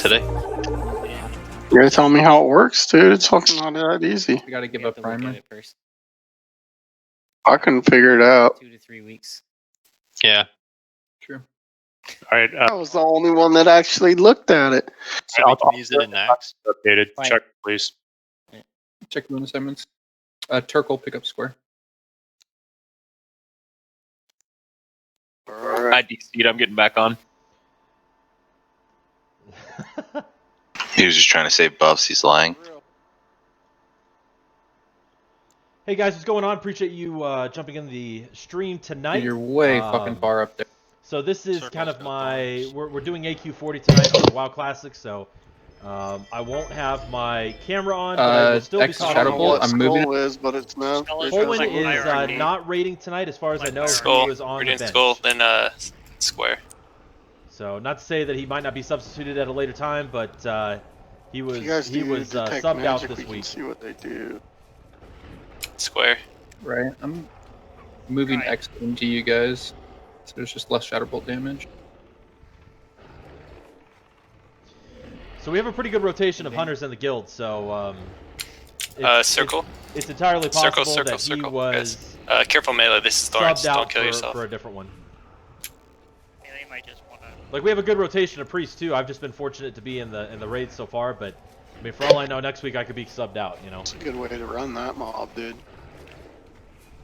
today. You gotta tell me how it works, dude. It's fucking not that easy. We gotta give up primer. First. I couldn't figure it out. 2 to 3 weeks. Yeah. True. All right. I was the only one that actually looked at it. So we can use it in next. Updated. Fine. Check, please. Check moon assignments. Turkle pickup square. Alright. I DC'd. I'm getting back on. He was just trying to save buffs. He's lying. Hey guys, what's going on? Appreciate you jumping in the stream tonight. You're way fucking far up there. So this is kind of my we're doing AQ40 tonight on the WoW Classic, so I won't have my camera on, but I will still be X talking. Shadow Bolt, What I'm moving. Skull is, but it's not. Colin is not raiding tonight, as far as I know. Skull. He was on We're the doing bench. Skull, then Square. So not to say that he might not be substituted at a later time, but he was If you guys do detect subbed out magic, this we can week. see what they do. Square. Right. I'm moving X into you guys. So there's just less Shadow Bolt damage. So we have a pretty good rotation of hunters in the guild. So Circle. it's entirely possible Circle, that he circle, was Careful melee. This is Thorns. subbed out Don't kill for, yourself. for a different one. They might just wanna... Like we have a good rotation of priests too. I've just been fortunate to be in the raids so far, but I mean, for all I know, next week I could be subbed out. You know. It's a good way to run that mob, dude.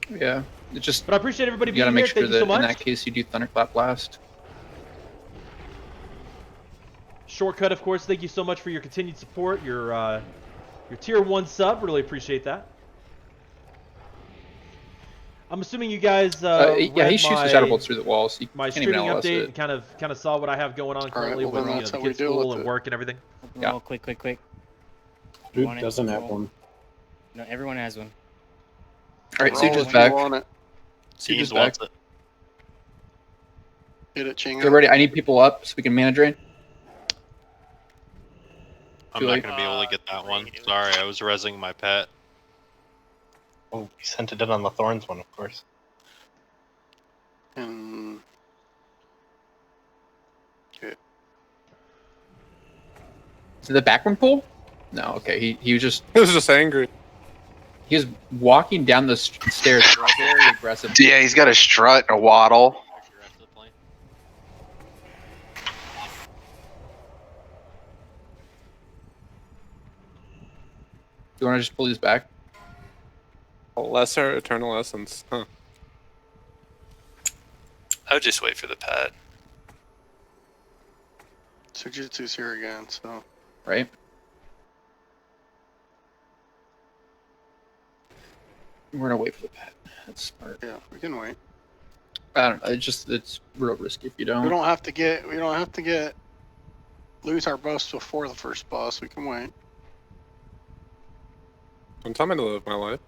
Yeah. It just But I appreciate everybody you being gotta make here. sure Thank that you so in much. that case you do Thunderclap last. Shortcut, of course. Thank you so much for your continued support. Your tier 1 sub. Really appreciate that. I'm assuming you guys Yeah, he read shoots my, the Shadow Bolts through the walls. You my can't even streaming LS update it. and kind of saw what I have going on currently well, with then the that's how we kids' deal school with and it. work and everything. Yeah. Oh, quick. Dude doesn't have one. No, everyone has one. Alright, Roll Siege is if you back. want it. Siege is Siege back. wants it. Hit it, Chingo. Get ready. I need people up so we can mana drain. I'm Too not late. going to be able to get that one. Sorry, I was rezzing my pet. Oh, he sent it in on the Thorns one, of course. And... Okay. Did the back one pull? No, okay. He was just He was just angry. he was walking down the stairs very aggressive. Yeah, he's got a strut, a waddle. Do you want to just pull these back? A lesser Eternal Essence. Huh. I would just wait for the pad. Sujitsu's here again, so... Right? We're gonna wait for the pet. That's smart. Yeah, we can wait. I don't know. It's real risky if you don't. We don't have to get... Lose our buffs before the first boss. We can wait. Don't tell me to live my life.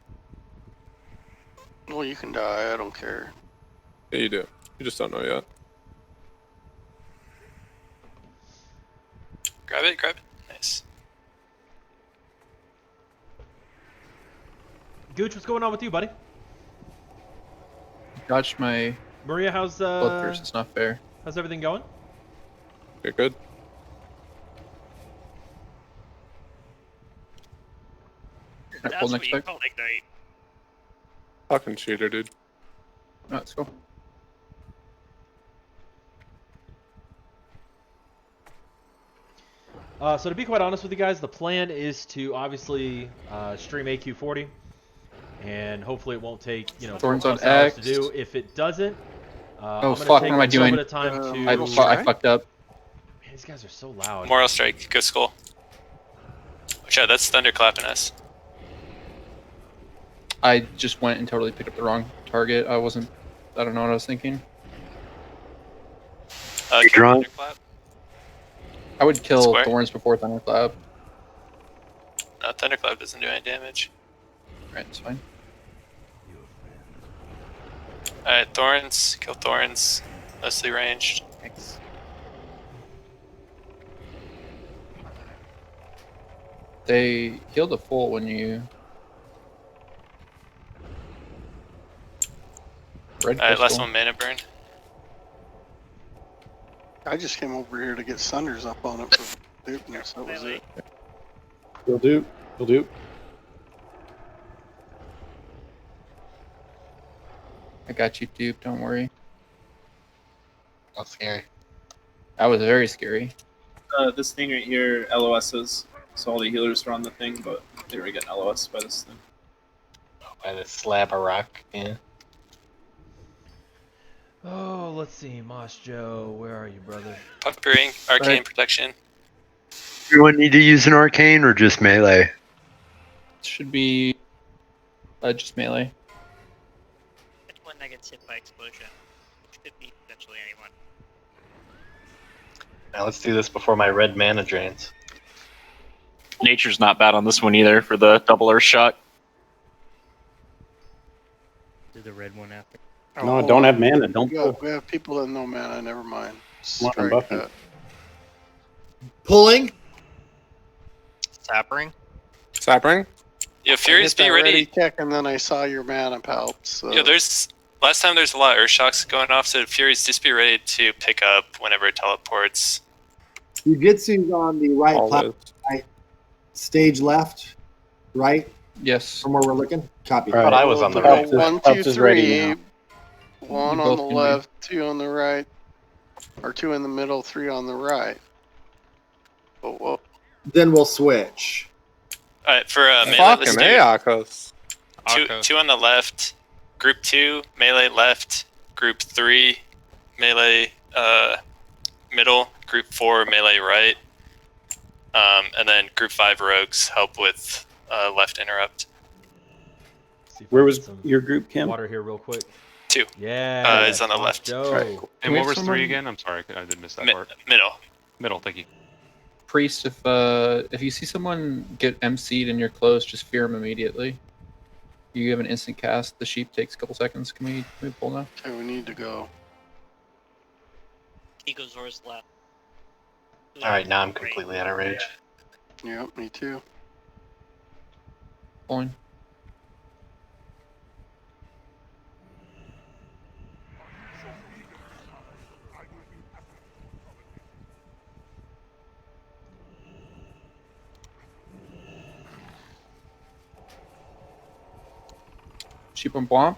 Well, you can die. I don't care. Yeah, you do. You just don't know yet. Grab it. Nice. Gooch, what's going on with you, buddy? Dodged my Maria, how's blood thirst. It's not fair. how's everything going? You're good. Can I pull next pick? Fucking cheater, dude. No, let's go. So to be quite honest with you guys, the plan is to obviously stream AQ40, and hopefully it won't take Thorns 4+ on hours to X. do. If it doesn't, Oh, I'm gonna fuck, take what am I a little doing? bit of time to. I fucked up. Man, these guys are so loud. Moral Strike. Go Skull. Watch out. That's Thunder clapping us. I just went and totally picked up the wrong target. I don't know what I was thinking. Drunk. Thunderclap. I would kill Square. Thorns before Thunderclap. No, Thunderclap doesn't do any damage. Right, it's fine. Alright, Thorns. Kill Thorns. Mostly ranged. X. They healed a full when you... Red Alright, last crystal. one mana burn. I just came over here to get Sunders up on it for Yes, that was it. Will do. Will do. I got you, dupe. Don't worry. That's scary. That was very scary. This thing right here, LOSs. So all the healers are on the thing, but they were getting LOS by this thing. By this slab of rock, yeah. Oh, let's see, Moss Joe, where are you, brother? Puff Bearing, Arcane Protection. Everyone need to use an arcane or just melee? Should be just melee. Anyone that gets hit by explosion, which could be potentially anyone. Now let's do this before my red mana drains. Nature's not bad on this one either for the double Earth shot. Do the red one after. No, I don't have mana. Don't pull. We have people that know mana. Never mind. Come on, I'm Strike buffing. that. Pulling. Sappering. Sappering. Yeah, I Furies, hit be that ready. check, and then I saw your mana pelt. So. Yeah, there's last time there's a lot of Earth Shocks going off, so Furies, just be ready to pick up whenever it teleports. Jujitsu's on the right, Always. right, stage left, right Yes. from where we're looking. Copy. Right. But I was on the Go right. 1, Phelps 2, is ready 3. now. One You on both the can be. left, 2 on the right, or 2 in the middle, 3 on the right. Whoa. Then we'll switch. Alright, for melee, let's Fucking do hey, Akos. two on the left, group 2, melee left, group 3, melee middle, group 4, melee right, and then group 5 rogues help with left interrupt. See if Where I was get some your group, Kim? water here real quick? 2, Yeah. it's on the Moss left. Joe. Right, cool. And we what have was 3 someone- again? I'm sorry, I did miss that part. Middle. Middle, thank you. Priest, if you see someone get MC'd and you're close, just fear him immediately. You have an instant cast. The sheep takes a couple seconds. Can we pull now? Okay, we need to go. Egosaurus left. Alright, now I'm completely out of rage. Yep, me too. Pulling. Sheep on Blomp.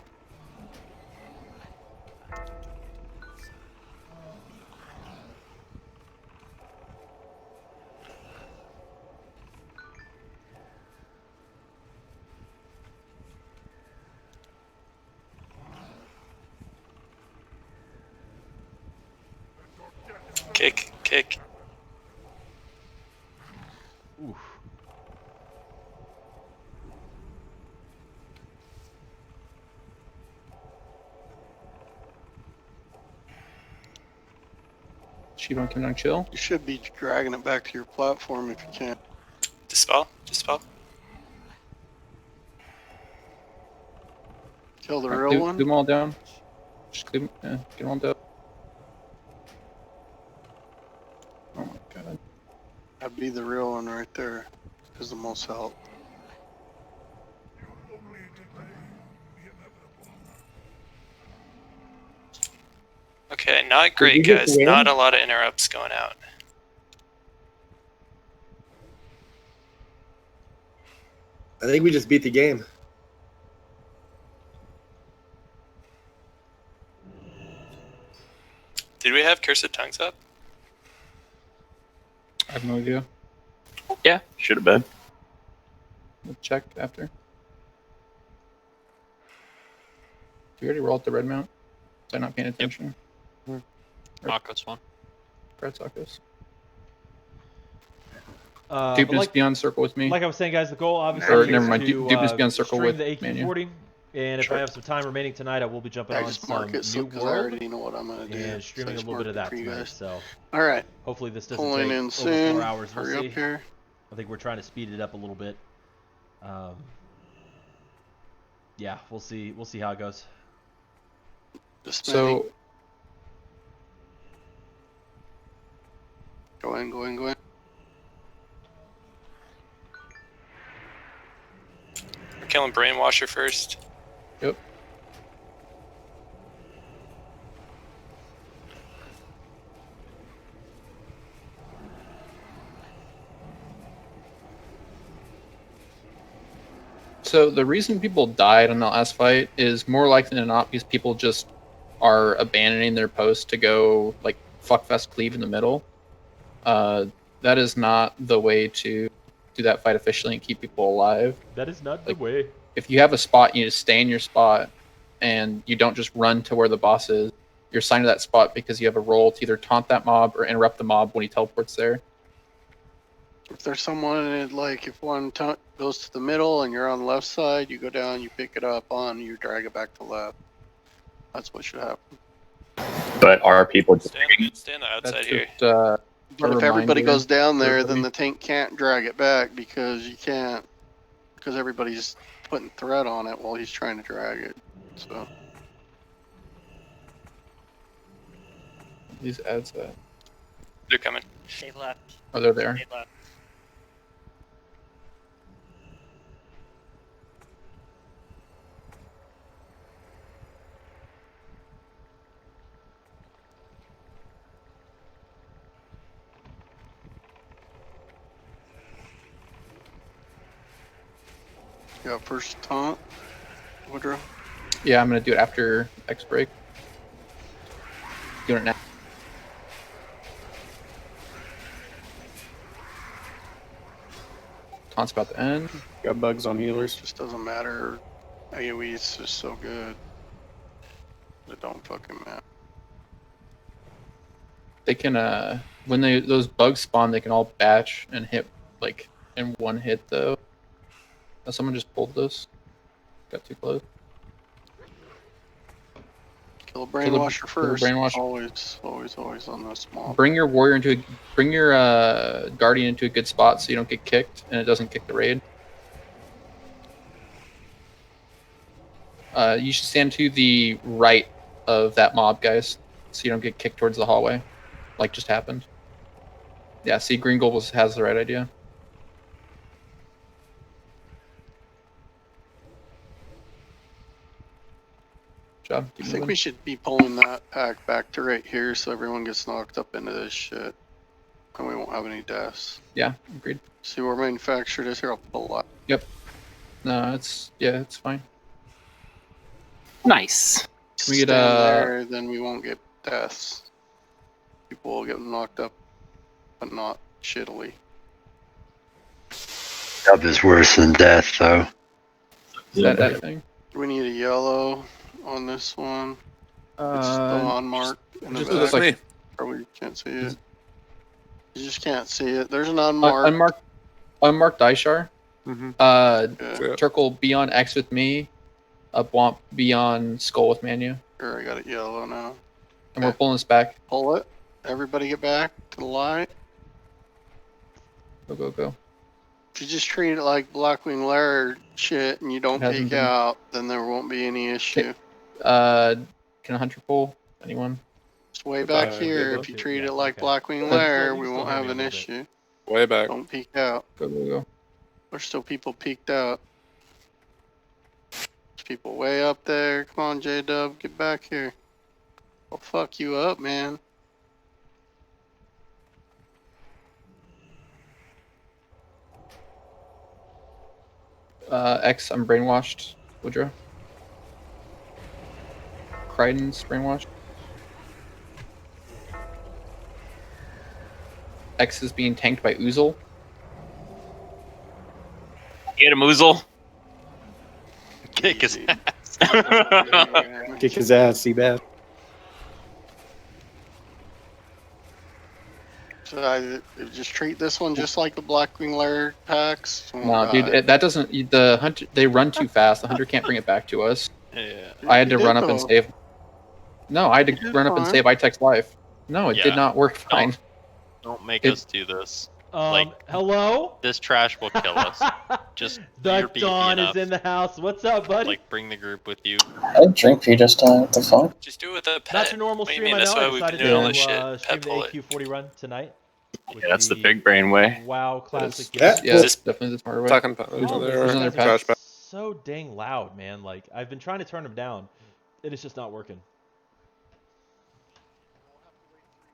Kick. Oof. Sheep on Kim Dong Chill. You should be dragging it back to your platform if you can. Dispel. Kill the Alright, real do one. them all down. Just get them all down. Oh my god. That'd be the real one right there. Is the most help. Okay, not you great, get guys. the win? Not a lot of interrupts going out. I think we just beat the game. Did we have Curse of Tongues up? I have no idea. Yeah, should have been. We'll check after. Did we already roll out the red mount? Was I not paying attention? Akos one. Brad Sakos. But Deepness like, beyond circle with me. like I was saying, guys, the goal obviously Or is never mind, to Deepness beyond circle stream with the AQ40, and if I have some time remaining tonight, I will be jumping I on just some mark it so New because I World already know what I'm gonna do. and streaming a So I just little bit of mark that it for you tonight. guys. So All right, hopefully this doesn't pulling take in over soon. 4 hours. We'll Hurry see. up here. I think we're trying to speed it up a little bit. Yeah, we'll see. We'll see how it goes. Dismantling. So Go in. We're killing Brainwasher first. Yep. So the reason people died in the last fight is more likely than not because people just are abandoning their post to go like fuckfest cleave in the middle. That is not the way to do that fight efficiently and keep people alive. That is not the way. If you have a spot, you need to stay in your spot, and you don't just run to where the boss is. You're assigned to that spot because you have a role to either taunt that mob or interrupt the mob when he teleports there. If there's someone, like, if one goes to the middle and you're on the left side, you go down, you pick it up on, you drag it back to left. That's what should happen. But are people just Stay on the outside That's here. just, But a if everybody reminder goes down for there, then everybody. the tank can't drag it back because you can't, because everybody's putting threat on it while he's trying to drag it. So These ads that. They're coming. They left. Oh, they're there. They left. yeah, first taunt, Woodrow. Yeah, I'm gonna do it after X break. Doing it now. Taunt's about to end. Got bugs on healers. Just doesn't matter. AoE is just so good. It don't fucking matter. They can when those bugs spawn, they can all batch and hit like in one hit though. Oh, someone just pulled this. Got too close. Kill a brainwasher kill the first. brainwasher. Always on the small. Bring your warrior bring your guardian into a good spot so you don't get kicked and it doesn't kick the raid. You should stand to the right of that mob, guys, so you don't get kicked towards the hallway, like just happened. Yeah, see, Green Gold has the right idea. Job. I think we should be pulling that pack back to right here so everyone gets knocked up into this shit. And we won't have any deaths. Yeah, agreed. See where manufactured is here, I'll pull that. Yep. No, it's fine. Nice. We get Stand there, then we won't get deaths. People will get knocked up, but not shittily. Dub is worse than death, though. that thing. We need a yellow on this one. It's still unmarked in the Just back. looks like Probably can't see it. You just can't see it. There's an unmarked. Unmarked Daishar. Yeah. Circle beyond X with me. Womp beyond Skull with Manu. Sure, I got it yellow now. And we're pulling this back. Pull it. Everybody get back to the light. Go, go, go. If you just treat it like Blackwing Lair shit and you don't Hasn't peek been- out, then there won't be any issue. Can a hunter pull? Anyone? It's way back they're here. both If you here, treat yeah, it like okay. Blackwing But Lair, still- we still won't maybe have a an little bit. issue. way back. Don't peek out. Go, go, go. There's still people peeked out. There's people way up there. Come on, J-Dub, get back here. I'll fuck you up, man. X, I'm brainwashed. Woodrow. Crichton's brainwashed. X is being tanked by Oozle. Get him, Oozle. Kick his Easy. ass. Kick his ass, see bad. So I just treat this one just like the Blackwing Lair packs. Oh, No, dude, that doesn't. The hunter, they run too fast. The hunter can't bring it back to us. Yeah. I had to You did run up and though. save. No, I had You to did run up and fine. save iTech's life. No, it Yeah. did not work fine. Don't make It- us do this. Like- Hello? This trash will kill us. Just The you're beefy Dawn enough. is in the house. What's up, buddy? Like bring the group with you. I drink for just what the fuck? Just do it with a pet. That's your normal What do you stream, mean? I That's know. why I we've been decided doing all to this shit. stream Pet the pull it. AQ40 run tonight. with Yeah, that's the big brain way. WoW Classic. Yeah, game. that's definitely the smarter way. Talking about Oh, another these guys trash are bag. so dang loud, man. Like I've been trying to turn them down, and it's just not working.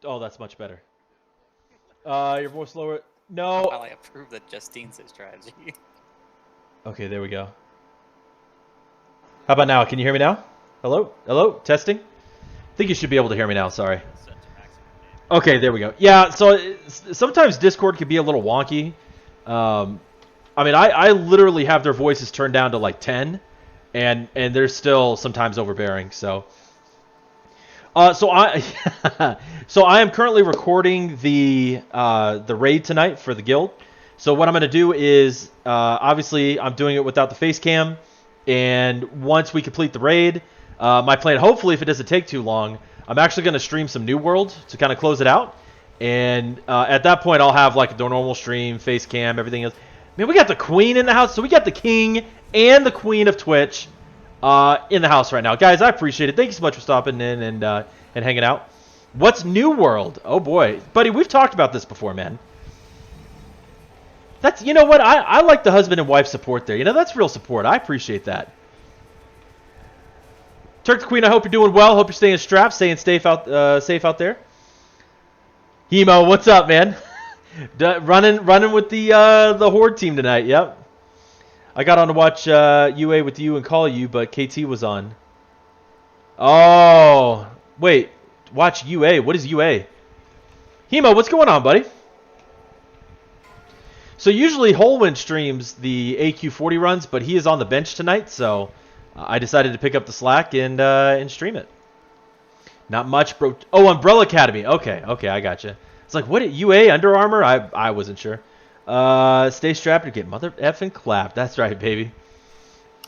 Oh, that's much better. Your voice lower. No. Well, I approve that Justine's strategy. Okay, there we go. How about now? Can you hear me now? Hello? Hello? Testing? I think you should be able to hear me now. Sorry. Okay, there we go. Yeah, so sometimes Discord can be a little wonky. I mean, I literally have their voices turned down to like 10, and they're still sometimes overbearing. So I so I am currently recording the raid tonight for the guild. So what I'm going to do is obviously I'm doing it without the face cam, and once we complete the raid, my plan, hopefully if it doesn't take too long, I'm actually going to stream some New World to kind of close it out. And at that point, I'll have like the normal stream, face cam, everything else. Man, we got the queen in the house. So we got the king and the queen of Twitch in the house right now. Guys, I appreciate it. Thank you so much for stopping in and hanging out. What's New World? Oh, boy. Buddy, we've talked about this before, man. That's, you know what? I like the husband and wife support there. You know, that's real support. I appreciate that. Turk the Queen, I hope you're doing well. Hope you're staying strapped, staying safe out there. Hemo, what's up, man? running with the Horde team tonight. Yep. I got on to watch UA with you and call you, but KT was on. Oh, wait. Watch UA. What is UA? Hemo, what's going on, buddy? So usually Holwyn streams the AQ40 runs, but he is on the bench tonight, so I decided to pick up the slack and stream it. Not much, bro. Oh, Umbrella Academy. Okay, I gotcha. It's like, what, UA, Under Armour? I wasn't sure. Stay strapped or get mother effing clapped. That's right, baby.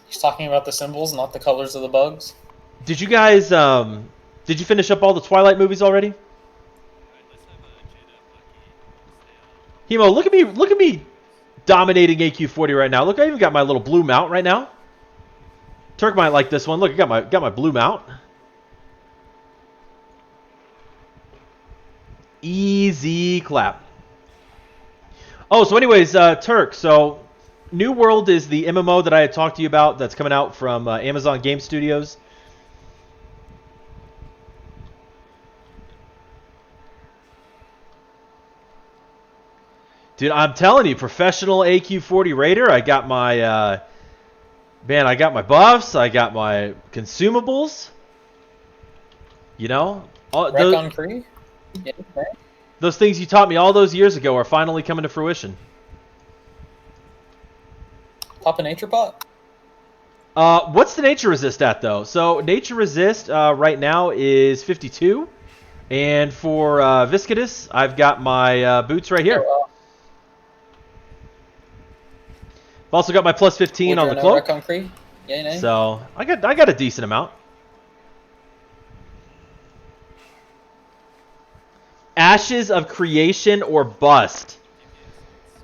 He's talking about the symbols, not the colors of the bugs. Did you guys, did you finish up all the Twilight movies already? Hemo, look at me dominating AQ40 right now. Look, I even got my little blue mount right now. Turk might like this one. Look, I got my blue mount. Easy clap. Oh, so anyways, Turk, so New World is the MMO that I had talked to you about that's coming out from Amazon Game Studios. Dude, I'm telling you, professional AQ40 raider. I got my, man, I got my buffs. I got my consumables. You know? Recon-free? Yeah, right. Those things you taught me all those years ago are finally coming to fruition. Pop a nature pot? What's the nature resist at, though? So, nature resist right now is 52. And for Viscidus, I've got my boots right here. I've also got my plus 15 on the cloak. Yeah, so, I got a decent amount. Ashes of Creation or Bust.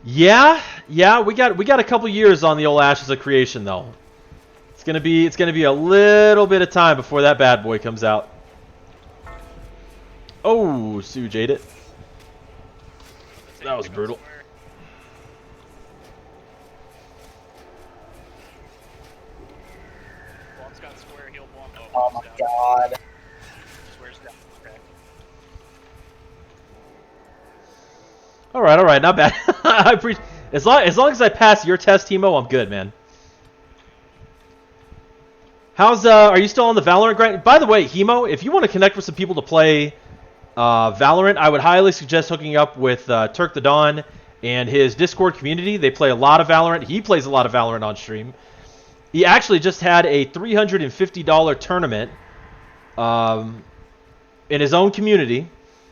Yeah, we got a couple years on the old Ashes of Creation though. It's gonna be a little bit of time before that bad boy comes out. Oh, Suge ate it. That was brutal. Oh my god. All right, not bad. I appreciate. As long as I pass your test, Hemo, I'm good, man. How's are you still on the Valorant grind? By the way, Hemo, if you want to connect with some people to play Valorant, I would highly suggest hooking up with Turk the Dawn and his Discord community. They play a lot of Valorant. He plays a lot of Valorant on stream. He actually just had a $350 tournament in his own community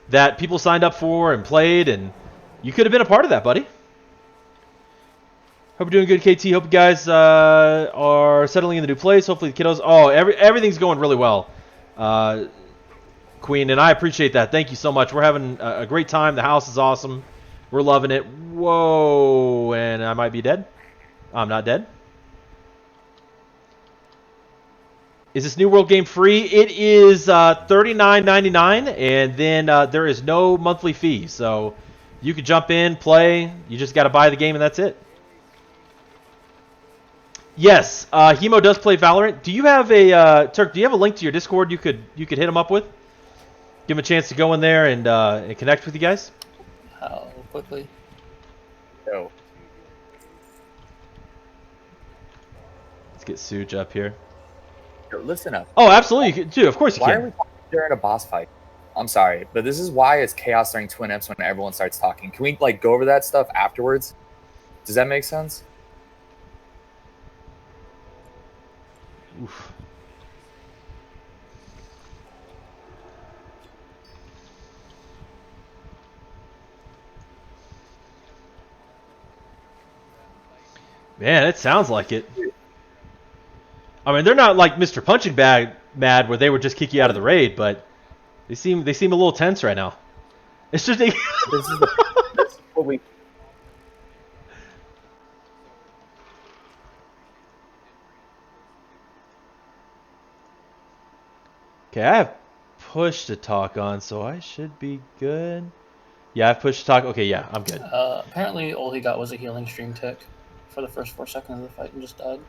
that people signed up for and played, and you could have been a part of that, buddy. Hope you're doing good, KT. Hope you guys are settling in the new place. Hopefully the kiddos... Oh, everything's going really well, Queen, and I appreciate that. Thank you so much. We're having a great time. The house is awesome. We're loving it. Whoa, and I might be dead. I'm not dead. Is this New World game free? It is $39.99, and then there is no monthly fee. So you could jump in, play. You just got to buy the game, and that's it. Yes, Hemo does play Valorant. Do you have a Turk? Do you have a link to your Discord you could hit him up with? Give him a chance to go in there and connect with you guys. How quickly? No. Let's get Suge up here. Yo, listen up. Oh, absolutely, you can, dude. Of course you Why can. are we talking during a boss fight? I'm sorry, but this is why it's chaos during Twin Imps when everyone starts talking. Can we like go over that stuff afterwards? Does that make sense? Oof. Man, it sounds like it. I mean, they're not like Mr. Punching Bag mad where they would just kick you out of the raid, but they seem a little tense right now. It's just this is what we. Okay, I have push to talk on, so I should be good. Yeah, I've pushed to talk. Okay, yeah, I'm good. Apparently, all he got was a healing stream tick for the first 4 seconds of the fight and just died.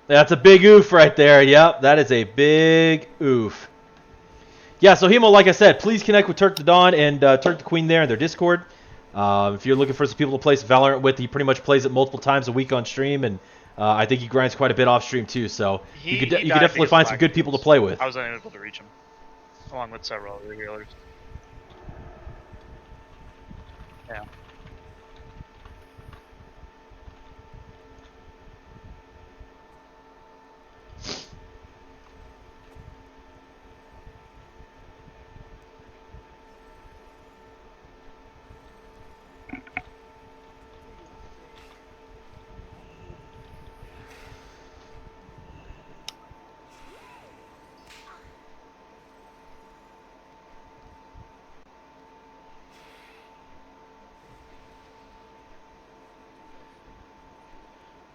That's a big oof right there. Yep, that is a big oof. Yeah, so Hemo, like I said, please connect with Turk the Dawn and Turk the Queen there in their Discord. If you're looking for some people to play some Valorant with, he pretty much plays it multiple times a week on stream, and I think he grinds quite a bit off stream too. So you could definitely find some good people to play with. I was unable to reach him, along with several other healers. Yeah.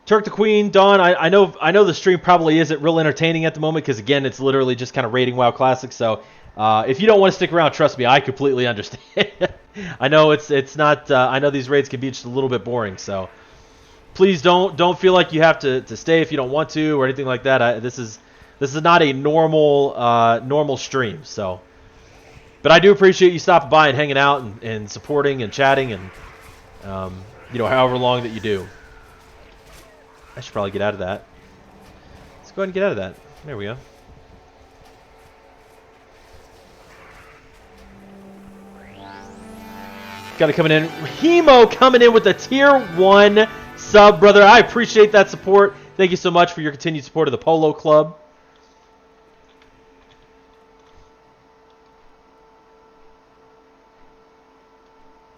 Turk the Queen, Dawn, I know the stream probably isn't real entertaining at the moment because, again, it's literally just kind of raiding WoW Classic. So if you don't want to stick around, trust me, I completely understand. I know it's not. I know these raids can be just a little bit boring. So please don't feel like you have to stay if you don't want to or anything like that. This is not a normal stream. So, but I do appreciate you stopping by and hanging out and supporting and chatting and however long that you do. I should probably get out of that. Let's go ahead and get out of that. There we go. Got it coming in. Hemo coming in with a tier 1 sub, brother. I appreciate that support. Thank you so much for your continued support of the Polo Club.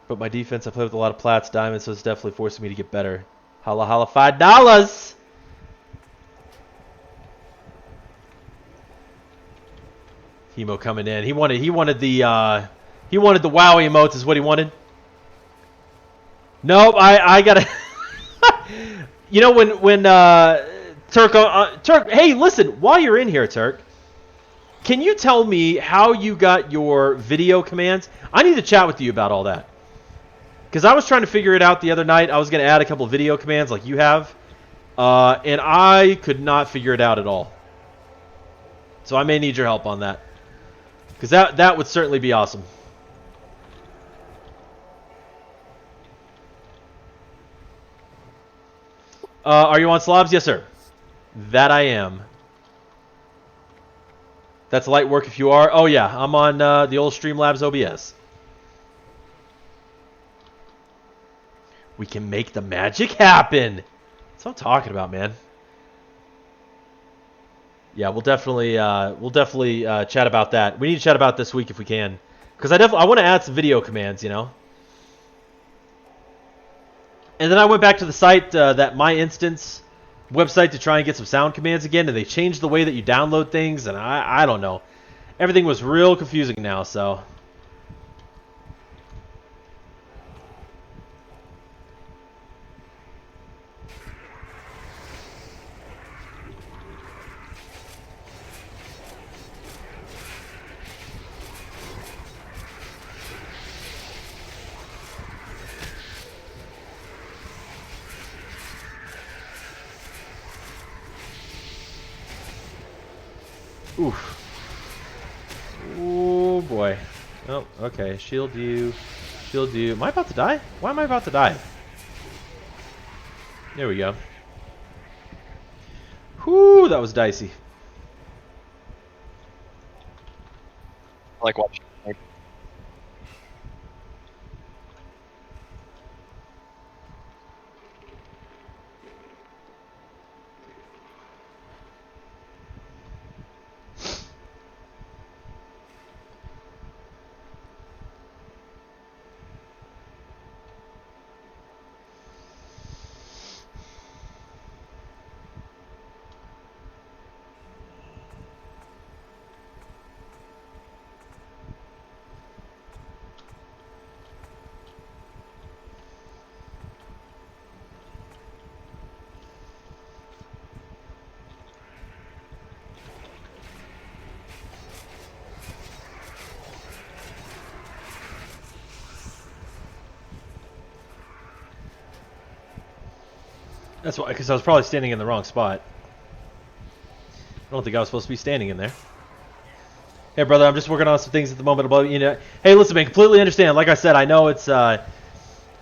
But my defense, I play with a lot of plats, diamonds, so it's definitely forcing me to get better. Holla holla, $5. Hemo coming in. He wanted the WoW emotes is what he wanted. Nope, I gotta. You know when Turk. Hey, listen. While you're in here, Turk, can you tell me how you got your video commands? I need to chat with you about all that. Because I was trying to figure it out the other night. I was going to add a couple of video commands like you have. And I could not figure it out at all. So I may need your help on that. Because that would certainly be awesome. Are you on slobs? Yes, sir. That I am. That's light work if you are. Oh, yeah. I'm on the old Streamlabs OBS. We can make the magic happen. That's what I'm talking about, man. Yeah, we'll definitely chat about that. We need to chat about this week if we can, because I want to add some video commands, you know. And then I went back to the site, that My Instance website, to try and get some sound commands again, and they changed the way that you download things, and I don't know. Everything was real confusing now, so. Oof. Oh boy. Oh, okay. Shield you. Shield you. Am I about to die? Why am I about to die? There we go. that was dicey. I like watching. That's why, because I was probably standing in the wrong spot. I don't think I was supposed to be standing in there. Hey, brother, I'm just working on some things at the moment. About, you know, hey, listen, man, completely understand. Like I said, I know it's not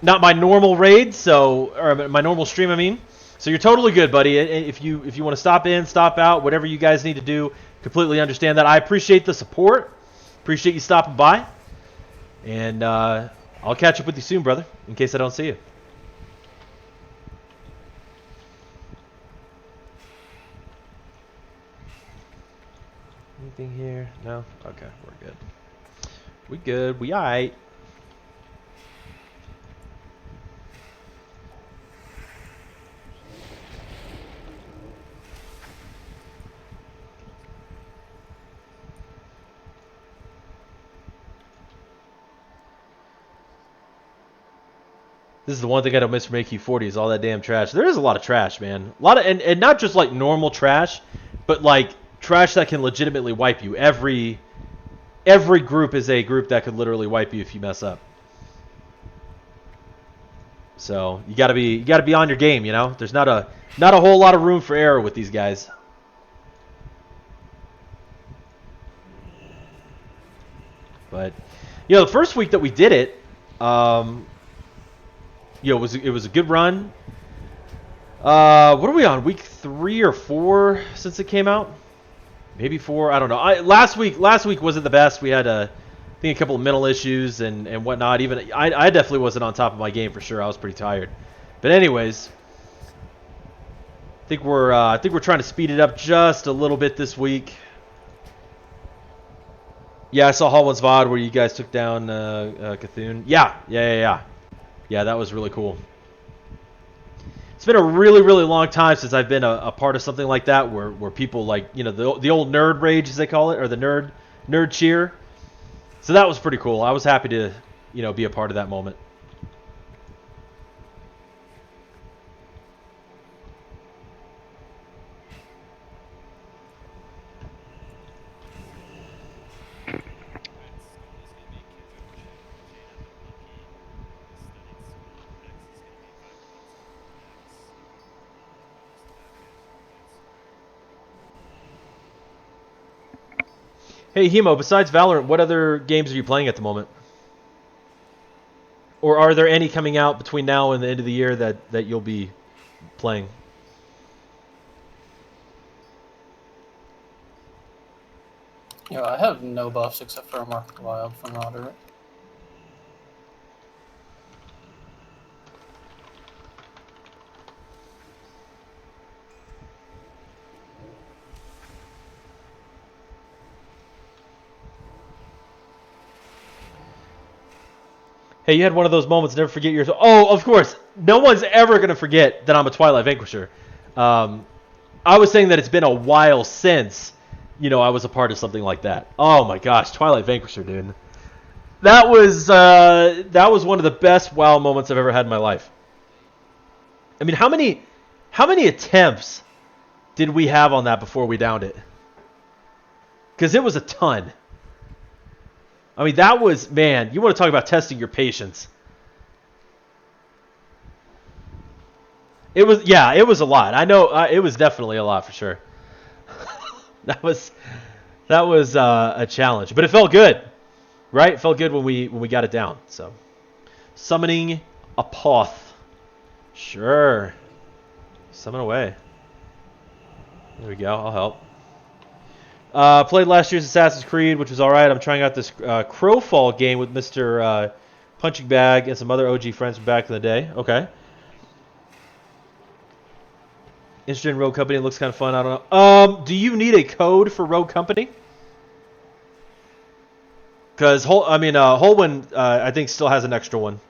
my normal raid, or my normal stream. I mean, so you're totally good, buddy. If you want to stop in, stop out, whatever you guys need to do, completely understand that. I appreciate the support. Appreciate you stopping by, and I'll catch up with you soon, brother. In case I don't see you. Anything here? No? Okay, we're good. We good. We aight. This is the one thing I don't miss from AQ40 is all that damn trash. There is a lot of trash, man. A lot of, and not just like normal trash, but like trash that can legitimately wipe you. Every group is a group that could literally wipe you if you mess up. So you gotta be on your game, you know? There's not a whole lot of room for error with these guys. But you know, the first week that we did it, you know, it was a good run. What are we on? Week 3 or 4 since it came out? Maybe 4. I don't know. Last week wasn't the best. We had I think a couple of mental issues and whatnot. Even I definitely wasn't on top of my game for sure. I was pretty tired. But anyways, I think we're trying to speed it up just a little bit this week. Yeah, I saw Hall One's VOD where you guys took down Cthulhu. Yeah, that was really cool. It's been a really, really long time since I've been a part of something like that where people like, you know, the old nerd rage as they call it, or the nerd cheer. So that was pretty cool. I was happy to, you know, be a part of that moment. Hey, Hemo, besides Valorant, what other games are you playing at the moment? Or are there any coming out between now and the end of the year that you'll be playing? Yeah, I have no buffs except for a Mark Wild from Roderick. Hey, you had one of those moments, never forget yours. Oh, of course. No one's ever going to forget that I'm a Twilight Vanquisher. I was saying that it's been a while since, you know, I was a part of something like that. Oh my gosh, Twilight Vanquisher, dude. That was one of the best WoW moments I've ever had in my life. I mean, how many attempts did we have on that before we downed it? Because it was a ton. I mean, that was, man, you want to talk about testing your patience. It was a lot. I know it was definitely a lot for sure. that was a challenge, but it felt good, right? It felt good when we got it down. So, summoning a Poth, sure, summon away. There we go. I'll help. Played last year's Assassin's Creed, which was alright. I'm trying out this Crowfall game with Mr. Punching Bag and some other OG friends from back in the day. Okay. Interested in Rogue Company. It looks kind of fun. I don't know. Do you need a code for Rogue Company? Because Holwyn, I think still has an extra one.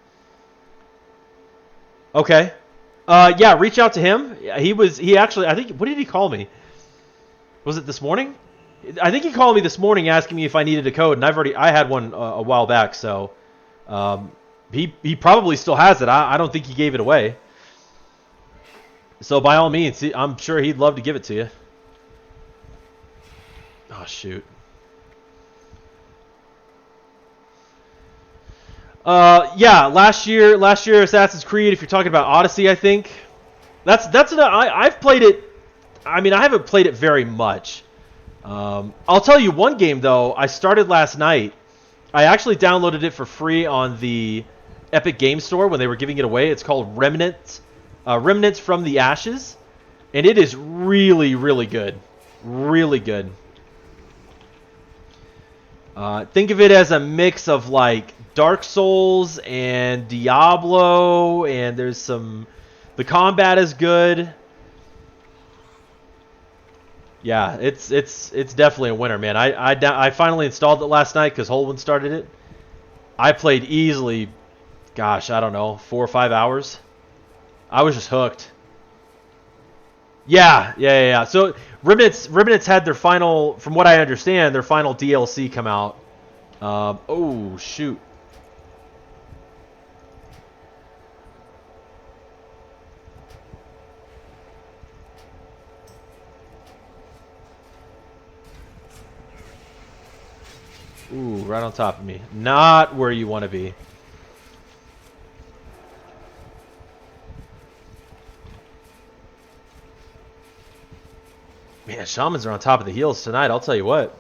Okay. Yeah, reach out to him. He actually, I think, what did he call me? Was it this morning? I think he called me this morning asking me if I needed a code, and I had one a while back, so he probably still has it. I don't think he gave it away. So by all means, I'm sure he'd love to give it to you. Oh shoot. Yeah, last year Assassin's Creed. If you're talking about Odyssey, I think I've played it. I mean, I haven't played it very much. I'll tell you one game though. I started last night. I actually downloaded it for free on the Epic Game Store when they were giving it away. It's called Remnants from the Ashes, and it is really, really good. Really good. Think of it as a mix of like Dark Souls and Diablo, and the combat is good. Yeah, it's definitely a winner, man. I finally installed it last night because Holwyn started it. I played easily, gosh, I don't know, 4 or 5 hours. I was just hooked. Yeah. So Remnants had their final, from what I understand, their final DLC come out. Oh shoot. Ooh, right on top of me. Not where you want to be. Man, Shamans are on top of the heels tonight, I'll tell you what.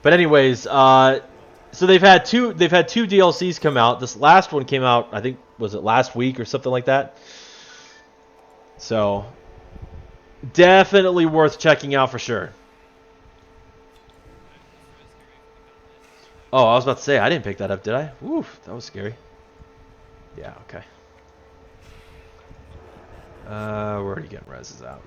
But anyways, so they've had two DLCs come out. This last one came out, I think, was it last week or something like that? So definitely worth checking out for sure. Oh, I was about to say, I didn't pick that up, did I? Oof, that was scary. Yeah, okay. We're already getting reses out.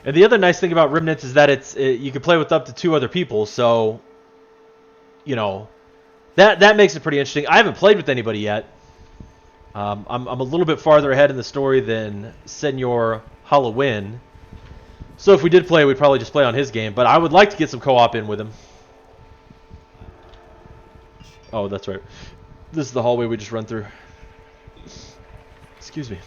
And the other nice thing about Remnants is that you can play with up to 2 other people, so you know that makes it pretty interesting. I haven't played with anybody yet. I'm a little bit farther ahead in the story than Senor Halloween, so if we did play, we'd probably just play on his game. But I would like to get some co-op in with him. Oh, that's right. This is the hallway we just run through. Excuse me.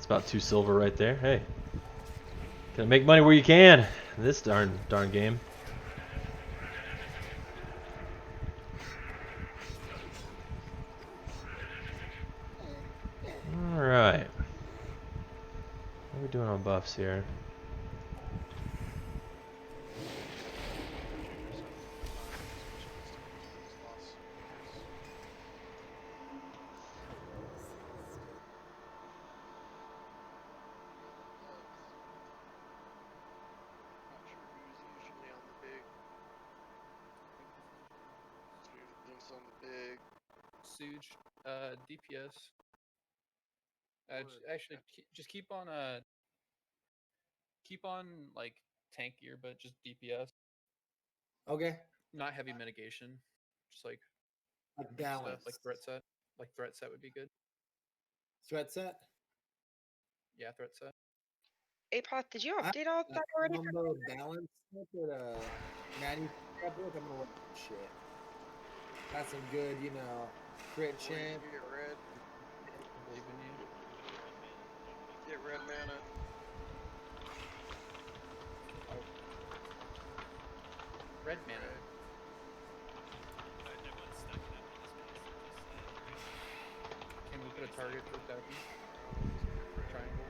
That's about 2 silver right there. Hey, gotta make money where you can in this darn game. All right. What are we doing on buffs here? On the big. Suge, DPS. Actually, just keep on like tank gear, but just DPS. Okay. Not heavy mitigation. Just like balance. stuff, like threat set. Like threat set would be good. Threat set? Yeah, threat set. Apoth, did you update all that already? Combo balance set that Maddie got built. I'm gonna look at shit. That's some good, crit chance. Get red. I believe in you. Get red mana. Oh. Red mana. Can we put a target for Debbie? Triangle.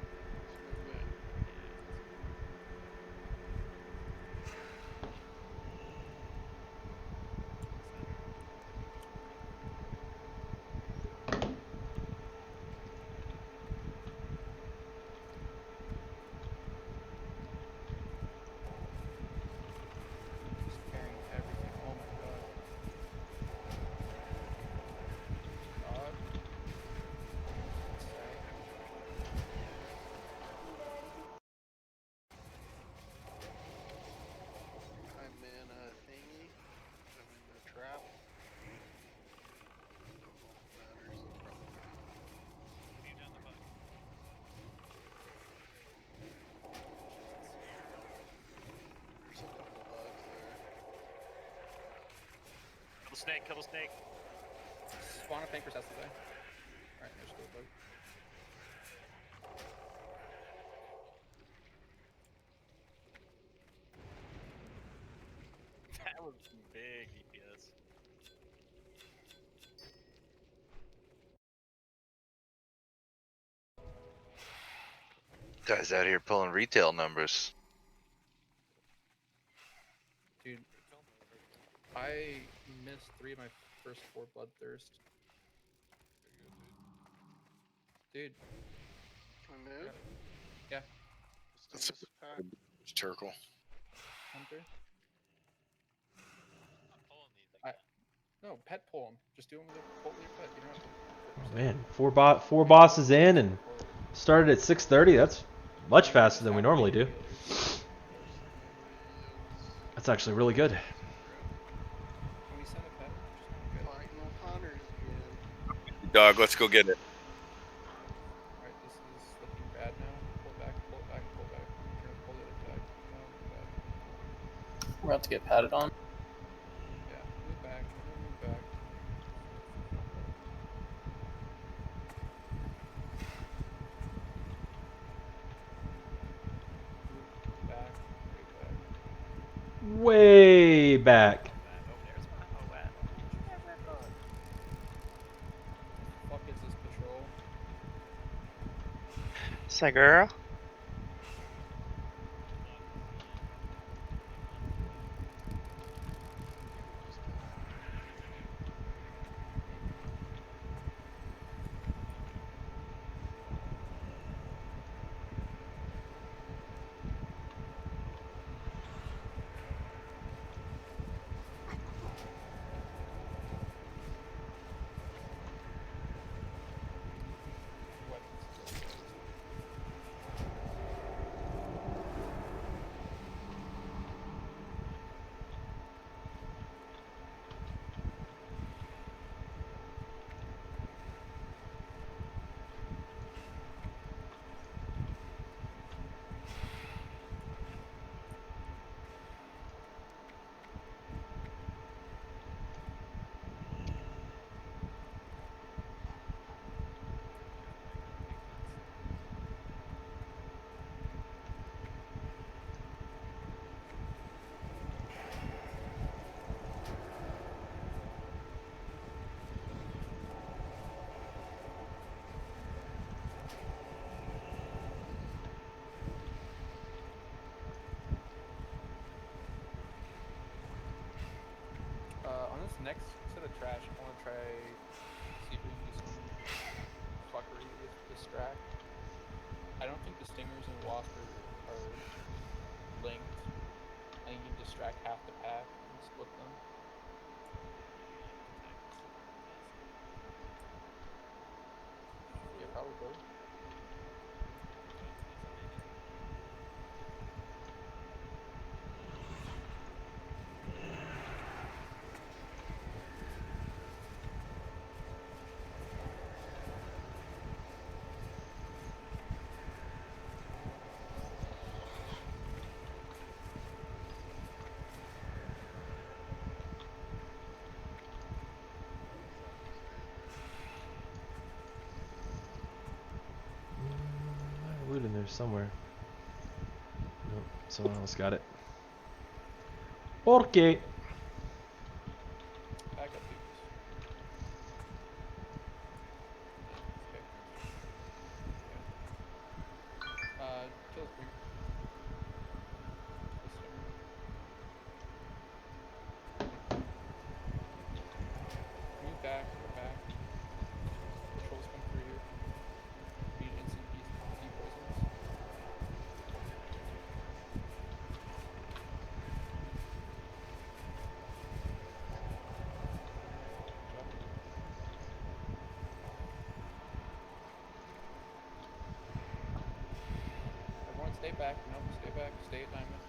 Kill the snake. Spawn a Pancreas today. Alright, there's still a bug. That was some big DPS. Guys out here pulling retail numbers. Dude, I missed 3 of my first 4 bloodthirst. Dude. Can we move? Yeah. That's Turkle. Hunter. No, pet pull them. Just do them with a pull with your pet. You don't have to. Oh man, 4 bosses in and started at 6:30. That's much faster than we normally do. That's actually really good. Can we send a pet? Dog, let's go get it. Alright, this is looking bad now. Pull back, pull it back, pull back. Try to pull the other side. No, We're about to get patted on. yeah, move back, move back. Move back, Way back. Fuck is this patrol? Sagura? next set of trash, I want to try see if we can do some fuckery with distract. I don't think the stingers and wasp are linked. I think you can distract half the pack and split them. Yeah, probably both. Loot in there somewhere. Nope, someone else got it. Okay. Back up, peoples. Okay. Kill three. Move back, we're back. Patrols come through here. Need instant presence. Everyone stay back. No, stay back. Stay at diamond.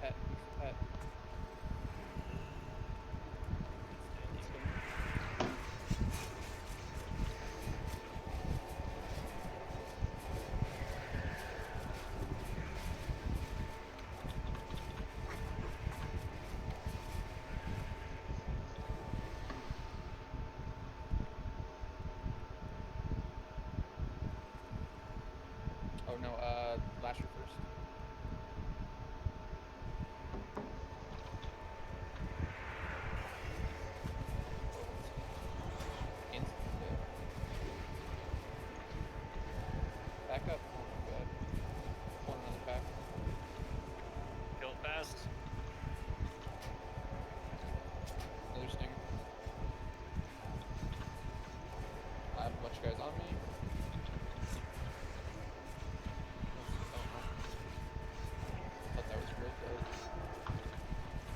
Pet. Pet. Oh no, Lasher first. Back up. Oh my god. Pull another pack. Kill it fast. Another stinger. I have a bunch of guys on me. I thought that was real dope.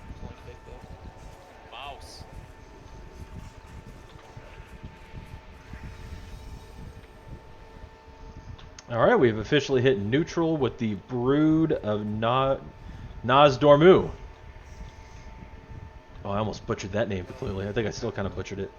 It's only fake though. Mouse. All right, we've officially hit neutral with the Brood of Naz Dormu. Oh, I almost butchered that name completely. I think I still kind of butchered it.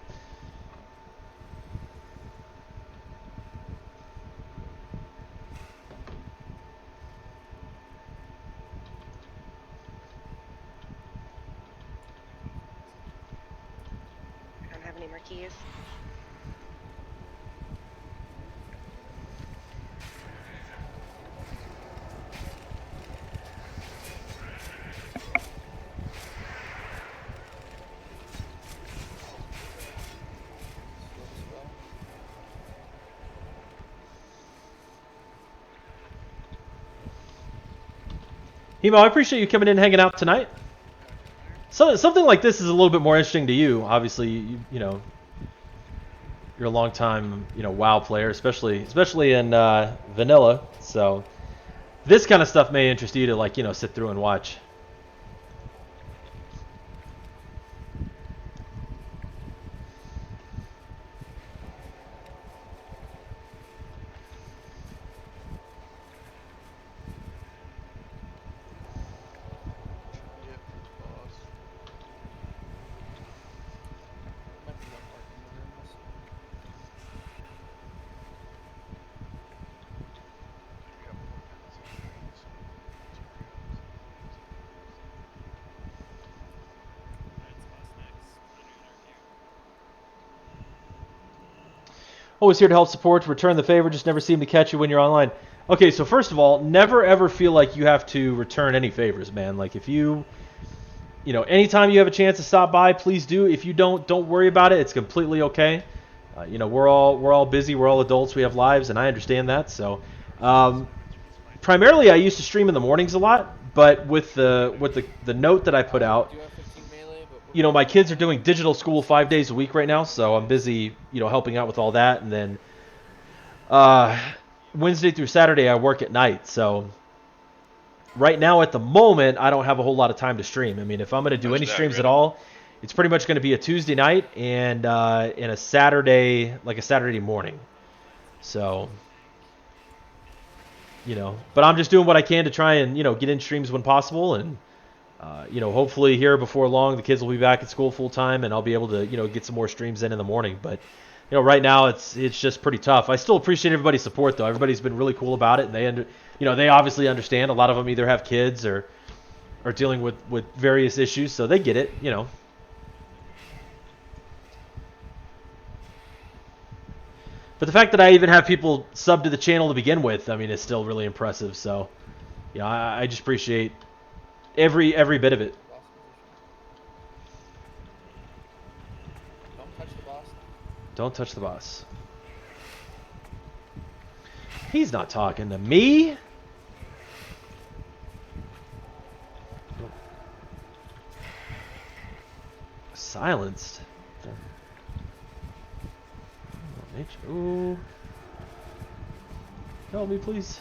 I don't have any more keys. Hemo, I appreciate you coming in and hanging out tonight. So something like this is a little bit more interesting to you. Obviously, you know, you're a long time, you know, WoW player, especially in vanilla. So this kind of stuff may interest you to, like, you know, sit through and watch. Always here to help support, to return the favor, just never seem to catch you when you're online. Okay, so first of all, never ever feel like you have to return any favors, man. Like, if you know, anytime you have a chance to stop by, please do. If you don't worry about it. It's completely okay. You know, we're all busy, we're all adults, we have lives, and I understand that. So, primarily I used to stream in the mornings a lot, but with the note that I put out, Do you have 15 melee? you know, my kids are doing digital school 5 days a week right now, so I'm busy, you know, helping out with all that. And then Wednesday through Saturday, I work at night. So right now, at the moment, I don't have a whole lot of time to stream. I mean, if I'm going to do any streams at all, it's pretty much going to be a Tuesday night and a Saturday, like a Saturday morning. So, you know, but I'm just doing what I can to try and, you know, get in streams when possible. And, you know, hopefully here before long, the kids will be back at school full time and I'll be able to, you know, get some more streams in the morning. But, you know, right now it's just pretty tough. I still appreciate everybody's support, though. Everybody's been really cool about it. And they obviously understand. A lot of them either have kids or are dealing with various issues. So they get it, you know. But the fact that I even have people sub to the channel to begin with, I mean, it's still really impressive. So, yeah, I just appreciate every bit of it. Don't touch the boss. Don't touch the boss. He's not talking to me. Silenced. Ooh. Help me, please.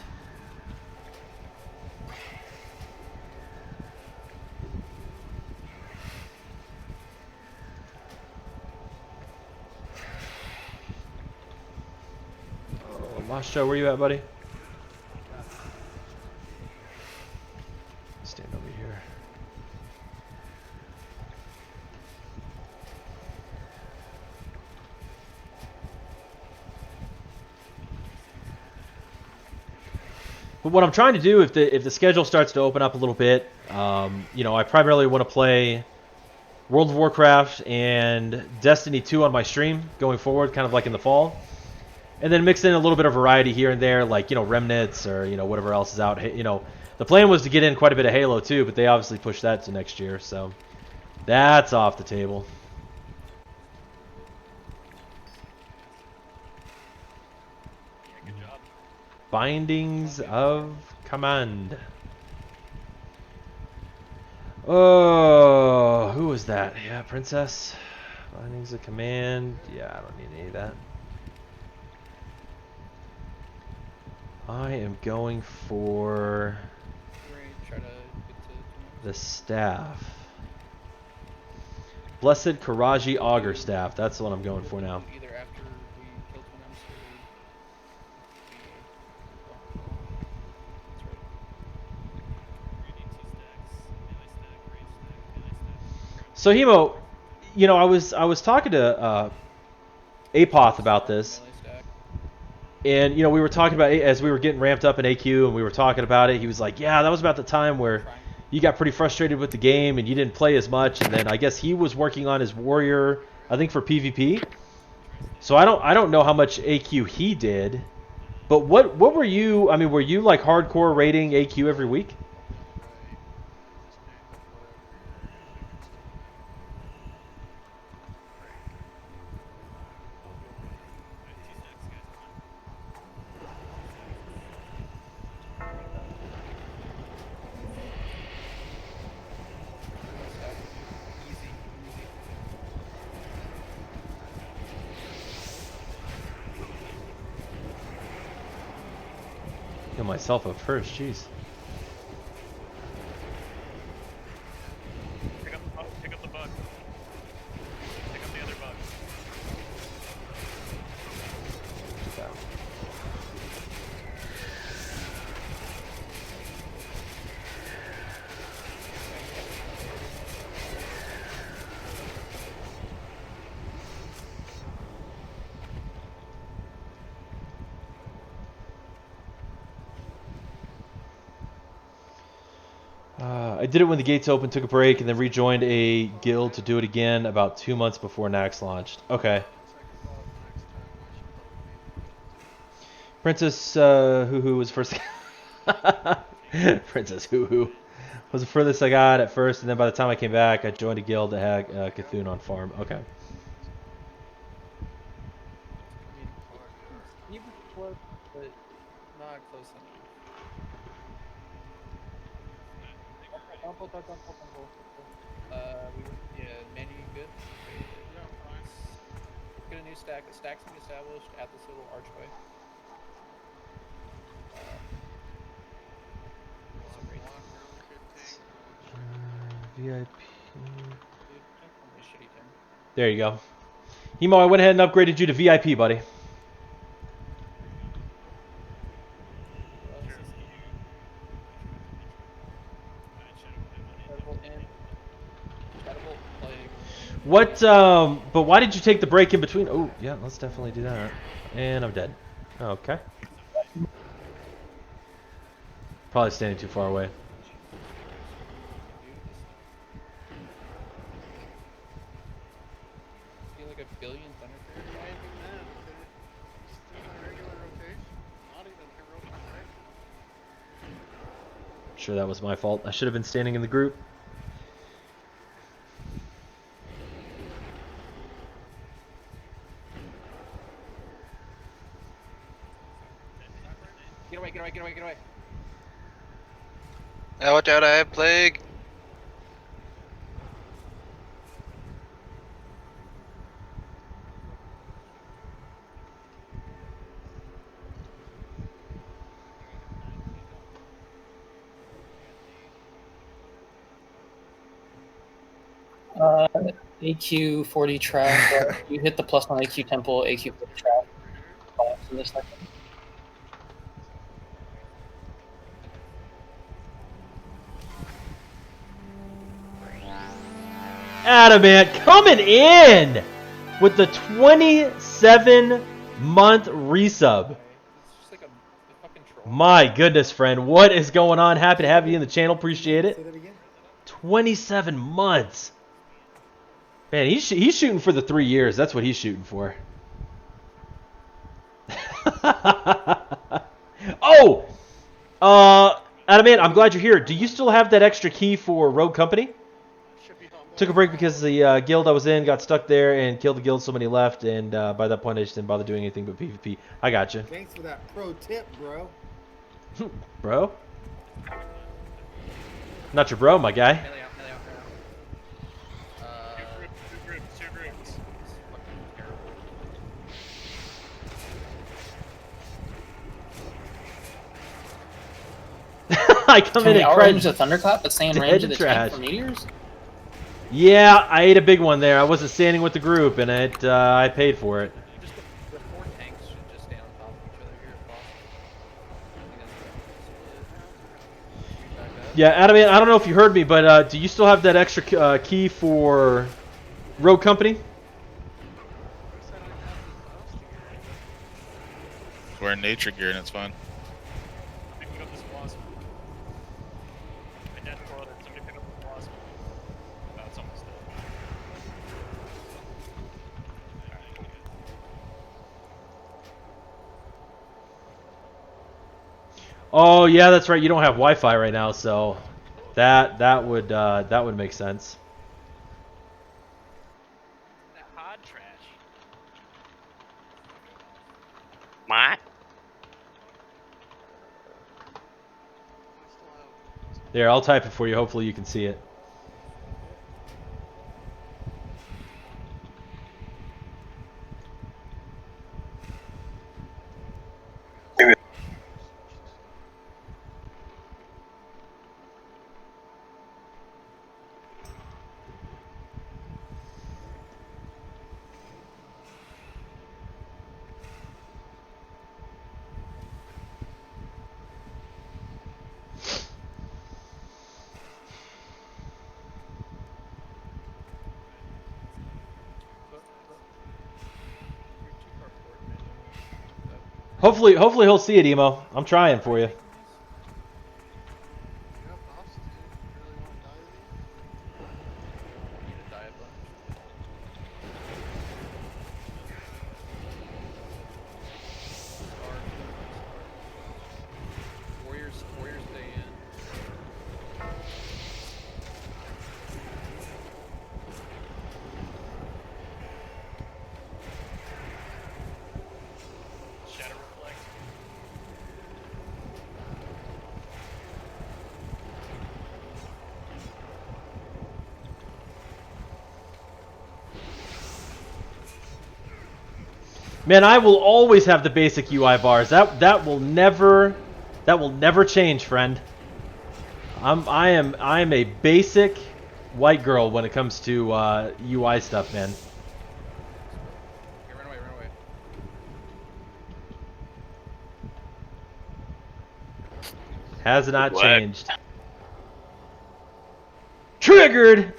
Oh, Masha, where you at, buddy? Stand over here. But what I'm trying to do, if the schedule starts to open up a little bit, you know, I primarily want to play World of Warcraft and Destiny 2 on my stream going forward, kind of like in the fall. And then mix in a little bit of variety here and there, like, you know, Remnants or, you know, whatever else is out. You know, the plan was to get in quite a bit of Halo too, but they obviously pushed that to next year, so that's off the table. Good job. Bindings of Command. Oh, who was that? Yeah, Princess. Bindings of Command. Yeah, I don't need any of that. I am going for the staff. Blessed Karaji Augur staff. That's what I'm going for now. Either after we kill Twin Imps So Hemo, you know, I was talking to Apoth about this, and you know, we were talking about as we were getting ramped up in AQ, and we were talking about it. He was like, "Yeah, that was about the time where you got pretty frustrated with the game and you didn't play as much." And then I guess he was working on his warrior, I think, for PvP. So I don't know how much AQ he did, but what were you? I mean, were you like hardcore raiding AQ every week? Heal myself up first, jeez. Pick up the bug. Pick up the bug. Pick up the other bug. I did it when the gates opened, took a break, and then rejoined a guild to do it again about 2 months before Nax launched. Okay. Princess Hoo-Hoo was first. Princess Hoo-Hoo was the furthest I got at first, and then by the time I came back, I joined a guild that had Cthulhu on farm. Okay. Even close, but not close enough. We were, yeah, stack. A stack's being established at this little archway. VIP. There you go. Hemo, I went ahead and upgraded you to VIP, buddy. What, but why did you take the break in between? Oh, yeah, let's definitely do that. And I'm dead. Okay. Probably standing too far away. Feel like a billion thunder. Sure, that was my fault. I should have been standing in the group. Get away, get away, get away, get away. Now watch out, I have plague. AQ40 trap. You hit the +1 AQ temple, AQ40 trap. In this second. Adamant coming in with the 27-month resub. My goodness, friend. What is going on? Happy to have you in the channel. Appreciate it. 27 months. Man, he's shooting for the 3 years. That's what he's shooting for. Oh! Adamant, I'm glad you're here. Do you still have that extra key for Rogue Company? Took a break because the guild I was in got stuck there and killed the guild, so many left, and by that point I just didn't bother doing anything but PvP. I gotcha. Thanks for that pro tip, bro. Bro? Not your bro, my guy. I come in and outrange the thunderclap, but stay in range of the tank for meteors? Yeah, I ate a big one there. I wasn't standing with the group, and I paid for it. Yeah, Adamant, I don't know if you heard me, but do you still have that extra key for Rogue Company? We're in nature gear and it's fine. Oh yeah, that's right. You don't have Wi-Fi right now, so that would make sense. That pod trash. What? There, I'll type it for you. Hopefully you can see it. Hopefully he'll see it, Emo. I'm trying for you. Warriors stay in. Man, I will always have the basic UI bars. That will never change, friend. I am a basic white girl when it comes to UI stuff, man. Okay, run away. Has not changed. Triggered.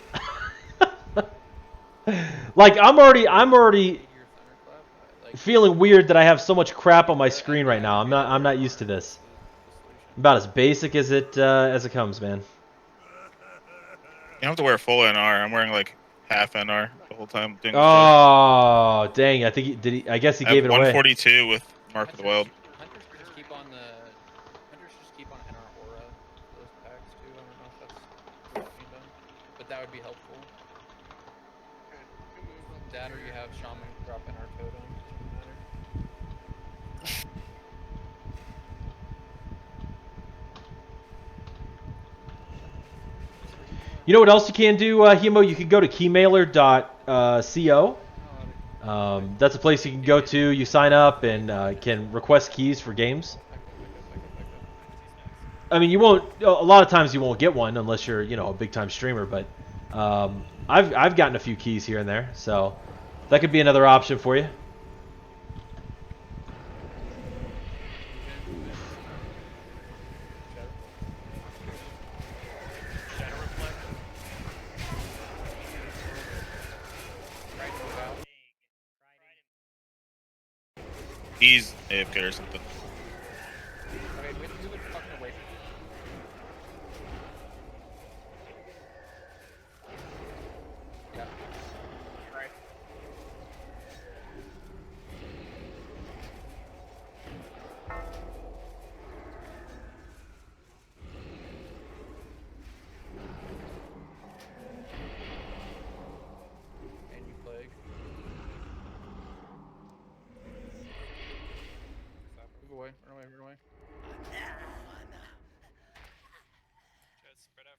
Like I'm already feeling weird that I have so much crap on my screen right now. I'm not used to this. About as basic as it comes, man. You don't have to wear full NR. I'm wearing like half NR the whole time doing this job. Oh, dang! I think I guess he gave it away. 142 with Mark of the Wild. Hunters should just keep on NR Aura for those packs too. I don't know if that's being done, but that would be helpful. That or you have Shaman drop NR Totem. Doesn't matter. You know what else you can do, Hemo? You can go to keymailer.co. That's a place you can go to. You sign up and can request keys for games. I mean, you won't. A lot of times you won't get one unless you're, a big time streamer. But I've gotten a few keys here and there, so that could be another option for you. He's AFK or something. Okay, we have to move it fucking away from you. Yeah. Right. And you plague. Move away, run away.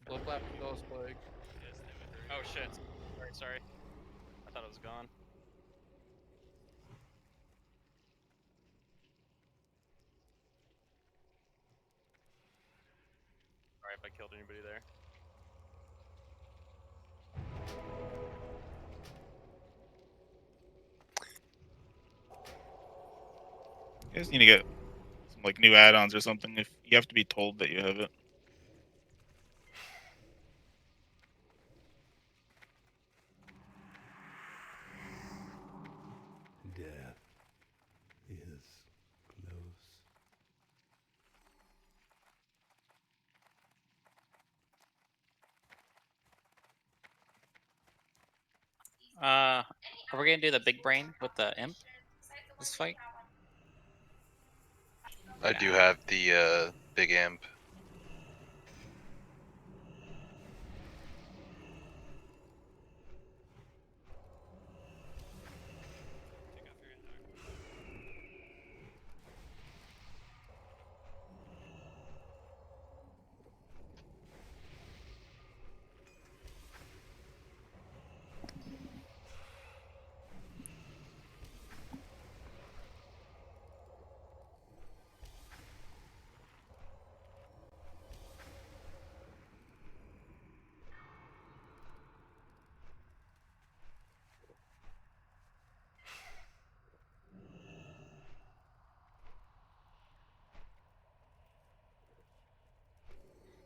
Blood flap and Ghost plague. Oh shit. Sorry. I thought it was gone. Sorry if I killed anybody there. You guys need to get some like new add-ons or something. If you have to be told that you have it. Death is close. Are we gonna do the big brain with the imp this fight? I do have the big amp.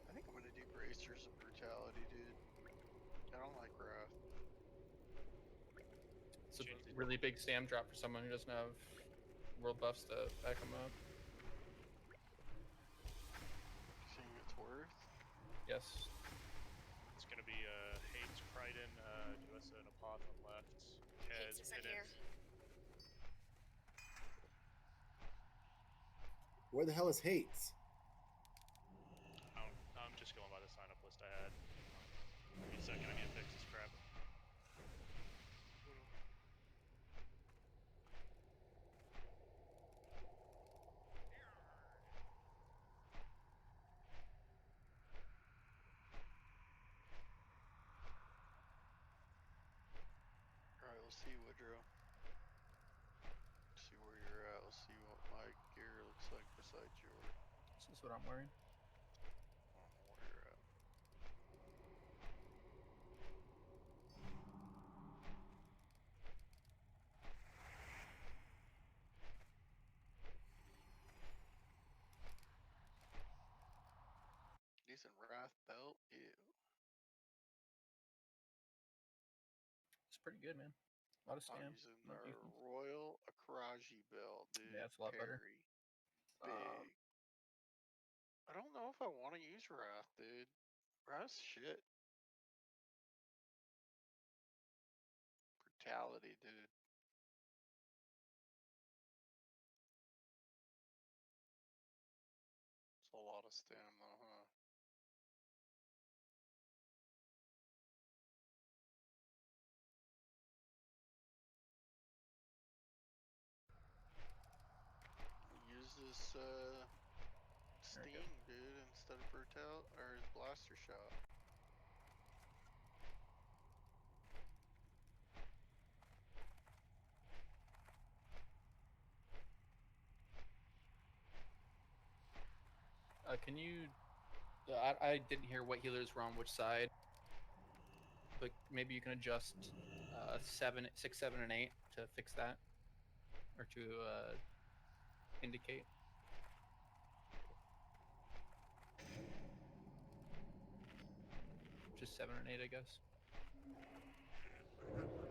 I think I'm gonna do Bracers of Brutality, dude. I don't like Wrath. It's a really big stam drop for someone who doesn't have world buffs to back them up. Seeing it's worth. Yes. It's gonna be Hades, Kryden, Duessa, and Apoth on left. Kez, Pittance. Where the hell is Hates? I'm just going by the sign up list I had. Give me a second, I need to fix this crap. Alright, let's see Woodrow. See looks like besides yours. This is what I'm wearing. I don't know where you're at. Decent Wrath belt. Ew. It's pretty good, man. A lot of I'm stam. using a lot of our defense. Royal Akraji belt, dude. Yeah, it's a lot better. Big. I don't know if I want to use Wrath, dude. Wrath's shit. Brutality, dude. It's a lot of stam, though, huh? Use this Sting, dude, instead of Brutal or his Blaster Shot. Can you? I didn't hear what healers were on which side, but maybe you can adjust 7, 6, 7, and 8 to fix that, or to indicate. Just 7 and 8, I guess.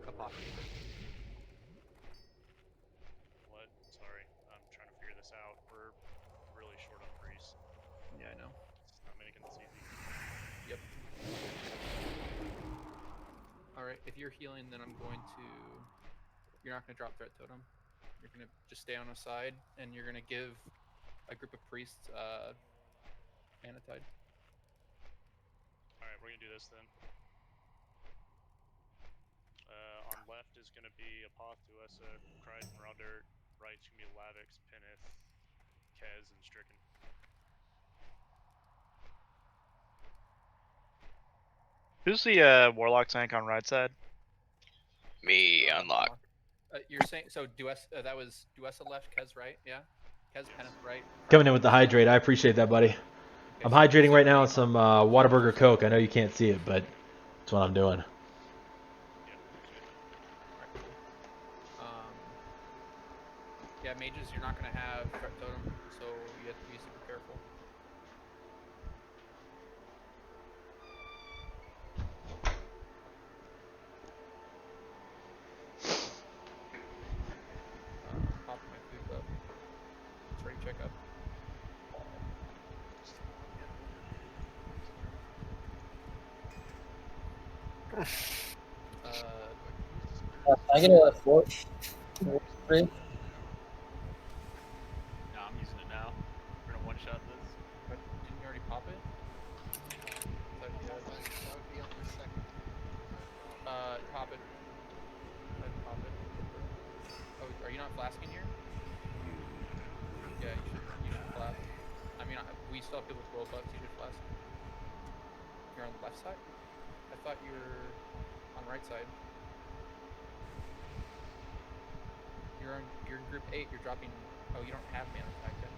Apostrophe. What? Sorry, I'm trying to figure this out. We're really short on priests. Yeah, I know. It's not making this easy. Yep. Alright, if you're healing, then I'm going to... You're not going to drop Threat Totem. You're going to just stay on the side, and you're going to give a group of priests Anatide. Alright, we're going to do this then. On left is going to be Apoth, Duessa, Crichton, Rodert. Right's going to be Lavix, Pinnith, Kez, and Stricken. Who's the Warlock tank on right side? Me, unlock. You're saying so? Duessa, that was Duessa left, Kez right? Yeah. Kez Pinnith right. Coming in with the hydrate. I appreciate that, buddy. Okay, I'm so hydrating right now on some Whataburger Coke. I know you can't see it, but that's what I'm doing. Yeah, mages, you're not going to have Threat Totem, so you have to be super careful. Pop my food up. It's ready to check up. Can I get a 4? 3? No, I'm using it now. We're gonna one shot this. But didn't you already pop it? That would be on the second. Pop it. Pop it. Oh, are you not flasking here? Yeah, you should flask. I mean, we still have people with gold bucks. You should flask. You're on the left side? I thought you were on the right side. You're in group 8. You're dropping. Oh, you don't have mana attack yet.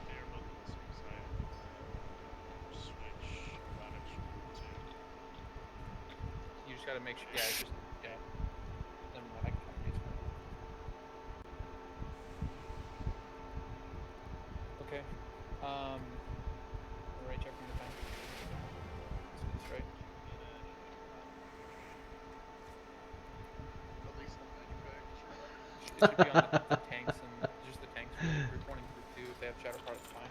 They are both on the same side. Switch Lavix to... You just gotta make sure. Yeah, it's just yeah. Then I can come use it. Okay. Alright, check from the time. That's right. At least the manufacturer. It should be on the tanks and just the tanks for group 1 and group 2. If they have shadow part, it's fine.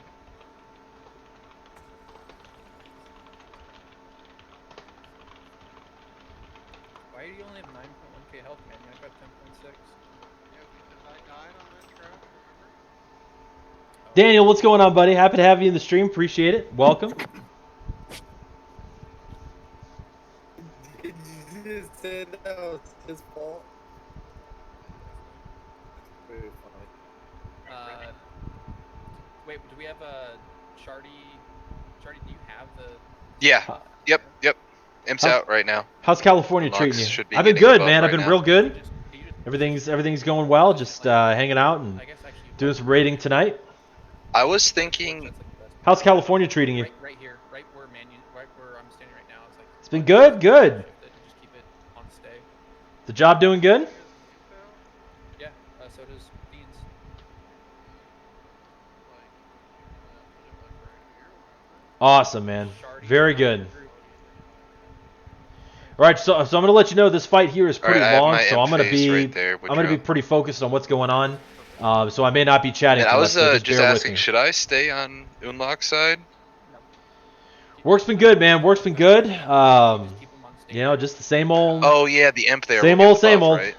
Why do you only have 9.1k health, man? I've got 10.6. Yeah, because I died on that trap, remember? Daniel, what's going on, buddy? Happy to have you in the stream. Appreciate it. Welcome. Did you just say that was his fault? Very funny. Wait, do we have a Shardy? Shardy, do you have the? Yeah. Yep. Imp's out right now. How's California Unlocks treating you? should be I've been getting a good, buff man. I've right been now. real good. Everything's going well. Just hanging out and doing some raiding tonight. I was thinking. How's California treating you? Right here, right where I'm standing right now. It's like It's been good, good. just keep it on stay. The job doing good? Yeah, so does Dean's. Awesome, man. Very good. All right, so I'm gonna let you know this fight here is pretty All right, I have long, my so I'm gonna phase be right there, pretty focused on what's going on. So I may not be chatting And too I much. was So just just bear with asking, me. should I stay on Unlock's side? Work's been good, man. Work's been good. You know, just the same old. Oh yeah, the imp there. Same will old, get the same buff, old. Right?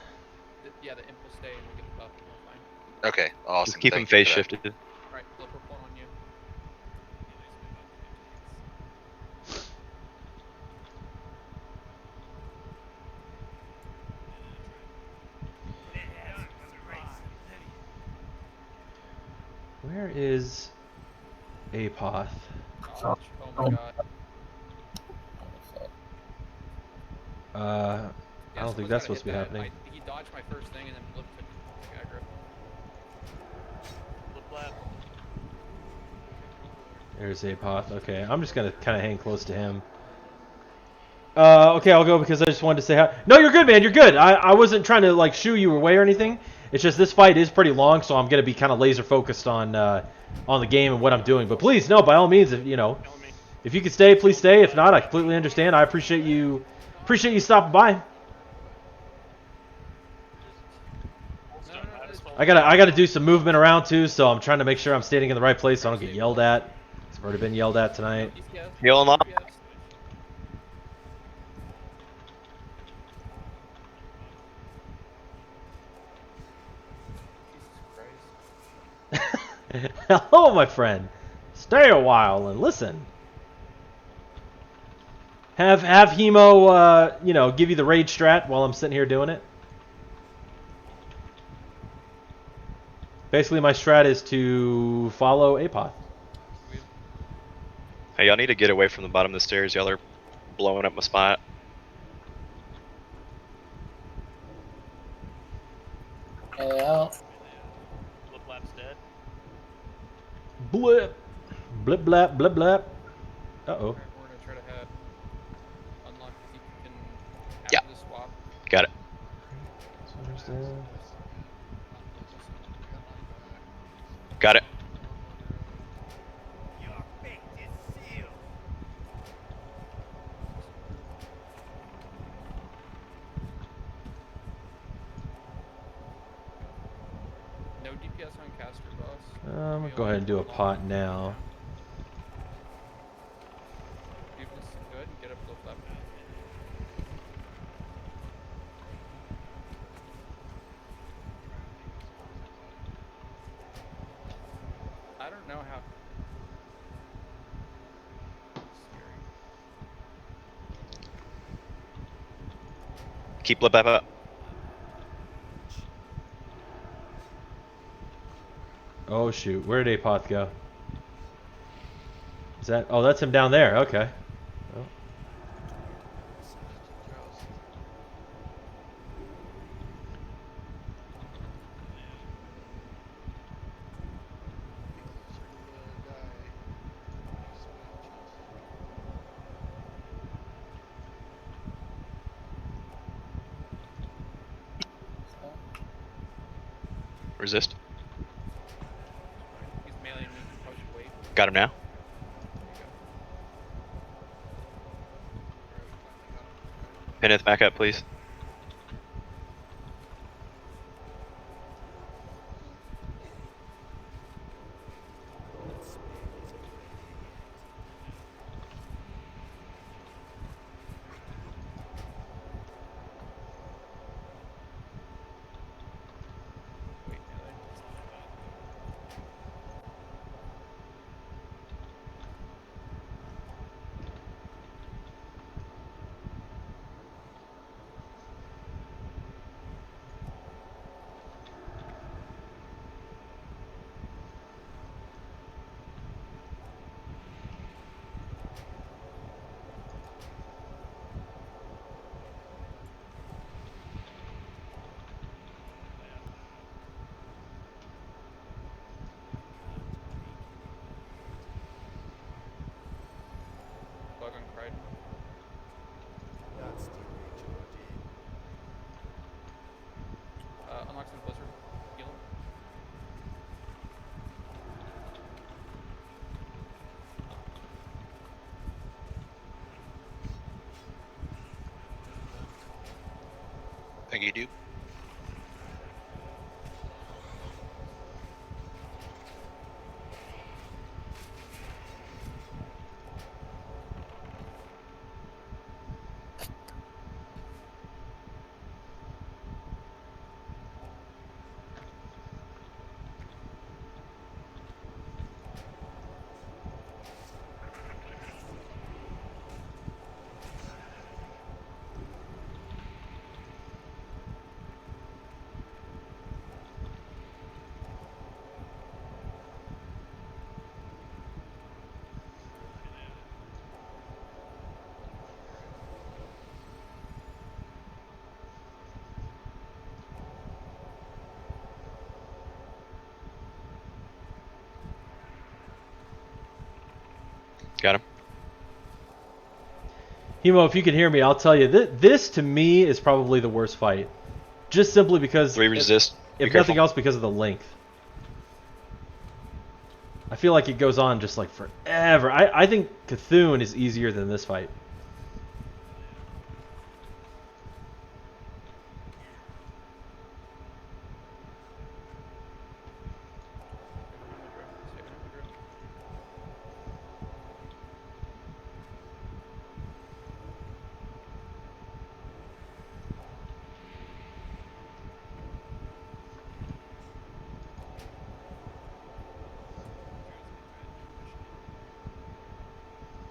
Yeah, the imp will stay and we'll get the buff and we're fine. Okay, awesome. Just keep him Thank you phase for that. shifted. Alright, look, we're pulling on you. Where is Apoth? Oh my god. I don't think that's supposed to be happening. He dodged my first thing and then Blip took aggro. There's Apoth. Okay, I'm just gonna kind of hang close to him. Okay, I'll go because I just wanted to say hi. No, you're good, man. You're good. I wasn't trying to like shoo you away or anything. It's just this fight is pretty long, so I'm gonna be kind of laser focused on the game and what I'm doing. But please, no, by all means, if you know, if you could stay, please stay. If not, I completely understand. I appreciate you stopping by. I gotta do some movement around too, so I'm trying to make sure I'm standing in the right place so I don't get yelled at. I've already been yelled at tonight. Healing up. Hello, my friend. Stay a while and listen. Have Hemo, you know, give you the raid strat while I'm sitting here doing it. Basically, my strat is to follow Apoth. Hey, y'all need to get away from the bottom of the stairs. Y'all are blowing up my spot. Yeah. Blip. Blip, blap, blip, blap. Uh-oh. We're gonna try to have unlock if you can Yeah. the swap. Got it. Got it. No DPS on caster boss. I'm gonna go ahead and do a pot now. Go ahead and get up Blip left. I don't know how. Keep Blip up. Oh shoot, where did Apoth go? Is that? Oh, that's him down there. Okay. Oh. Resist. He's melee and we can push weight. Got him now. Pinith back up, please. You do? Got him. Hemo, if you can hear me, I'll tell you this to me is probably the worst fight, just simply because We resist. If Be careful. nothing else, because of the length. I feel like it goes on just like forever. I think Cthulhu is easier than this fight.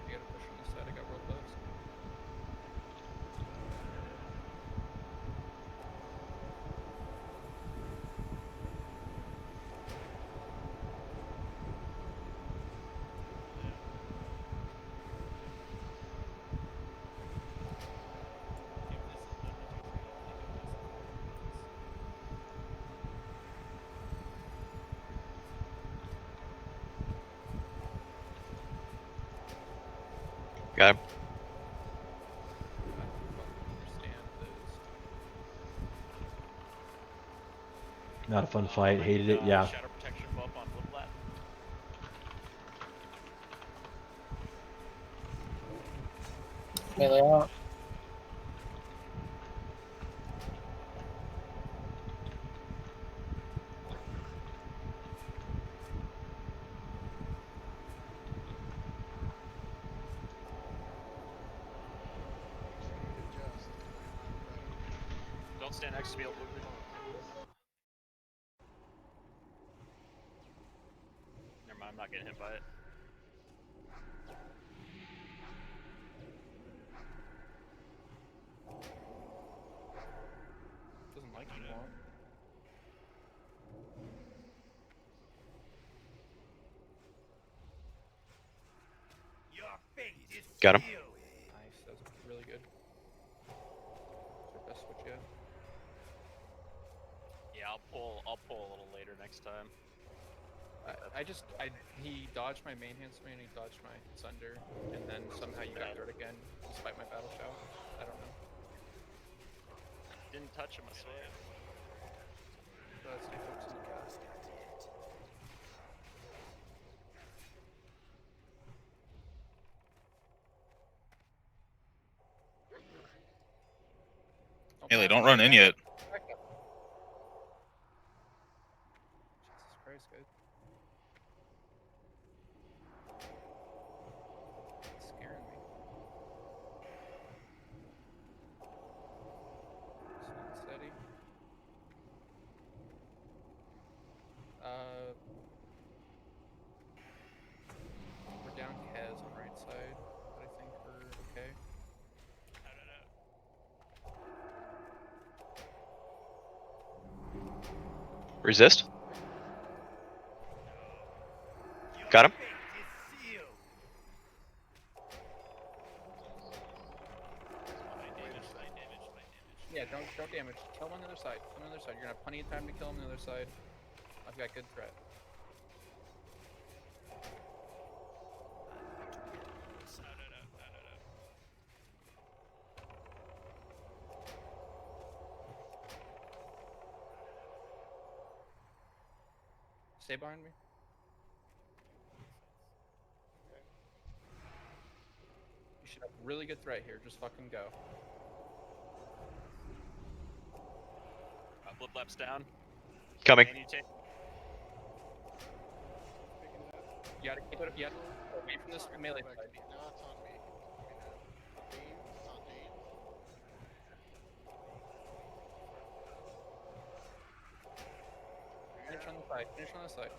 You gotta push on this side. I got world bugs. Got him. Not a fun fight. Hated it. Yeah. Shadow protection buff on Whiplash. Melee out. Don't stand next to me. Never mind, I'm not getting hit by it. Doesn't like you, Walt. Got him. Nice, that was really good. That's our best switch yet. Yeah, I'll pull a little later next time. He dodged my main hand swing and he dodged my Sunder, and then somehow you got third again, despite my battle shout. I don't know. Didn't touch him, I swear. Stay focused on the cast. Haley, don't run in yet. Jesus Christ, guys. It's scaring me. Slow and steady. We're down Kaz on right side, but I think we're okay. Resist. Got him. Yeah, don't damage. Kill him on the other side. Kill him on the other side. You're gonna have plenty of time to kill him on the other side. I've got good threat. Stay behind me. You should have really good threat here. Just fucking go. Flip laps down. Coming. And you take. You gotta keep it. You gotta away from this melee side. Now it's on me. James, it's on James. Finish on the side. Finish on the side.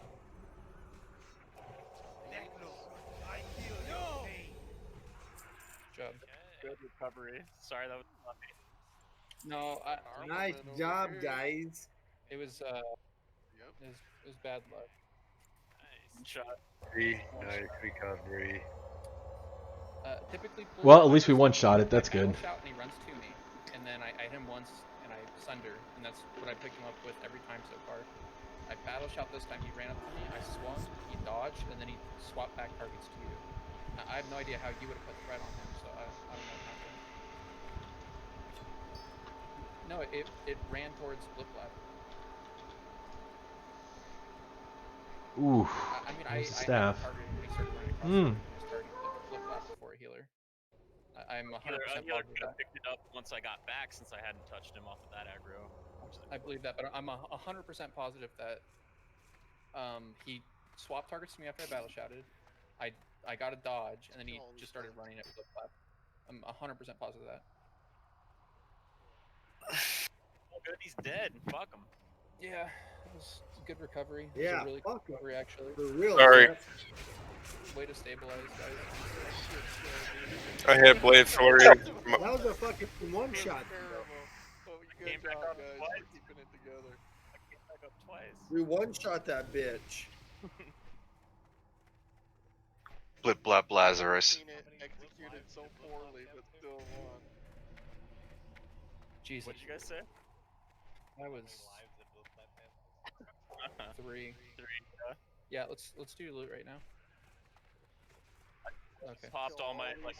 Good job. Good recovery. Sorry, that was not me. No, Nice job, guys. it was it was bad luck. Nice shot. Nice recovery. Typically. Well, at least we one-shot it. That's I good. battle shout and he runs to me, and then I hit him once and I sunder, and that's what I picked him up with every time so far. I battle shout this time. He ran up to me. I swung. He dodged, and then he swapped back targets to you. I have no idea how you would have put threat on him, so I don't know what happened. No, it ran towards flip lap. Ooh, I mean, there's the I staff. had the target when he started running across the and started to flip lap before a healer. I'm 100% Healer positive could have that. picked it up once I got back since I hadn't touched him off of that aggro. I believe that, but I'm 100% positive that he swapped targets to me after I battle shouted. I got a dodge, and then he just started running at flip flap. I'm 100% positive of that. Oh, good, he's dead. Fuck him. Yeah, it was a good recovery. It was Yeah, a really good recovery, actually. For real. Sorry. Way to stabilize, guys. I hit Blade Flurry. That was a fucking one shot. Oh, you good job, guys, for keeping it together. I came back up twice. We one shot that bitch. Blip blap Lazarus. Seen it executed so poorly, but still won. Jesus. What did you guys say? That was 3. Yeah, let's do loot right now. Okay. Popped all my like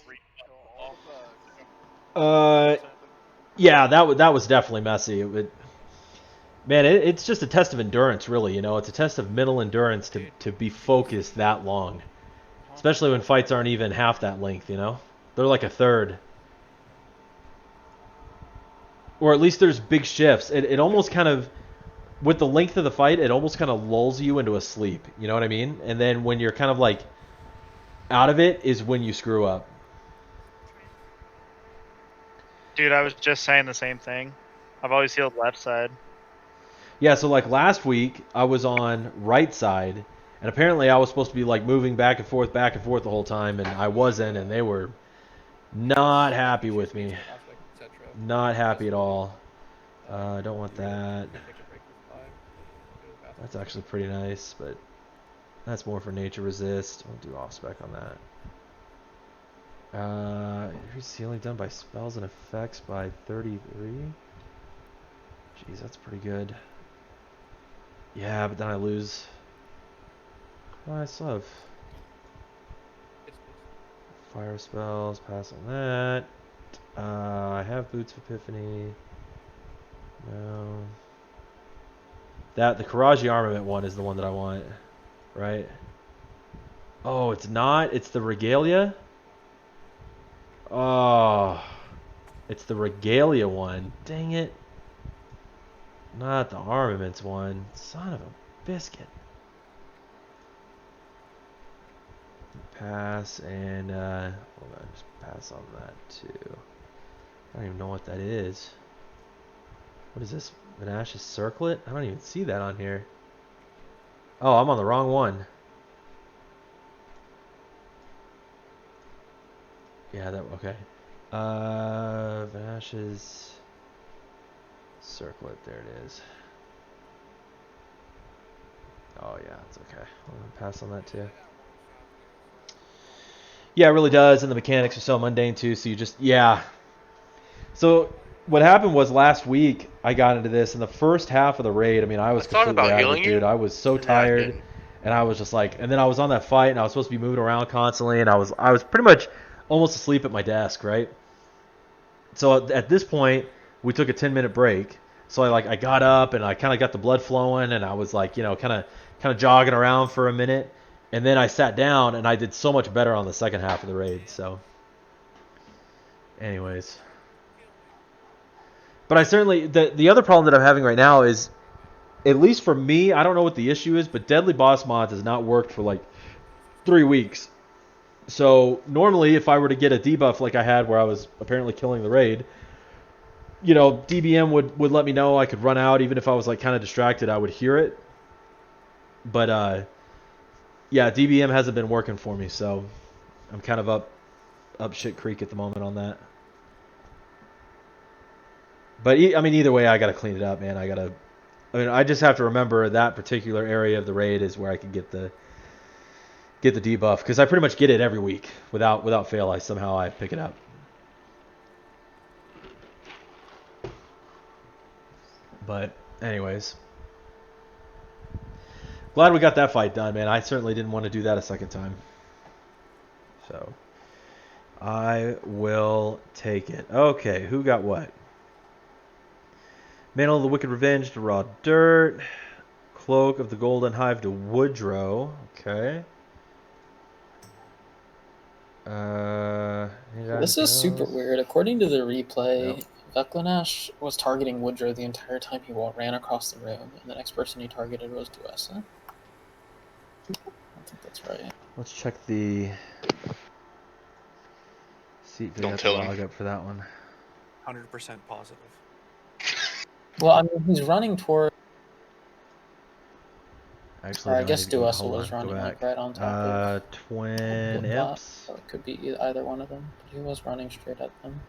Yeah, that was definitely messy. Man, it's just a test of endurance, really. You know, it's a test of mental endurance to be focused that long, especially when fights aren't even half that length. You know, they're like a third, or at least there's big shifts. It almost kind of, with the length of the fight, it almost kind of lulls you into a sleep. You know what I mean? And then when you're kind of like out of it is when you screw up. Dude, I was just saying the same thing. I've always healed left side. Yeah, so like last week, I was on right side, and apparently I was supposed to be like moving back and forth the whole time, and I wasn't, and they were not happy with me. Not happy at all. I don't want that. That's actually pretty nice, but that's more for nature resist. I'll do off spec on that. Increase healing done by spells and effects by 33. Jeez, that's pretty good. Yeah, but then I lose. Oh, I still have fire spells. Pass on that. I have Boots of Epiphany. No. The Karaji Armament one is the one that I want, right? Oh, it's not? It's the Regalia? Oh. It's the Regalia one. Dang it. Not the Armaments one. Son of a biscuit. Pass and, hold on, just pass on that too. I don't even know what that is. What is this? Vanash's Circlet? I don't even see that on here. Oh, I'm on the wrong one. Yeah, that, okay. Vanash's Circlet, there it is. Oh yeah, it's okay. I'm gonna pass on that too. Yeah, it really does, and the mechanics are so mundane too, so you just, yeah. So what happened was last week I got into this in the first half of the raid. I mean, I was completely out of it, dude. I was so tired, and I was just like, and then I was on that fight, and I was supposed to be moving around constantly, and I was pretty much almost asleep at my desk, right? So at this point, we took a 10-minute break. So I got up and I kind of got the blood flowing, and I was like, you know, kind of jogging around for a minute, and then I sat down and I did so much better on the second half of the raid. So, anyways, But I certainly the other problem that I'm having right now is, at least for me, I don't know what the issue is, but Deadly Boss Mods has not worked for like 3 weeks. So normally, if I were to get a debuff like I had where I was apparently killing the raid, you know, DBM would let me know. I could run out even if I was like kind of distracted. I would hear it. But yeah, DBM hasn't been working for me, so I'm kind of up shit creek at the moment on that. But I mean, either way, I gotta clean it up, man. I just have to remember that particular area of the raid is where I can get the debuff, because I pretty much get it every week without fail. I pick it up. But anyways, glad we got that fight done, man. I certainly didn't want to do that a second time. So I will take it. Okay, who got what? Mantle of the Wicked Revenge to Raw Dirt. Cloak of the Golden Hive to Woodrow. Okay. This is super weird. According to the replay, Veklanash was targeting Woodrow the entire time he ran across the room, and the next person he targeted was Duessa. I don't think that's right. Let's check the seat. Don't tell him. Log up for that one. 100% positive. Well, I mean, he's running toward. Actually, Or I guess Duessa hold was on, running like right on top of Twin the bot, Imps. so it could be either one of them. But he was running straight at them.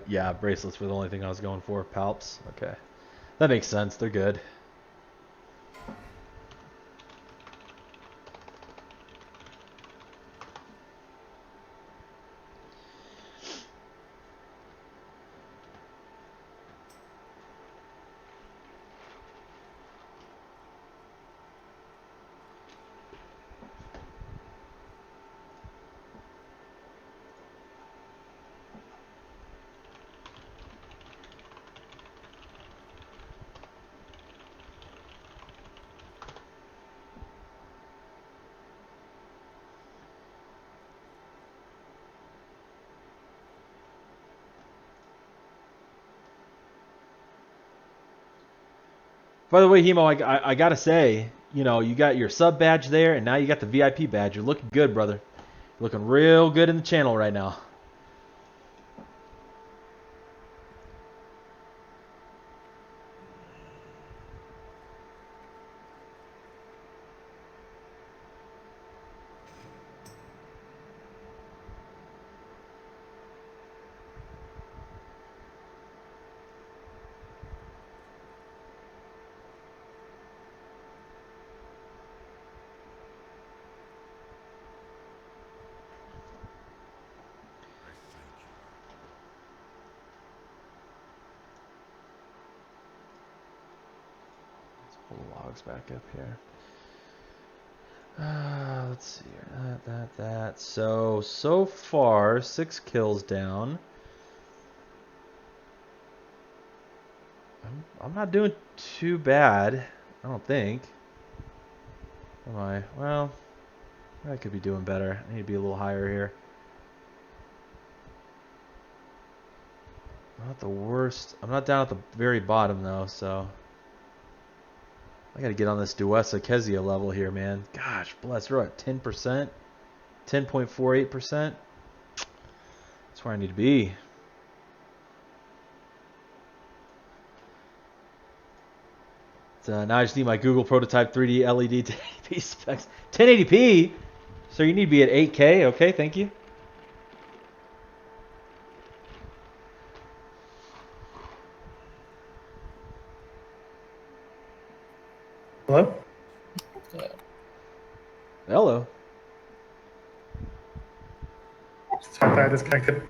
Yeah, bracelets were the only thing I was going for. Palps. Okay. That makes sense. They're good. By the way, Hemo, I gotta say, you know, you got your sub badge there, and now you got the VIP badge. You're looking good, brother. You're looking real good in the channel right now. Pull the logs back up here. Let's see here. That. So far, 6 kills down. I'm not doing too bad, I don't think. Am I? Well, I could be doing better. I need to be a little higher here. Not the worst. I'm not down at the very bottom though, so I gotta get on this Duessa Kezia level here, man. Gosh, bless. We're at 10%, 10.48%. That's where I need to be. Now I just need my Google Prototype 3D LED 1080p specs. 1080p? So you need to be at 8K? Okay, thank you. Hello? Yeah. Hello. Sorry, I disconnected.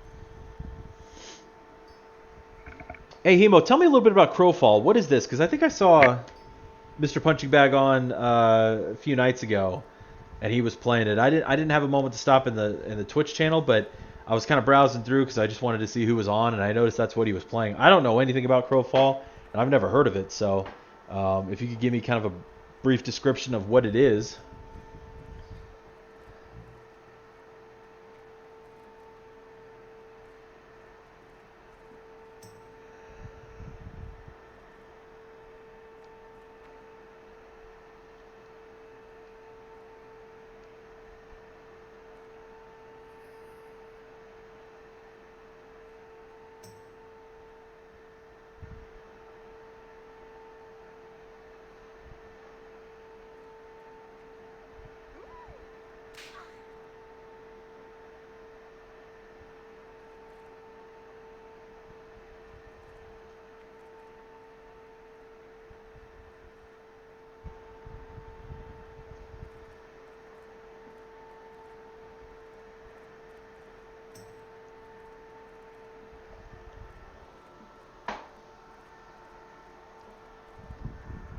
Hey, Hemo, tell me a little bit about Crowfall. What is this? Because I think I saw Mr. Punching Bag on a few nights ago, and he was playing it. I didn't have a moment to stop in the Twitch channel, but I was kind of browsing through because I just wanted to see who was on, and I noticed that's what he was playing. I don't know anything about Crowfall. and I've never heard of it. So if you could give me kind of a brief description of what it is.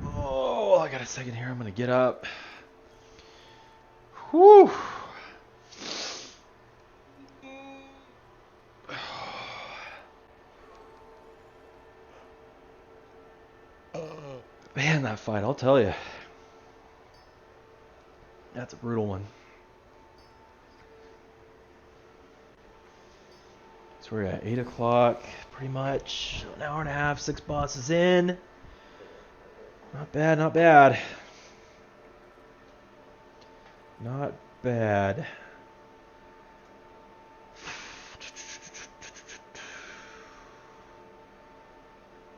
Oh, I got a second here. I'm going to get up. Whew. Man, that fight, I'll tell you. That's a brutal one. So we're at 8 o'clock, pretty much. An hour and a half, 6 bosses in. Not bad, not bad. Not bad.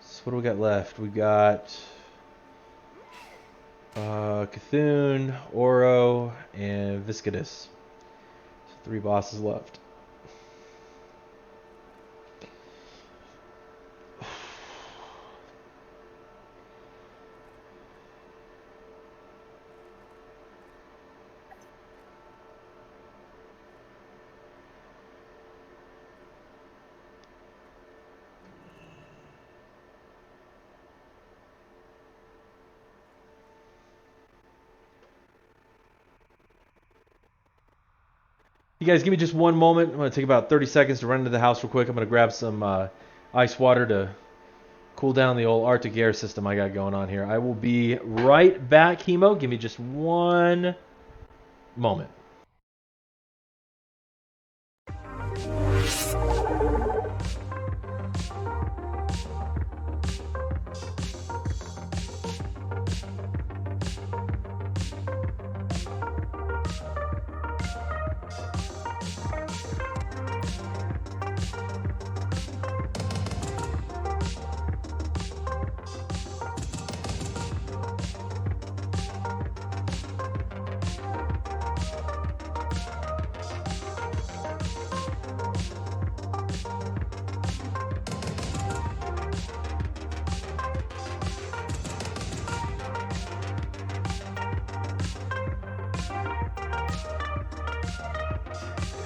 So what do we got left? We got Cthulhu, Oro, and Viscidus. So 3 bosses left. You guys give me just one moment. I'm going to take about 30 seconds to run into the house real quick. I'm going to grab some ice water to cool down the old Arctic air system I got going on here. I will be right back, Hemo. Give me just one moment.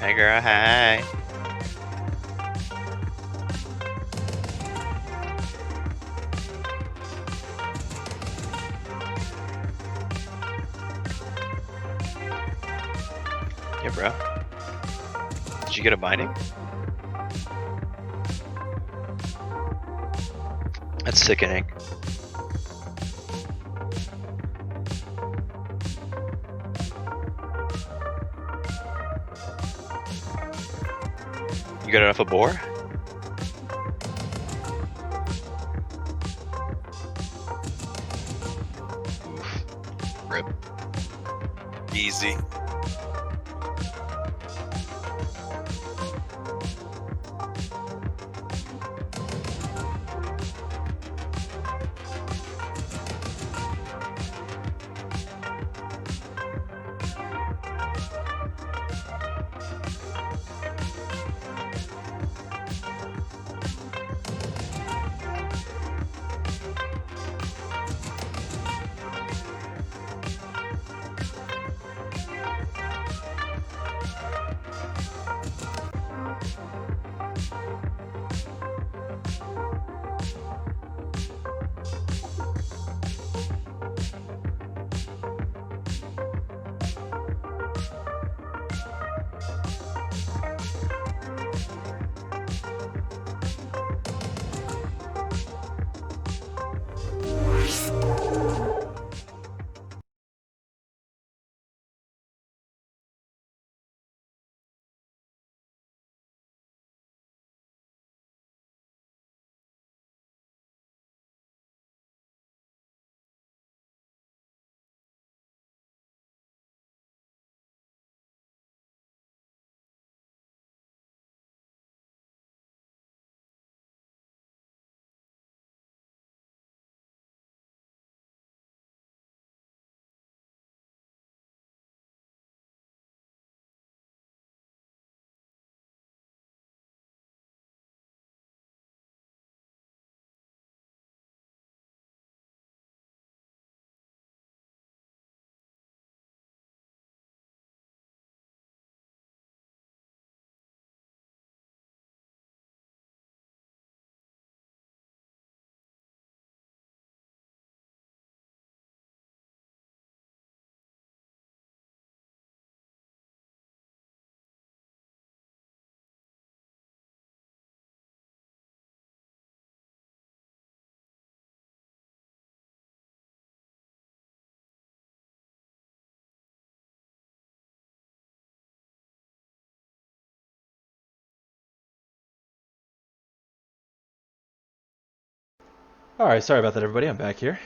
Hey girl, hey. Yeah, bro. Did you get a binding? That's sickening. You got enough of boar? Oof. Rip. Easy. Alright, sorry about that, everybody. I'm back here.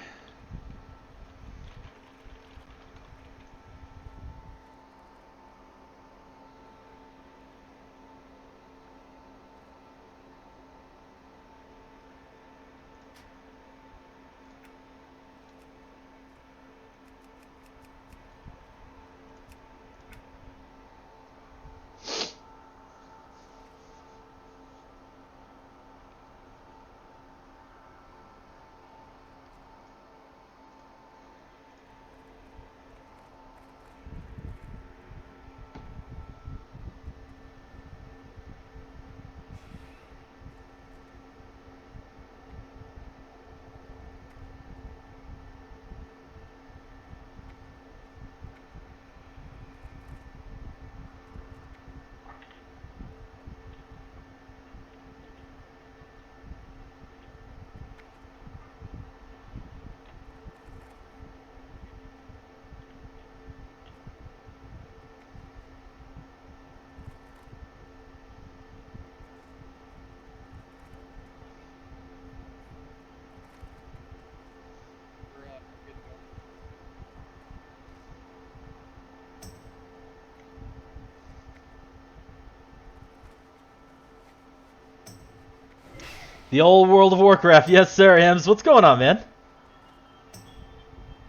The old World of Warcraft, yes sir, Ems. What's going on, man?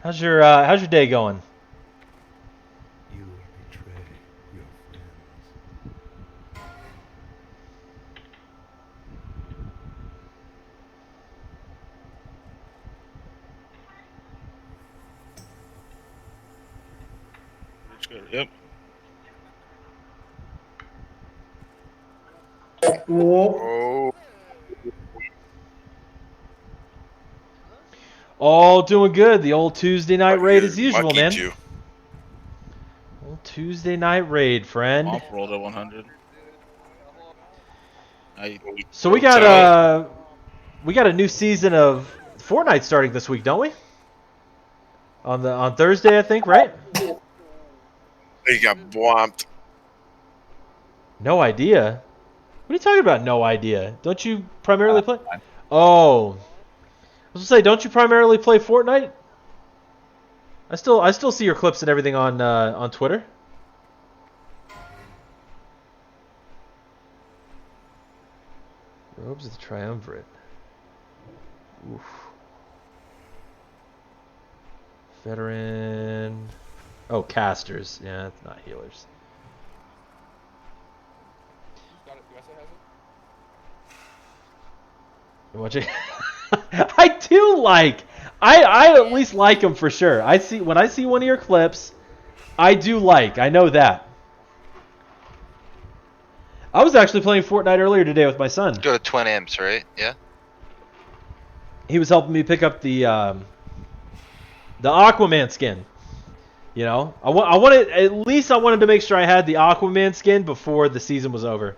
How's your day going? You betray your Yep. Whoa. All doing good. The old Tuesday night raid as usual, Lucky man. you. Old Tuesday night raid, friend. Off rolled at 100. So we got a new season of Fortnite starting this week, don't we? On Thursday, I think, right? He got bombed. No idea. What are you talking about? No idea. Don't you primarily play? Oh, I was gonna say, don't you primarily play Fortnite? I still see your clips and everything on Twitter. Robes of the Triumvirate. Oof. Veteran. Oh, casters. Yeah, it's not healers. I do like. I at least like them for sure. When I see one of your clips, I do like. I know that. I was actually playing Fortnite earlier today with my son. Go to Twin Imps, right? Yeah. He was helping me pick up the Aquaman skin. You know, I wanted at least I wanted to make sure I had the Aquaman skin before the season was over.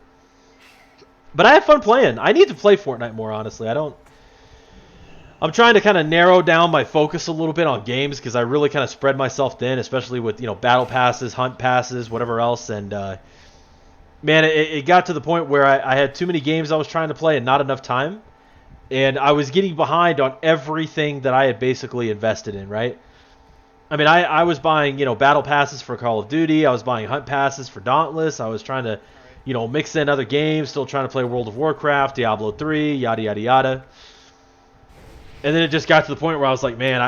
But I had fun playing. I need to play Fortnite more, honestly. I'm trying to kind of narrow down my focus a little bit on games because I really kind of spread myself thin, especially with, you know, battle passes, hunt passes, whatever else. And, man, it got to the point where I had too many games I was trying to play and not enough time. And I was getting behind on everything that I had basically invested in, right? I mean, I was buying, you know, battle passes for Call of Duty. I was buying hunt passes for Dauntless. I was trying to, you know, mix in other games, still trying to play World of Warcraft, Diablo 3, yada, yada, yada. And then it just got to the point where I was like, man,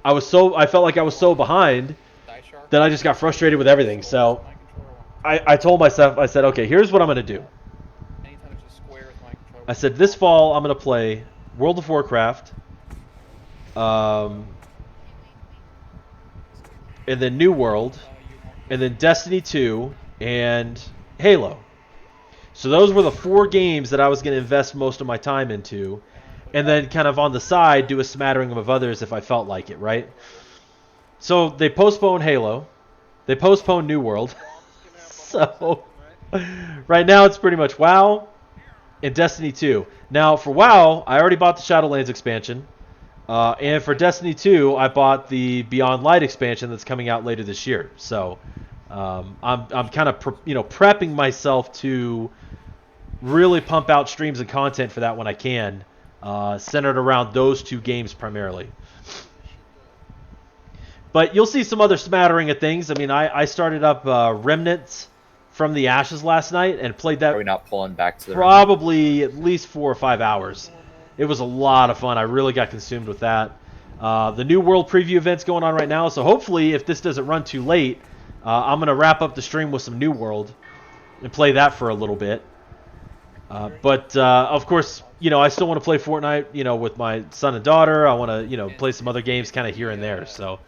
I felt like I was so behind that I just got frustrated with everything. So I told myself, I said, okay, here's what I'm going to do. I said, this fall I'm going to play World of Warcraft, and then New World, and then Destiny 2, and Halo. So those were the 4 games that I was going to invest most of my time into, and then kind of on the side do a smattering of others if I felt like it, right? So they postponed Halo. They postponed New World. So right now it's pretty much WoW and Destiny 2. Now for WoW, I already bought the Shadowlands expansion. And for Destiny 2, I bought the Beyond Light expansion that's coming out later this year. So I'm kind of prepping myself to really pump out streams and content for that when I can. centered around those two games primarily. But you'll see some other smattering of things. I mean, I started up Remnants from the Ashes last night and played that. Are we not pulling back to the probably at least 4 or 5 hours. It was a lot of fun. I really got consumed with that. The New World preview event's going on right now, so hopefully if this doesn't run too late, I'm going to wrap up the stream with some New World and play that for a little bit. But of course, you know, I still want to play Fortnite, you know, with my son and daughter. I want to, you know, play some other games kind of here and there. So,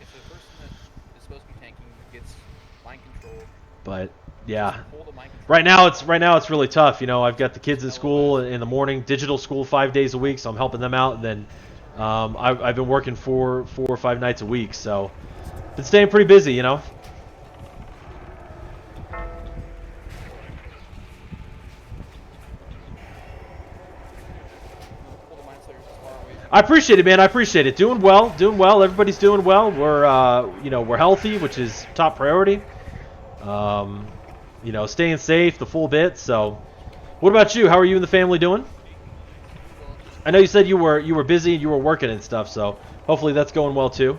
but yeah, right now it's really tough. You know, I've got the kids in school in the morning, digital school 5 days a week, so I'm helping them out. And then I've been working 4 or 5 nights a week, so been staying pretty busy. You know. I appreciate it, man. I appreciate it. Doing well. Everybody's doing well. We're, you know, we're healthy, which is top priority. You know, staying safe, the full bit. So, what about you? How are you and the family doing? I know you said you were busy and you were working and stuff. So, hopefully that's going well too.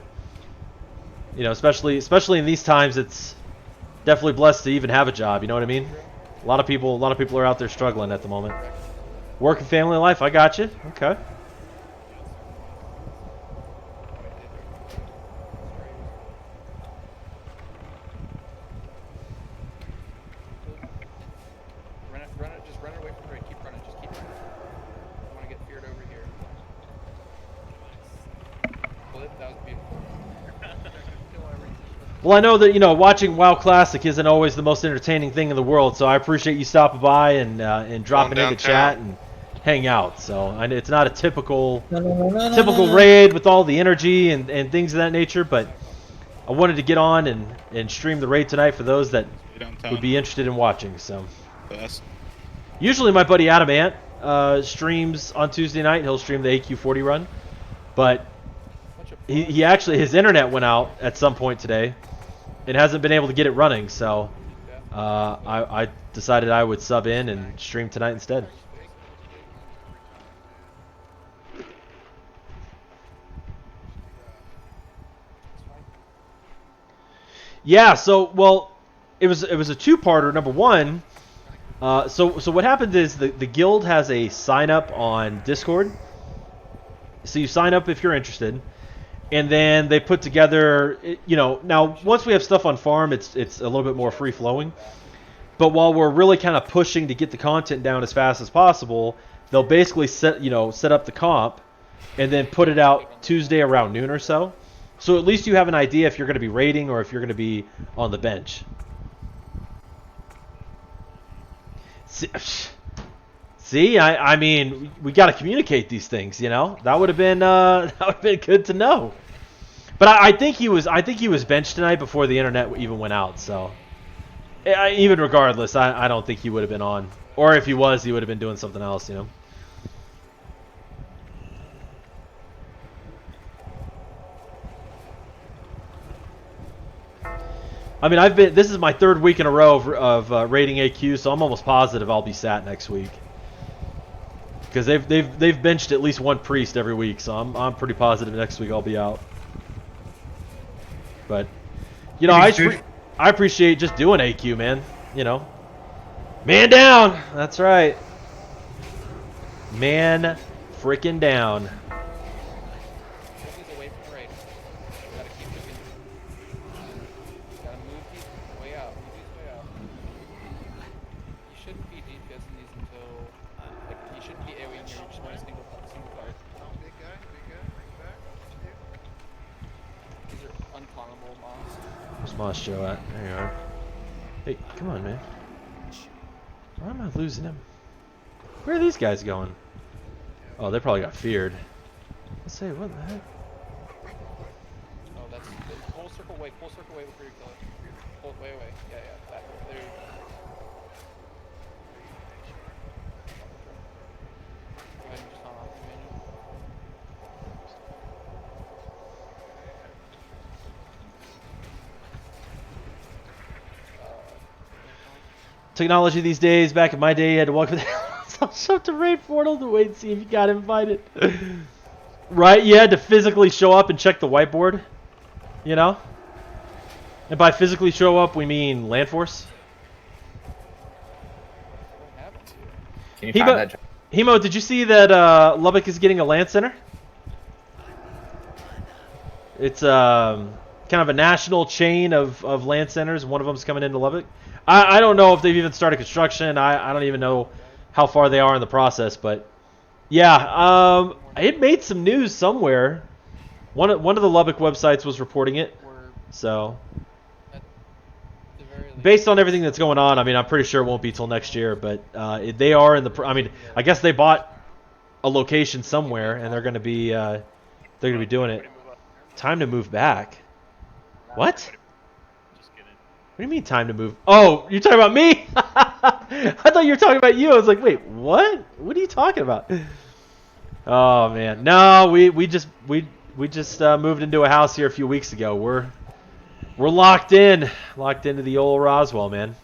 You know, especially in these times, it's definitely blessed to even have a job. You know what I mean? A lot of people are out there struggling at the moment. Work and family life. I got you. Okay. Well, I know that, you know, watching WoW Classic isn't always the most entertaining thing in the world, so I appreciate you stopping by and dropping into chat and hang out. So it's not a typical raid with all the energy and things of that nature, but I wanted to get on and stream the raid tonight for those that would be interested in watching. So usually my buddy Adam Ant streams on Tuesday night. He'll stream the AQ40 run, but he actually, his internet went out at some point today and hasn't been able to get it running, so I decided I would sub in and stream tonight instead. Yeah, so, well, it was a two-parter. Number one, so what happens is the guild has a sign-up on Discord. So you sign up if you're interested. And then they put together, you know, now once we have stuff on farm, it's a little bit more free flowing. But while we're really kind of pushing to get the content down as fast as possible, they'll basically set up the comp and then put it out Tuesday around noon or so. So at least you have an idea if you're going to be raiding or if you're going to be on the bench. See, I mean, we got to communicate these things, you know. That would have been good to know. But I think he was benched tonight before the internet even went out. So even regardless, I don't think he would have been on. Or if he was, he would have been doing something else, you know. I mean, this is my 3rd week in a row of raiding AQ, so I'm almost positive I'll be sat next week. Because they've benched at least one priest every week, so I'm pretty positive next week I'll be out. But you know, I appreciate just doing AQ, man. You know, man down. That's right, man, freaking down. Moss Joe at? There you are. Hey, come on, man. Why am I losing him? Where are these guys going? Oh, they probably got feared. Let's say, what the heck? Oh, that's full circle away before you kill it. Full way away. Yeah, that. There you go. Go ahead and just off the menu. Technology these days. Back in my day, you had to walk with I'll show up to raid portal to wait and see if you got invited. Right? You had to physically show up and check the whiteboard. You know? And by physically show up, we mean land force. Can you find that? Hemo, did you see that Lubbock is getting a land center? It's kind of a national chain of land centers. One of them's coming into Lubbock. I don't know if they've even started construction. I don't even know how far they are in the process, but yeah, it made some news somewhere. One of the Lubbock websites was reporting it. So based on everything that's going on, I mean, I'm pretty sure it won't be till next year, but they are in the. I mean, I guess they bought a location somewhere, and they're going to be doing it. Time to move back. What? What do you mean time to move? Oh, you're talking about me? I thought you were talking about you. I was like, wait, what? What are you talking about? Oh man, no, we just moved into a house here a few weeks ago. We're locked into the old Roswell, man.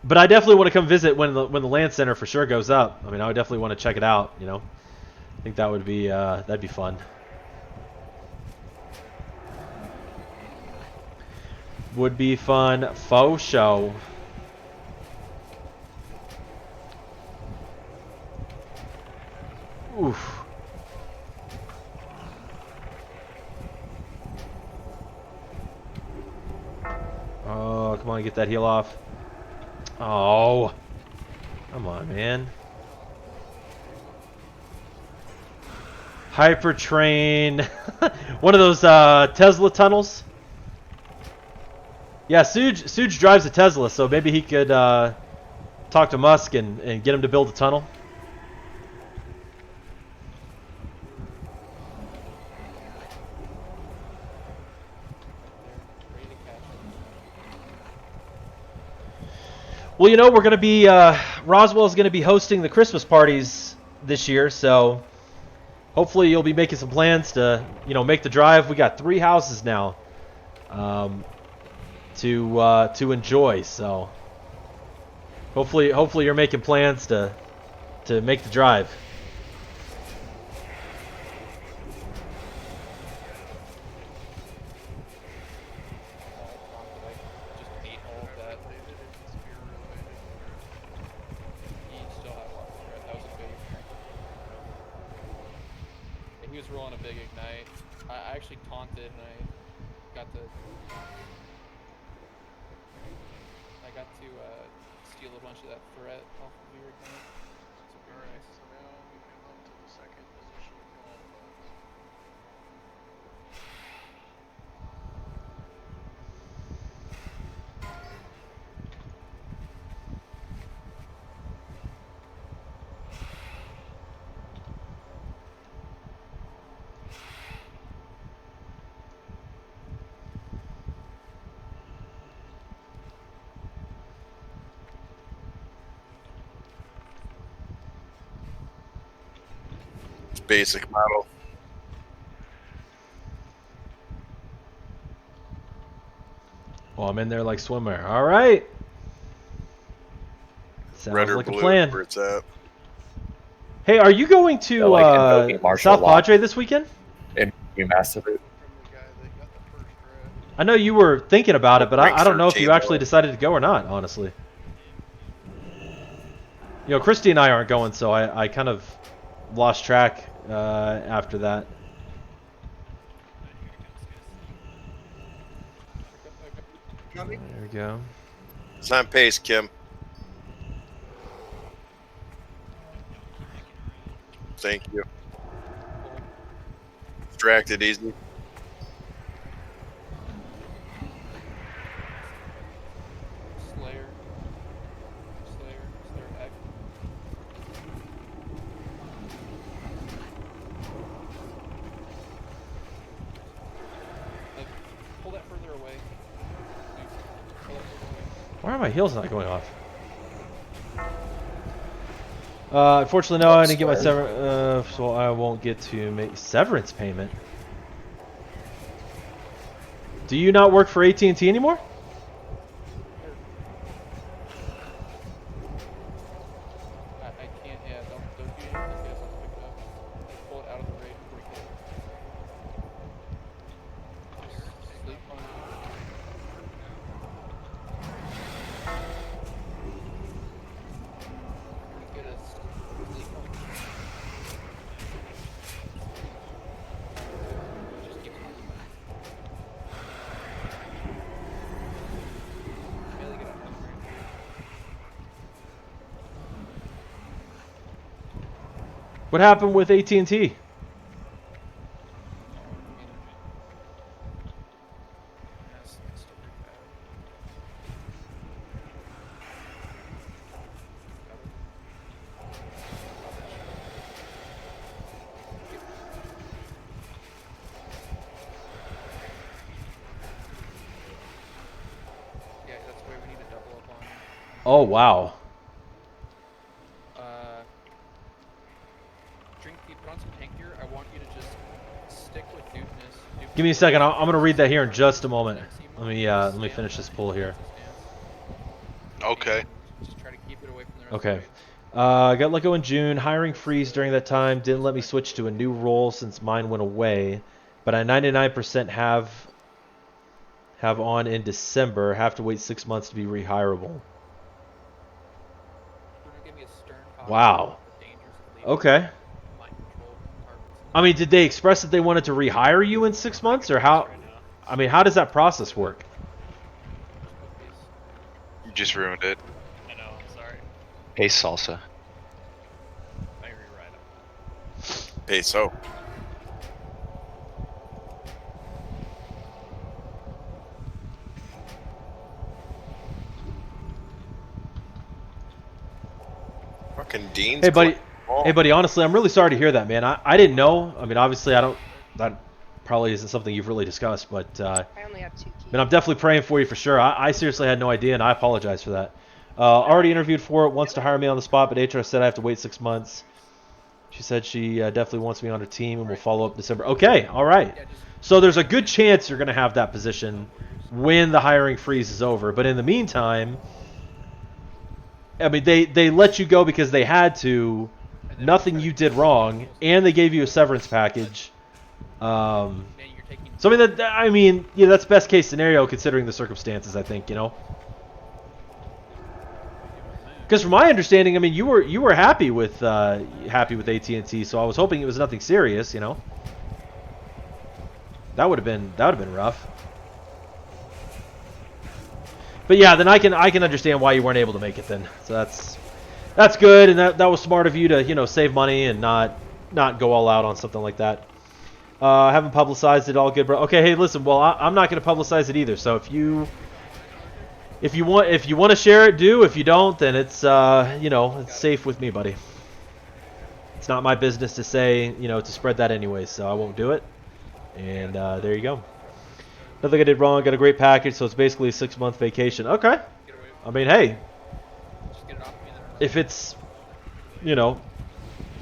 But I definitely want to come visit when the land center for sure goes up. I mean, I would definitely want to check it out. You know, I think that would be that'd be fun. Would be fun. Faux show. Oof. Oh, come on, get that heal off. Oh, come on, man. Hypertrain. One of those Tesla tunnels. Yeah, Suge drives a Tesla, so maybe he could talk to Musk and get him to build a tunnel. Well, you know, we're going to be, Roswell is going to be hosting the Christmas parties this year, so hopefully you'll be making some plans to, you know, make the drive. We got 3 houses now to enjoy, so hopefully you're making plans to make the drive. Rolling a big ignite. I actually taunted and I got to steal a bunch of that threat off of your ignite. So very nice. So now we move on to the second position. Basic model. Well, I'm in there like swimwear. All right. Sounds Red or like blue, a plan. where it's at. Hey, are you going to South Padre this weekend? In massive. I know you were thinking about it, but I don't know if you actually decided to go or not, honestly. You know, Christy and I aren't going, so I kind of lost track after that. There we go. It's on pace, Kim. Thank you. Distracted easy. Slayer X. Pull that further away. Why are my heels not going off? Unfortunately, no, I didn't get my severance, so I won't get to make severance payment. Do you not work for AT&T anymore? I can't. Yeah, don't do anything until KSS pick it up. Just pull it out of the raid before you can. Just sleep on it. You get a sleep on it. Just keep it on your back. Barely get out of the raid. What happened with AT&T? Yeah, that's where we need to double up on. Oh, wow. Drink, put on some tank gear. I want you to just stick with Dudeness. Give me a second. I'm going to read that here in just a moment. Let me finish this pull here. Okay. Just try to keep it away from the rest Okay. of the raid. Got let go in June. Hiring freeze during that time. Didn't let me switch to a new role since mine went away. But I 99% have on in December. Have to wait 6 months to be rehireable. Wow. Okay. I mean, did they express that they wanted to rehire you in 6 months, or how? I mean, how does that process work? You just ruined it. I know, I'm sorry. Hey, salsa. I rewrite them. Peso. Fucking Dean's. Hey, buddy. Hey, buddy. Honestly, I'm really sorry to hear that, man. I didn't know. I mean, obviously, I don't. That probably isn't something you've really discussed, but I only have 2 keys. man, I'm definitely praying for you for sure. I seriously had no idea, and I apologize for that. Already interviewed for it. Wants to hire me on the spot, but HR said I have to wait 6 months. She said she definitely wants me on her team, and we'll follow up December. Okay, all right. So there's a good chance you're going to have that position when the hiring freeze is over. But in the meantime, I mean, they let you go because they had to. Nothing you did wrong, and they gave you a severance package. So I mean, yeah, that's best case scenario considering the circumstances. I think, you know. Because from my understanding, I mean, you were happy with AT&T, so I was hoping it was nothing serious, you know. That would have been rough. But yeah, then I can understand why you weren't able to make it then. So that's good, and that was smart of you to, you know, save money and not go all out on something like that. I haven't publicized it. All good, bro. Okay, hey, listen. Well, I'm not going to publicize it either. So if you want to share it, do. If you don't, then it's you know, it's safe with me, buddy. It's not my business to say, you know, to spread that anyway, so I won't do it. And there you go. Nothing I did wrong. Got a great package, so it's basically a 6-month vacation. Okay. I mean, hey, if it's, you know,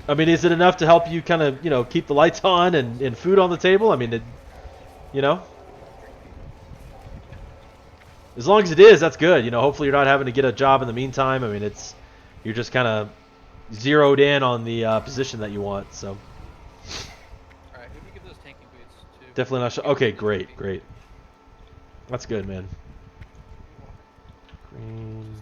I mean, is it enough to help you kind of, you know, keep the lights on and food on the table? I mean, you know. As long as it is, that's good. You know, hopefully you're not having to get a job in the meantime. I mean, you're just kind of zeroed in on the position that you want. So. All right, who do we give those tanking boots to? Definitely not sure. Okay, great. That's good, man. Green.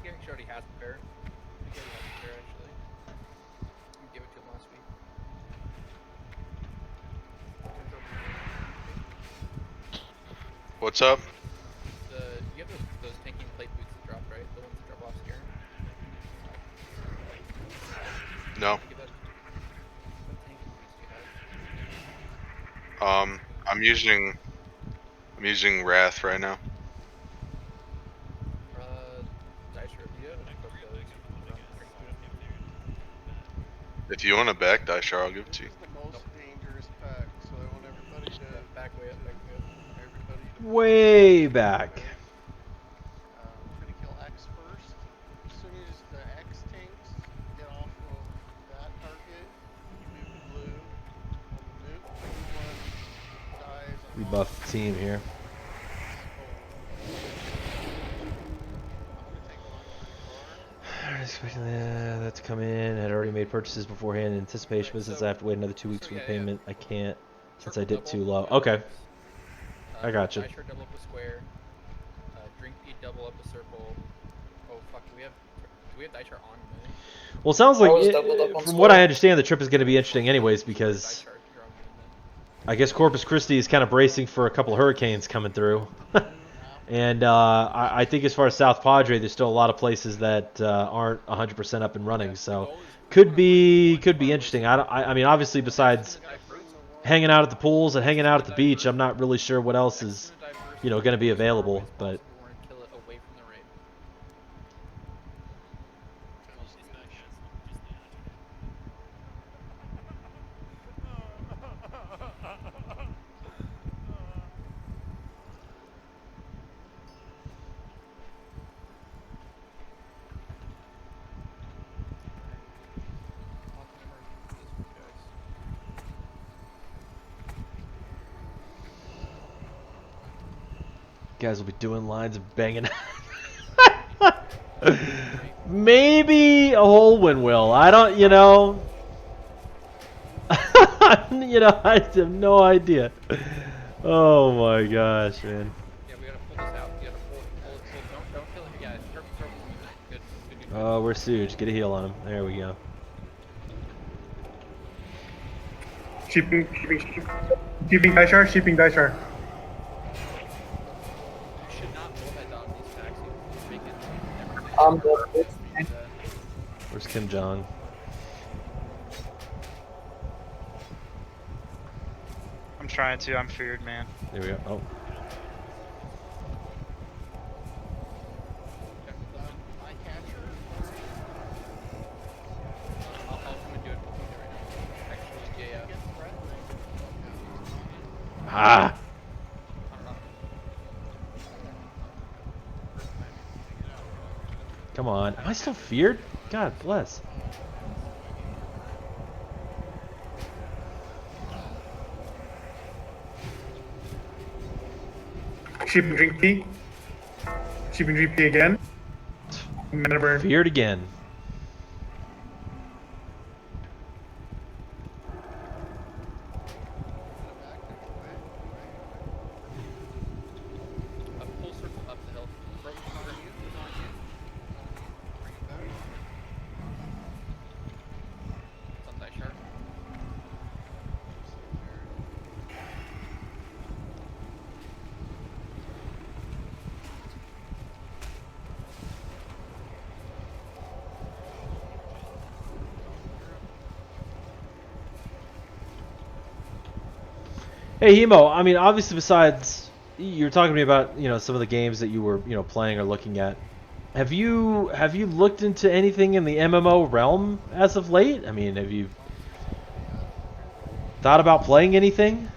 He actually already has a pair. He already has a pair, actually. You gave it to him last week. What's up? You have those tanking plate boots that dropped, right? The ones that drop off Scaring? No. What tanking boots do you have? I'm using Wrath right now. Dice Road, do you have an equip those? If you want a back die shard, I'll give it to you. Most dangerous pack, so I want everybody to back way up. Everybody to Way back. we're gonna kill X first. As soon as the X tanks get off rebuff team here. Expecting that to come in. I had already made purchases beforehand in anticipation, but since I have to wait another 2 weeks for the payment, I can't since I dipped too low. Okay. I got you. Die chart double up a square. Drink P double up a circle. Oh fuck, do we have die chart on mid? Well, it sounds like, from square. what I understand, the trip is going to be interesting anyways because I guess Corpus Christi is kind of bracing for a couple hurricanes coming through. And I think as far as South Padre, there's still a lot of places that aren't 100% up and running. So could be interesting. I mean, obviously, besides hanging out at the pools and hanging out at the beach, I'm not really sure what else is, going to be available. But guys will be doing lines and banging. Maybe a whole win will. I don't, I have no idea. Oh my gosh, man. Yeah, we gotta pull this out. You gotta pull. Don't kill him. Yeah, good. Oh, we're Suge. Get a heal on him. There we go. Shipping dice are, shipping dice are. Where's Kim Jong? I'm trying to. I'm feared, man. There we go. Oh. Ah. Come on. Am I still feared? God bless. Shipping drink P. Shipping drink P again. Feared again. Hey Hemo, I mean, obviously, besides you're talking to me about some of the games that you were playing or looking at. Have you looked into anything in the MMO realm as of late? I mean, have you thought about playing anything?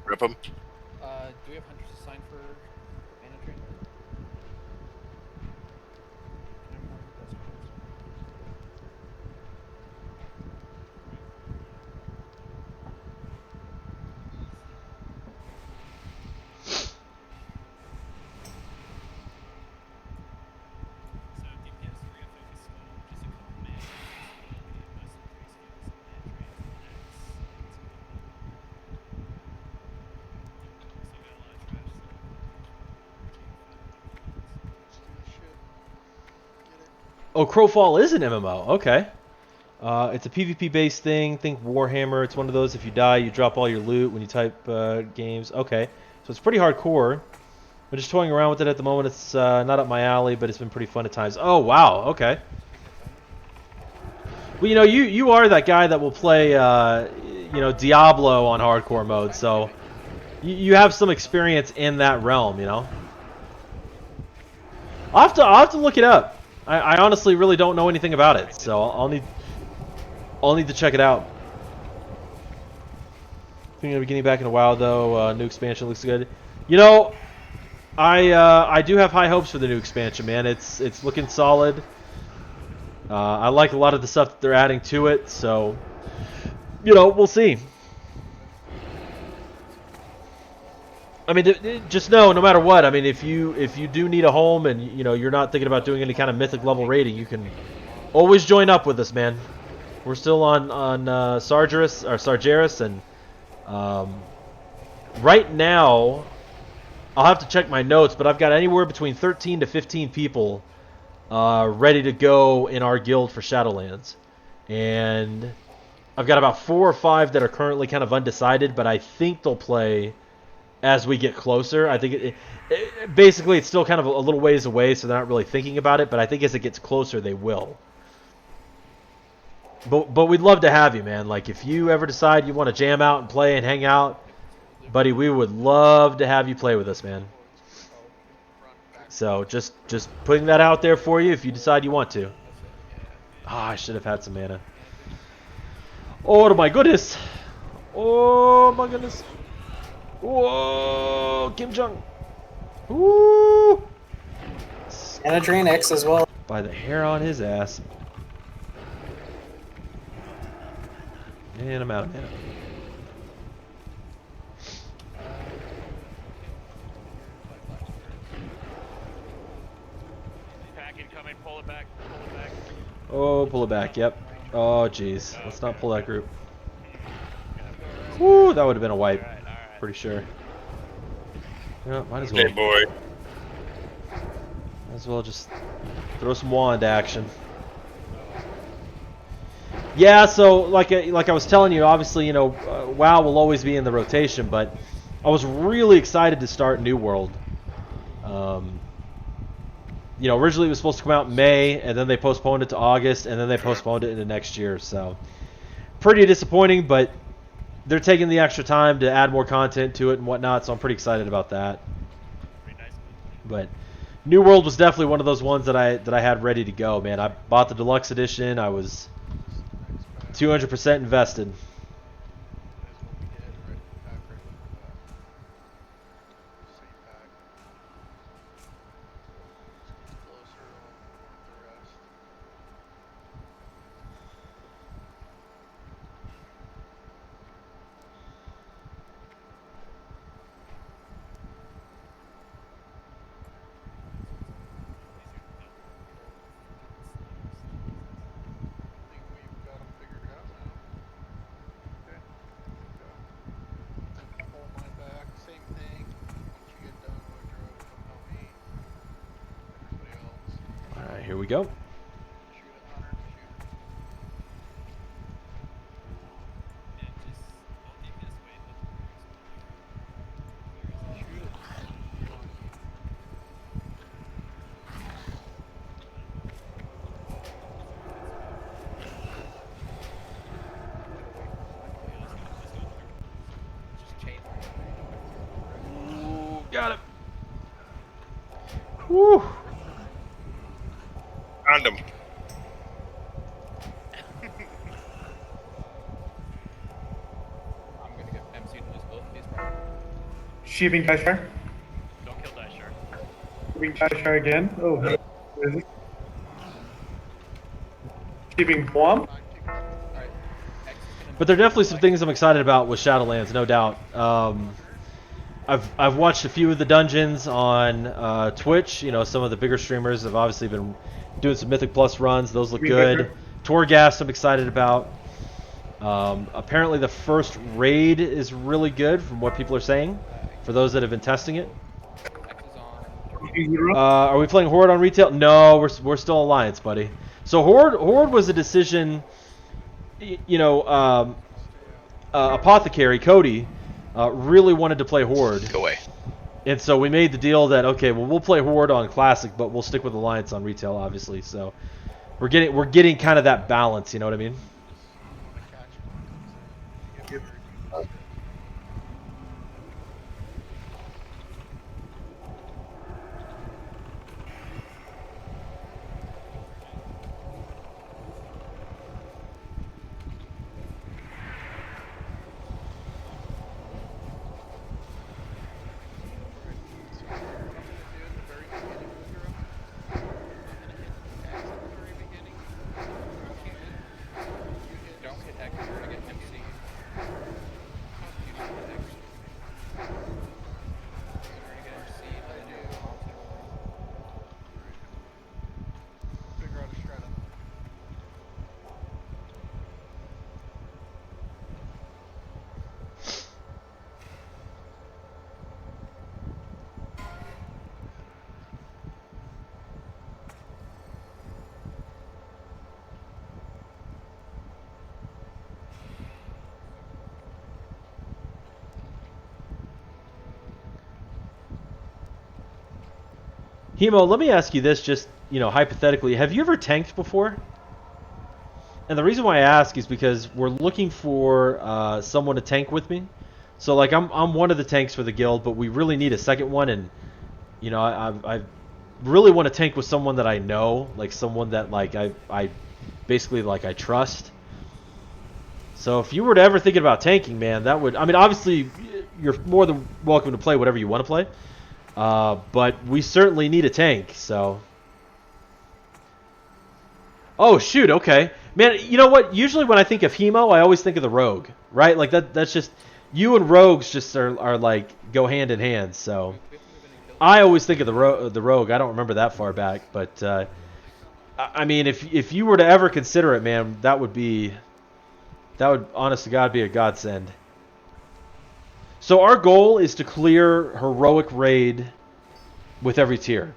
Rip him. Do we have hunters assigned for mana drain? Oh, Crowfall is an MMO. Okay. It's a PvP based thing. Think Warhammer. It's one of those. If you die, you drop all your loot when you type games. Okay. So it's pretty hardcore. I'm just toying around with it at the moment. It's not up my alley, but it's been pretty fun at times. Oh wow. Okay. Well, you are that guy that will play Diablo on hardcore mode. So you have some experience in that realm. I'll have to look it up. I honestly really don't know anything about it, so I'll need I'll need to check it out. Thinking of getting back into WoW though. New expansion looks good. You know, I do have high hopes for the new expansion, man. It's looking solid. I like a lot of the stuff that they're adding to it, so you know, we'll see. I mean, just know, no matter what. I mean, if you do need a home and you know you're not thinking about doing any kind of mythic level raiding, you can always join up with us, man. We're still on Sargeras, and right now, I'll have to check my notes, but I've got anywhere between 13 to 15 people ready to go in our guild for Shadowlands, and I've got about 4 or 5 that are currently kind of undecided, but I think they'll play as we get closer. I think basically it's still kind of a little ways away, so they're not really thinking about it, but I think as it gets closer, they will. But we'd love to have you, man. Like, if you ever decide you want to jam out and play and hang out, buddy, we would love to have you play with us, man. So just putting that out there for you if you decide you want to. Ah, I should have had some mana. Oh my goodness. Oh my goodness. Whoa, Kim Jong. Woo. And a Drain X as well. By the hair on his ass. And I'm out of mana. Pack incoming, pull it back, pull it back. Oh, pull it back, yep. Oh, jeez. Let's not pull that group. Woo, that would have been a wipe. Pretty sure. Yeah, might as well. Hey, boy. Might as well just throw some wand action. Yeah, so like I was telling you, obviously, you know, WoW will always be in the rotation, but I was really excited to start New World. You know, originally it was supposed to come out in May, and then they postponed it to August, and then they postponed it into next year. So, pretty disappointing, but they're taking the extra time to add more content to it and whatnot, so I'm pretty excited about that. But New World was definitely one of those ones that I had ready to go, man. I bought the deluxe edition. I was 200% invested. Alright, here we go. Ooh, got it. Woo. Found him. I'm gonna get MC to lose both of these. Sheeping Dasher. Don't kill Dasher. Sheeping Dasher again. Oh, where is it? Sheeping Bomb. But there are definitely some things I'm excited about with Shadowlands, no doubt. I've watched a few of the dungeons on Twitch. You know, some of the bigger streamers have obviously been doing some Mythic Plus runs. Those look good. Torghast I'm excited about. Apparently the first raid is really good from what people are saying, for those that have been testing it. Are we playing Horde on retail? No, we're still Alliance, buddy. So Horde was a decision. You know, Apothecary Cody really wanted to play Horde. Go away. And so we made the deal that okay, well we'll play Horde on Classic, but we'll stick with Alliance on retail, obviously. So we're getting kind of that balance. You know what I mean? Hemo, let me ask you this, just hypothetically. Have you ever tanked before? And the reason why I ask is because we're looking for someone to tank with me. So like I'm one of the tanks for the guild, but we really need a second one, and I really want to tank with someone that I know, like someone that like I basically like I trust. So if you were to ever thinking about tanking, man, that would, I mean, obviously you're more than welcome to play whatever you want to play, but we certainly need a tank. So oh shoot, okay. Man, you know what? Usually when I think of Hemo, I always think of the Rogue, right? Like that's just, you and Rogues just are like go hand in hand. So I always think of the Rogue. I don't remember that far back, but I mean, if you were to ever consider it, man, that would honest to God be a godsend. So our goal is to clear heroic raid with every tier.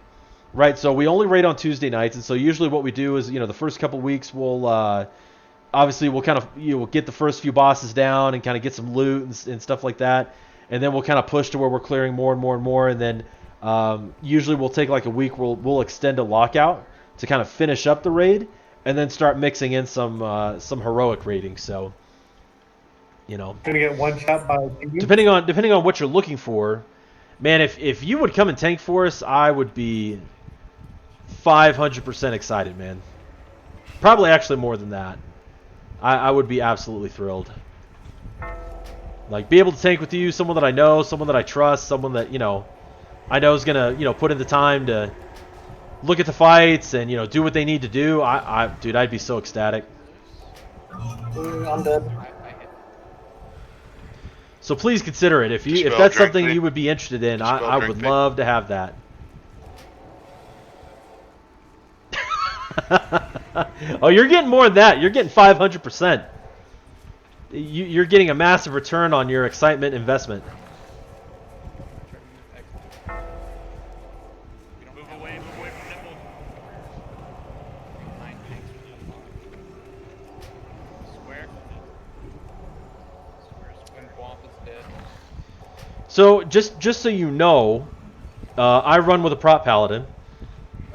Right, so we only raid on Tuesday nights, and so usually what we do is, the first couple weeks we'll obviously we'll kind of we'll get the first few bosses down and kind of get some loot and stuff like that, and then we'll kind of push to where we're clearing more and more and more, and then usually we'll take like a week. We'll extend a lockout to kind of finish up the raid, and then start mixing in some heroic raiding. So Gonna get one shot by depending on what you're looking for, man. If you would come and tank for us, I would be 500% excited, man. Probably actually more than that. I would be absolutely thrilled. Like, be able to tank with you, someone that I know, someone that I trust, someone that, I know is going to, put in the time to look at the fights and, do what they need to do. Dude, I'd be so ecstatic. I'm dead. So please consider it. If that's something you would be interested in, I would love to have that. Oh, you're getting more than that. You're getting 500%. You're getting a massive return on your excitement investment. Move away from Nipple. Square. So just so you know, I run with a prop paladin.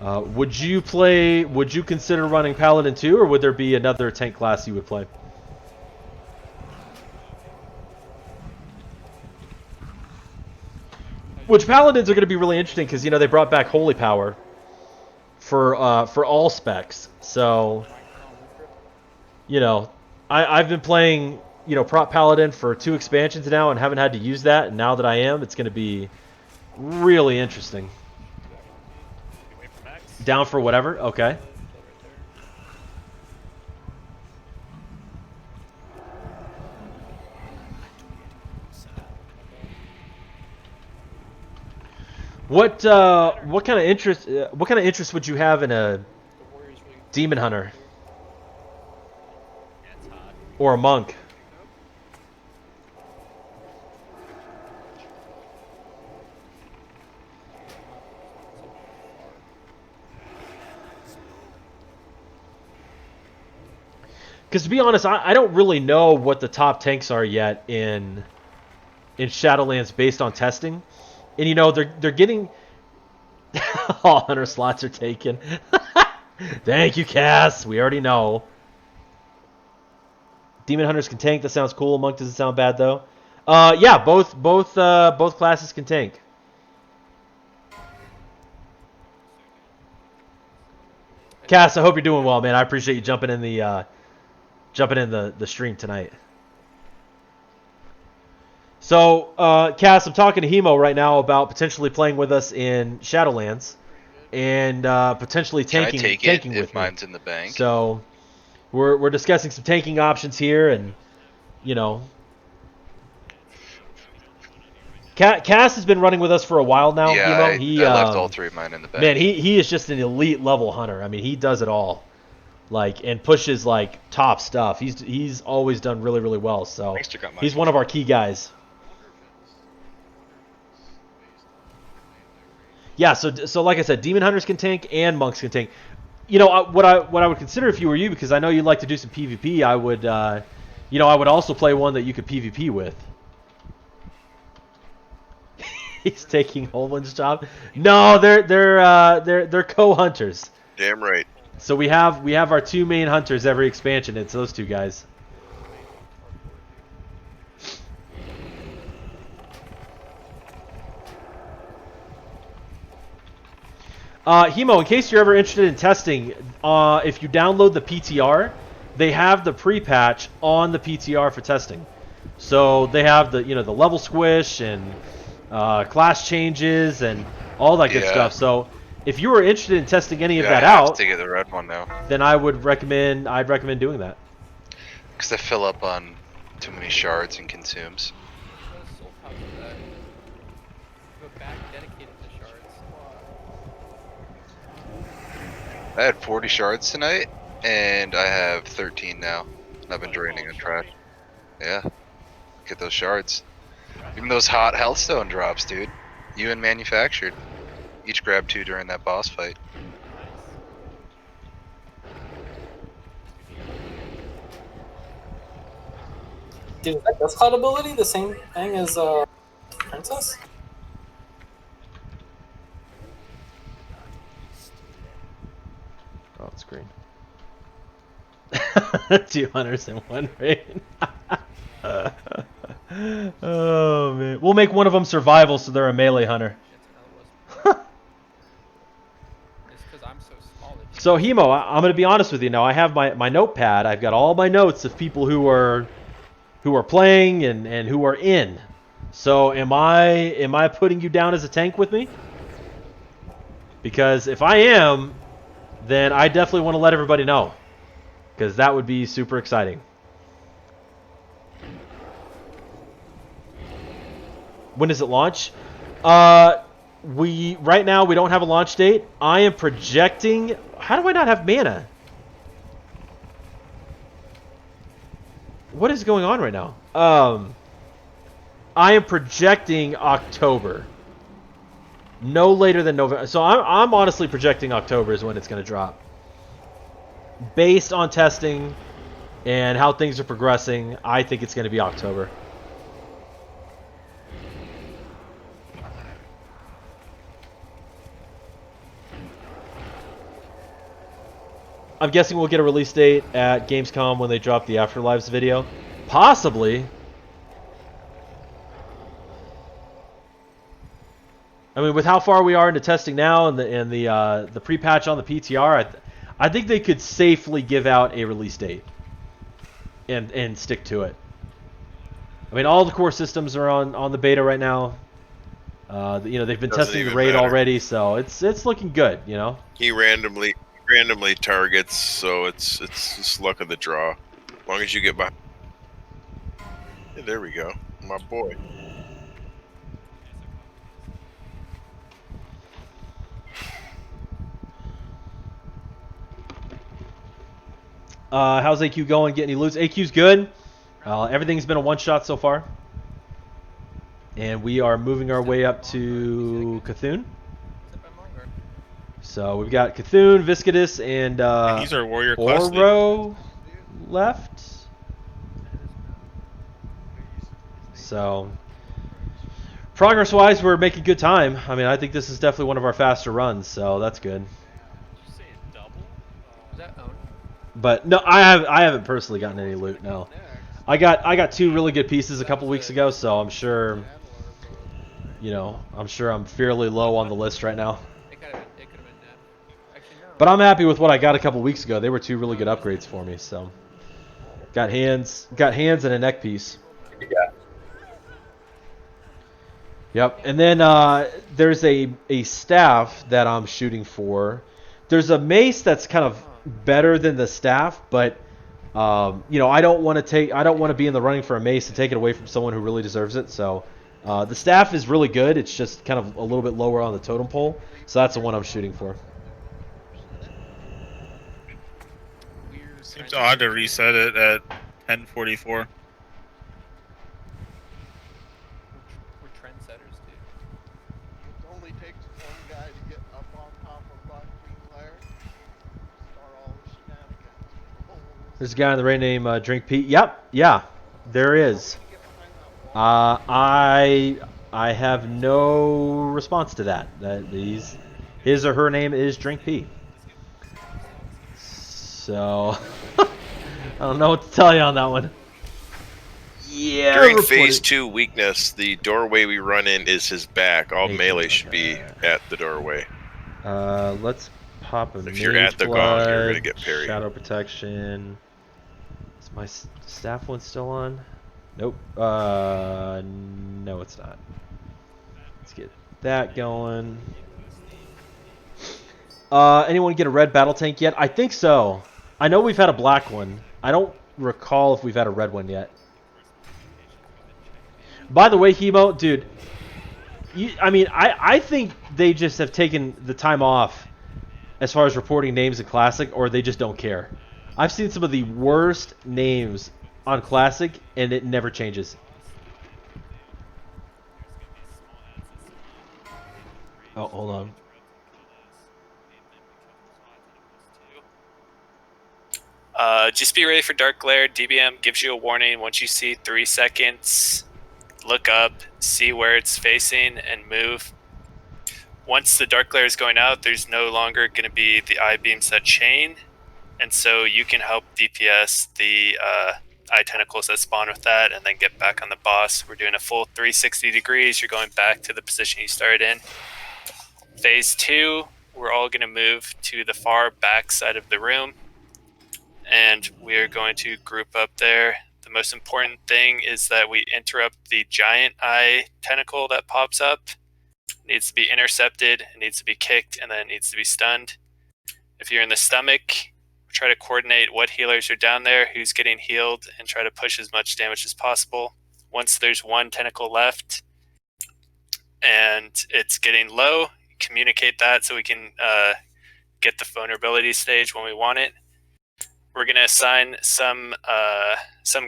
Would you consider running Paladin too, or would there be another tank class you would play? Which Paladins are going to be really interesting because they brought back Holy Power for all specs. So I've been playing prop Paladin for 2 expansions now and haven't had to use that, and now that I am, it's going to be really interesting. Down for whatever? Okay. What kind of interest would you have in a demon hunter or a monk? Because to be honest, I don't really know what the top tanks are yet in Shadowlands based on testing, and they're getting all hunter slots are taken. Thank you, Cass. We already know. Demon hunters can tank. That sounds cool. Monk doesn't sound bad though. Yeah, both classes can tank. Cass, I hope you're doing well, man. I appreciate you jumping in the stream tonight. So, Cass, I'm talking to Hemo right now about potentially playing with us in Shadowlands and potentially tanking with mine's in the bank. So, we're discussing some tanking options here, and Cass has been running with us for a while now. Yeah, Hemo. I left all 3 of mine in the bank. Man, he is just an elite level hunter. I mean, he does it all. And pushes top stuff. He's always done really, really well. So he's one of our key guys. Yeah. So like I said, demon hunters can tank and monks can tank. What I would consider if you were you, because I know you like to do some PvP. I would I would also play one that you could PvP with. He's taking Holman's job. No, they're co-hunters. Damn right. So we have our two main hunters every expansion. It's those two guys. Hemo, in case you're ever interested in testing, if you download the PTR, they have the pre-patch on the PTR for testing. So they have the the level squish and class changes and all that good stuff. So if you were interested in testing any of that I have out, to get the red one now. then I'd recommend doing that. Because they fill up on too many shards and consumes. I had 40 shards tonight, and I have 13 now. I've been draining on trash. Yeah. Get those shards. Even those hot Healthstone drops, dude. You and manufactured. Each grabbed 2 during that boss fight. Dude, is that Death Cloud ability the same thing as Princess? Oh, it's green. 2 hunters in one raid. Oh man, we'll make one of them survival, so they're a melee hunter. So Hemo, I'm gonna be honest with you now. I have my notepad. I've got all my notes of people who are playing and who are in. So am I putting you down as a tank with me? Because if I am, then I definitely want to let everybody know, because that would be super exciting. When does it launch? Right now we don't have a launch date. I am projecting. How do I not have mana? What is going on right now? I am projecting October. No later than November. So I'm honestly projecting October is when it's going to drop. Based on testing and how things are progressing, I think it's going to be October. I'm guessing we'll get a release date at Gamescom when they drop the Afterlives video. Possibly. I mean, with how far we are into testing now and the pre-patch on the PTR, I think they could safely give out a release date and stick to it. I mean, all the core systems are on the beta right now. They've been testing the raid already, so it's looking good. He randomly targets, so it's just luck of the draw. As long as you get by. Hey, there we go, my boy. How's AQ going? Get any loots? AQ's good. Everything's been a one-shot so far. And we are moving our way up to Cthulhu. So we've got Cthulhu, Viscidus, and these are warrior class Oro left. So progress-wise, we're making good time. I mean, I think this is definitely one of our faster runs, so that's good. But no, I haven't personally gotten any loot. No, I got 2 really good pieces a couple weeks ago, so I'm sure, I'm fairly low on the list right now. But I'm happy with what I got a couple weeks ago. They were 2 really good upgrades for me. So got hands and a neck piece. Yeah. Yep, and then there's a staff that I'm shooting for. There's a mace that's kind of better than the staff, but I don't want to be in the running for a mace and take it away from someone who really deserves it. So the staff is really good. It's just kind of a little bit lower on the totem pole. So that's the one I'm shooting for. Seems odd to reset it at 10:44. There's a guy in the raid named Drink Pete. Yep, yeah, there is. I I have no response to that. His or her name is Drink P. So I don't know what to tell you on that one. Yeah. During phase 2 weakness, the doorway we run in is his back. All melee should be at the doorway. Let's pop a If mage you're at the blood, gong, you're gonna get parried. shadow protection. Is my staff one still on? Nope. No, it's not. Let's get that going. Anyone get a red battle tank yet? I think so. I know we've had a black one. I don't recall if we've had a red one yet. By the way, Hemo, dude, I think they just have taken the time off as far as reporting names in Classic, or they just don't care. I've seen some of the worst names on Classic, and it never changes. Oh, hold on. Just be ready for Dark Glare. DBM gives you a warning once you see 3 seconds. Look up, see where it's facing, and move. Once the Dark Glare is going out, there's no longer going to be the eye beams that chain, and so you can help DPS the eye tentacles that spawn with that, and then get back on the boss. We're doing a full 360 degrees. You're going back to the position you started in. Phase 2, we're all going to move to the far back side of the room, and we're going to group up there. The most important thing is that we interrupt the giant eye tentacle that pops up. It needs to be intercepted, it needs to be kicked, and then it needs to be stunned. If you're in the stomach, try to coordinate what healers are down there, who's getting healed, and try to push as much damage as possible. Once there's one tentacle left and it's getting low, communicate that so we can get the vulnerability stage when we want it. We're going to assign some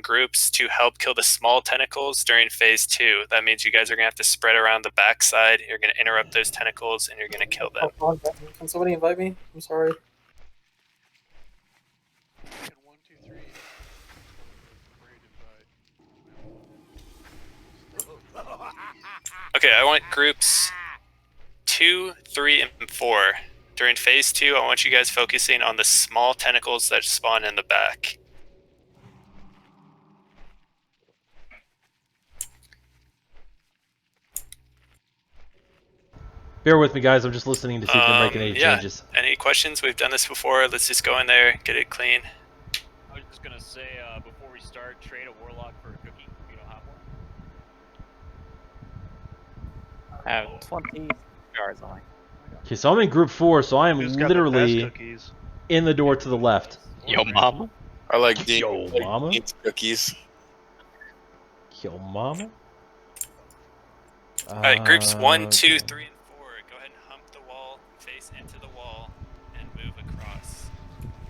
groups to help kill the small tentacles during phase 2. That means you guys are going to have to spread around the backside. You're going to interrupt those tentacles, and you're going to kill them. Can somebody invite me? I'm sorry. Okay, I want groups 2, 3, and 4. During phase 2, I want you guys focusing on the small tentacles that spawn in the back. Bear with me, guys. I'm just listening to see if they're making any changes. Any questions? We've done this before. Let's just go in there, get it clean. I was just gonna say, before we start, trade a warlock for a cookie if you don't have one. I have 20 jars on. Okay, so I'm in group 4, so I am Who's got the literally best cookies? in the door to the left. Yo, mama. I like Yo, mama. Cookies. Yo, mama. Alright, groups 1, 2, 3, and 4. Go ahead and hump the wall, face into the wall, and move across.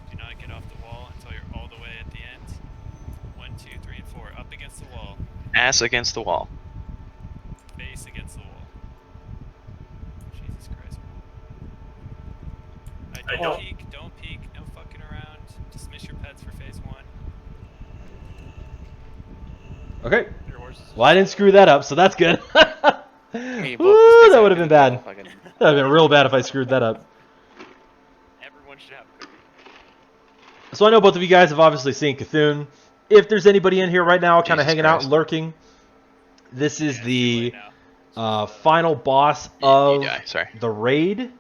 Do not get off the wall until you're all the way at the end. 1, 2, 3, and 4. Up against the wall. Ass against the wall. Face against the wall. Jesus Christ. Alright, don't peek, don't peek, no fucking around. Dismiss your pets for phase 1. Okay. Well, I didn't screw that up, so that's good. Ooh, that would have been bad. That would have been real bad if I screwed that up. Everyone should have a cookie. So I know both of you guys have obviously seen Cthulhu. If there's anybody in here right now kind of hanging out and lurking, this is the final boss of the raid.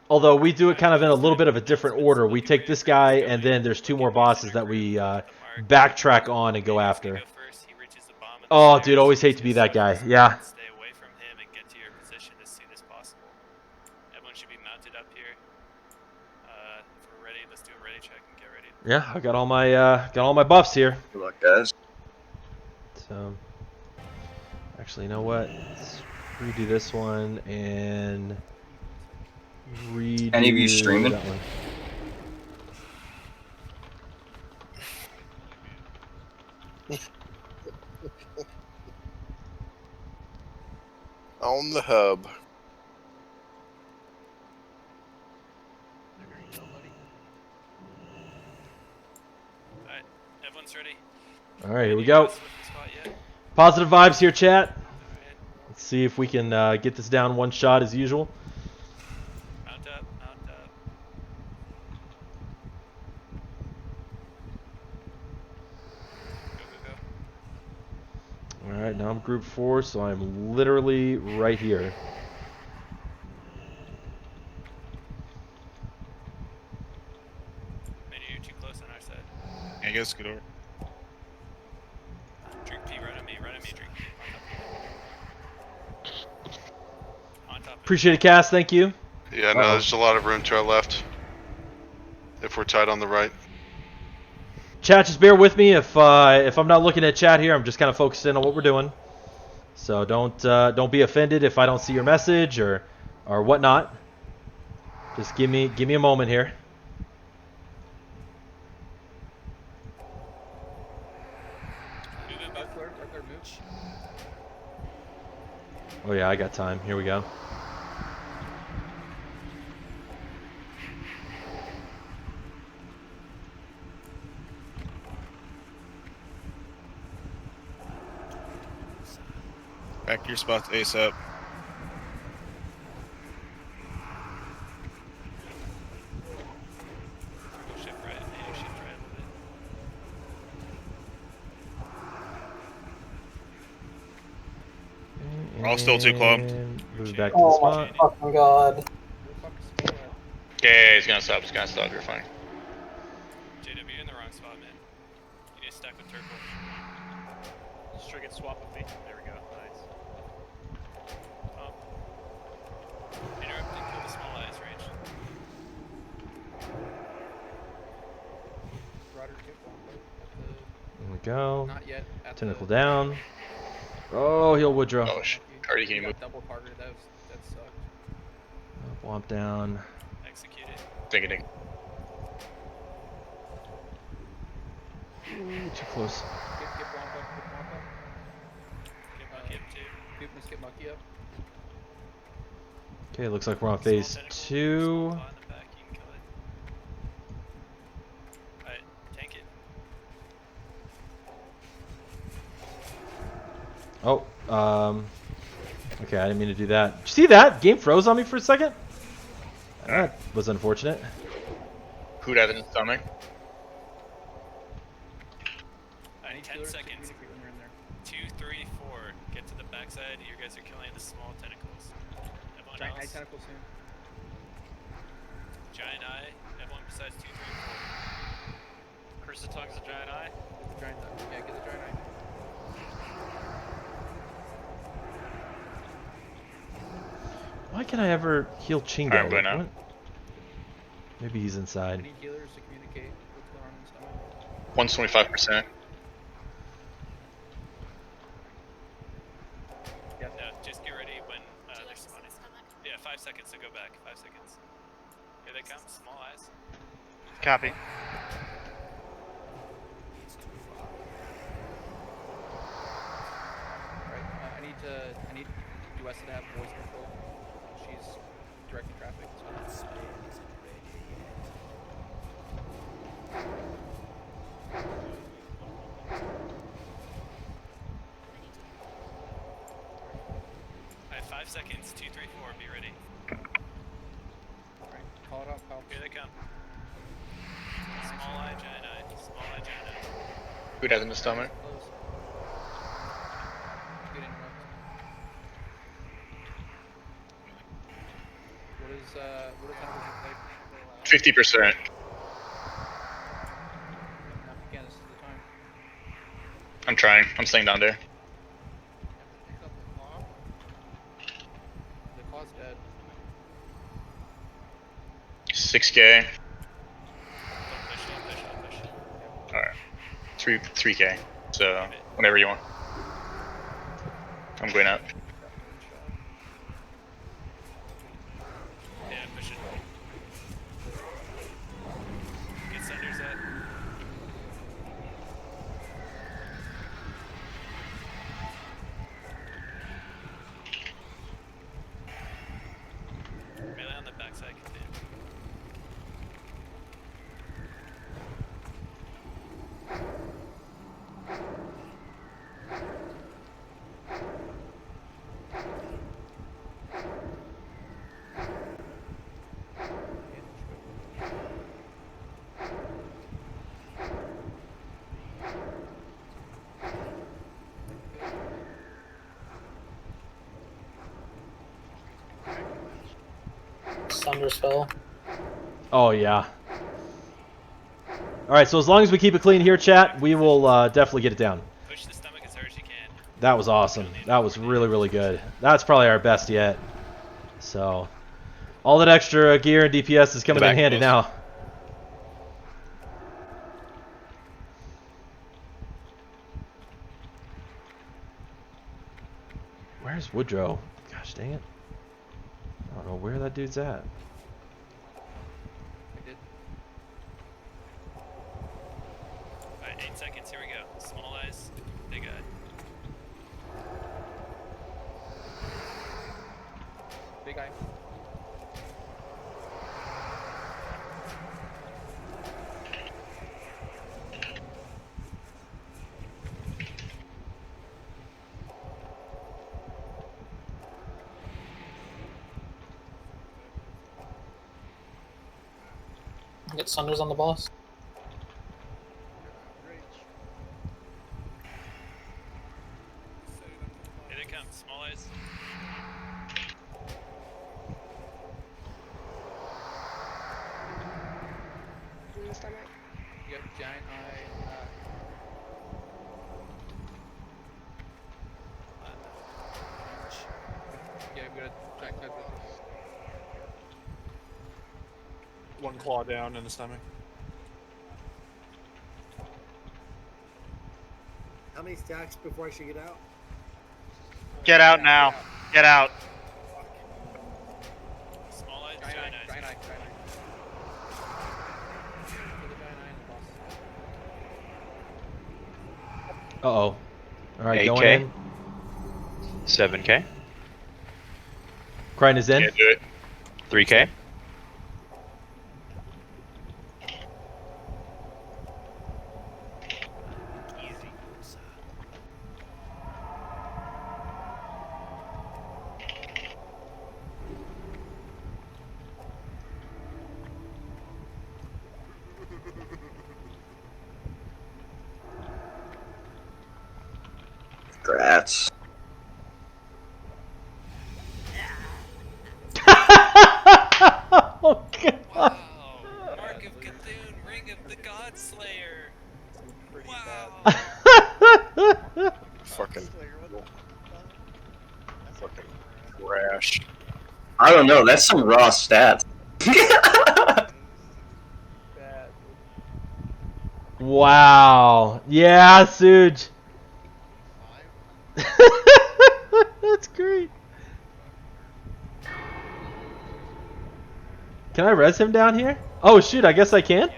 Although we do it kind of in a little bit of a different order. We take this guy, and then there's 2 more bosses that we backtrack on and go after. Oh, dude, always hate to be that guy. Yeah. Stay away from him and get to your position as soon as possible. Everyone should be mounted up here. If we're ready, let's do a ready check and get ready. Yeah, I got all my buffs here. Good luck, guys. So, actually, you know what? Let's redo this one and redo Any of you streaming? that one. On the hub. Alright, everyone's ready. All right, here we go. Positive vibes here, chat. see if we can get this down one shot as usual. Mount up, mount up. Go, go, go. All right, now I'm group 4, so I'm literally right here. Maybe you're too close on our side. I guess good over. Drink P, run on me, drink. On top of Appreciate it, Cass. Thank you. Yeah, no, there's a lot of room to our left. If we're tight on the right. Chat, just bear with me if I'm not looking at chat here. I'm just kind of focused in on what we're doing. So don't be offended if I don't see your message or whatnot. Just give me a moment here. Oh yeah, I got time. Here we go. Back to your spots ASAP. shift right, shift right a bit. We're all still too close. Move back to the spot. Oh my fucking god. Yeah, he's gonna stop. You're fine. JW, you're in the wrong spot, man. You need to stack with Turtle. Just try to get swap with me. There we go. Nice. Interrupt and kill the small eyes range. There we go. Not yet. Tentacle down. Oh, heal Woodrow. Oh, Cardi, can you move? Double targeted. That sucked. Womp down. Execute it. Ding. Ooh, too close. Get Womp up. Get Mucky up too. Putin, get Mucky up. Okay, looks like we're on phase 2. Alright, tank it. Oh, okay, I didn't mean to do that. Did you see that? Game froze on me for a second? That was unfortunate. Who'd have it in the stomach? Alright, 10 seconds. 2, 3, 4. Get to the backside. You guys are killing the small tentacles. Everyone Giant eye else? tentacle soon. Giant eye. Everyone besides 2, 3, 4. Curse the tongues of giant eye. Get the giant eye. Yeah, get the giant eye. Why can I ever heal Chingo? Alright, I'm going out. What? Maybe he's inside. I need healers to communicate what's going on in the stomach. 125%. No, just get ready when they're spawning. Yeah, 5 seconds to go back. 5 seconds. Here they come. Small eyes. Copy. Alright, I need Duessa to have voice control. She's directing traffic. So. Alright, 5 seconds. 2, 3, 4. Be ready. Alright, call it out, pal. Here they come. Small eye, giant eye. Small eye, giant eye. Who'd have it in the stomach? Close. Good interrupt. What is tentacles look like? 50%. Now, again, this is the time. I'm trying. I'm staying down there. Pick up the claw. The claw's dead. 6K. Don't push. Alright. 3K. So, whenever you want. I'm going out. Yeah, push it. Get Sunder's at. Melee on the backside, continue. Sunder spell. Oh yeah. All right, so as long as we keep it clean here, chat, we will definitely get it down. Push the stomach as hard as you can. That was awesome. That was really, really good. That's probably our best yet. So, all that extra gear and DPS is coming in handy now. Where's Woodrow? Gosh dang it. I don't know where that dude's at. Alright, 8 seconds, here we go. Small eyes, big eye. Big eye. Get Sunders on the boss. Here they come, small eyes. In the stomach. Yep, giant eye. Yeah, I'm gonna jack that with us. One claw down in the stomach. How many stacks before I should get out? Get out now. Get out. Small eyes, Giant giant eye, eyes. giant eye, giant eye. Kill the giant eye and the boss. Uh-oh. All right, going 8K. in. 7K. Crane is in. Can't do it. 3K. Congrats. Oh, God. Wow. Mark of Cthulhu, Ring of the Godslayer. Wow. Fucking trash. I don't know. That's some raw stats. Wow. Yeah, Suge. That's great. Can I res him down here? Oh shoot, I guess I can.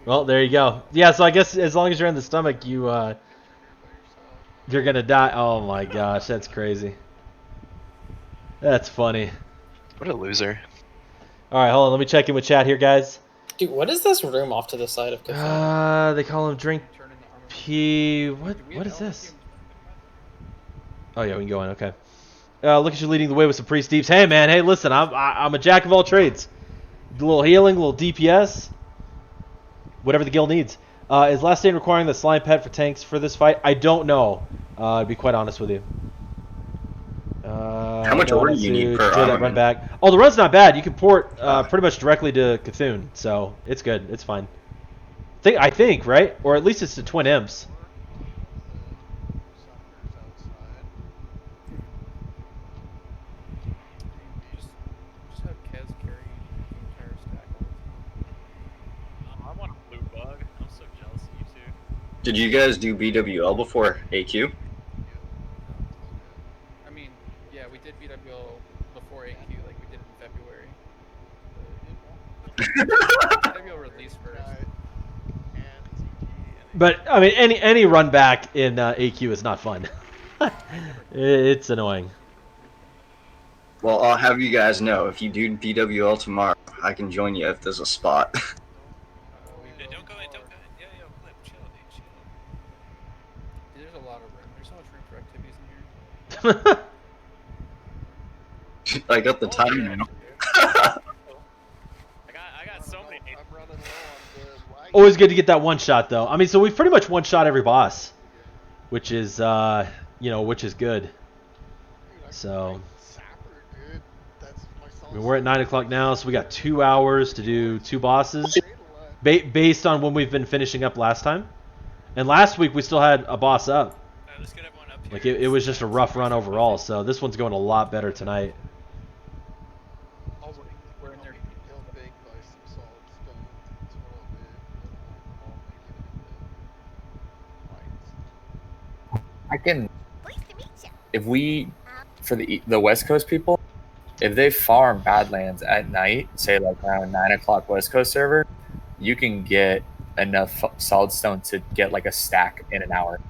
Well, there you go. Yeah, so I guess as long as you're in the stomach, you're gonna die. Oh my gosh, that's crazy. That's funny. What a loser. All right, hold on. Let me check in with chat here, guys. Dude, what is this room off to the side of Cthulhu? They call him Drink P. What is this? Oh yeah, we can go in. Okay. Look at you leading the way with some pretty steeps. Hey man, hey listen, I'm a jack of all trades. A little healing, a little DPS, whatever the guild needs. Is Last Stand requiring the slime pet for tanks for this fight? I don't know. To be quite honest with you. How much order do you need per enjoy that armament? run back. Oh, the run's not bad. You can port pretty much directly to Cthulhu, so it's good. It's fine. I think, right? Or at least it's the twin imps. Just have Kez carry the entire stack. I want a blue bug. I'm so jealous of you two. Did you guys do BWL before AQ? I mean, yeah, we did BWL before AQ, like we did in February. BWL released first. But I mean, any run back in AQ is not fun. It's annoying. Well, I'll have you guys know, if you do BWL tomorrow, I can join you if there's a spot. Don't go in, don't go in. Yo, Clip, chill, dude, chill. Dude, there's a lot of room. There's so much room for activities in here. I got the time now. I got so many. Always good to get that one shot though. I mean, so we've pretty much one shot every boss, which is which is good. So, Sapper, dude. That's my I mean, we're at 9 o'clock now, so we got 2 hours to do 2 bosses, based on when we've been finishing up last time. And last week we still had a boss up. Let's get everyone up here. Like it was just a rough run overall. So this one's going a lot better tonight. We're in there. I can. If we, for the West Coast people, if they farm Badlands at night, say like around 9 o'clock West Coast server, you can get enough solid stone to get like a stack in an hour.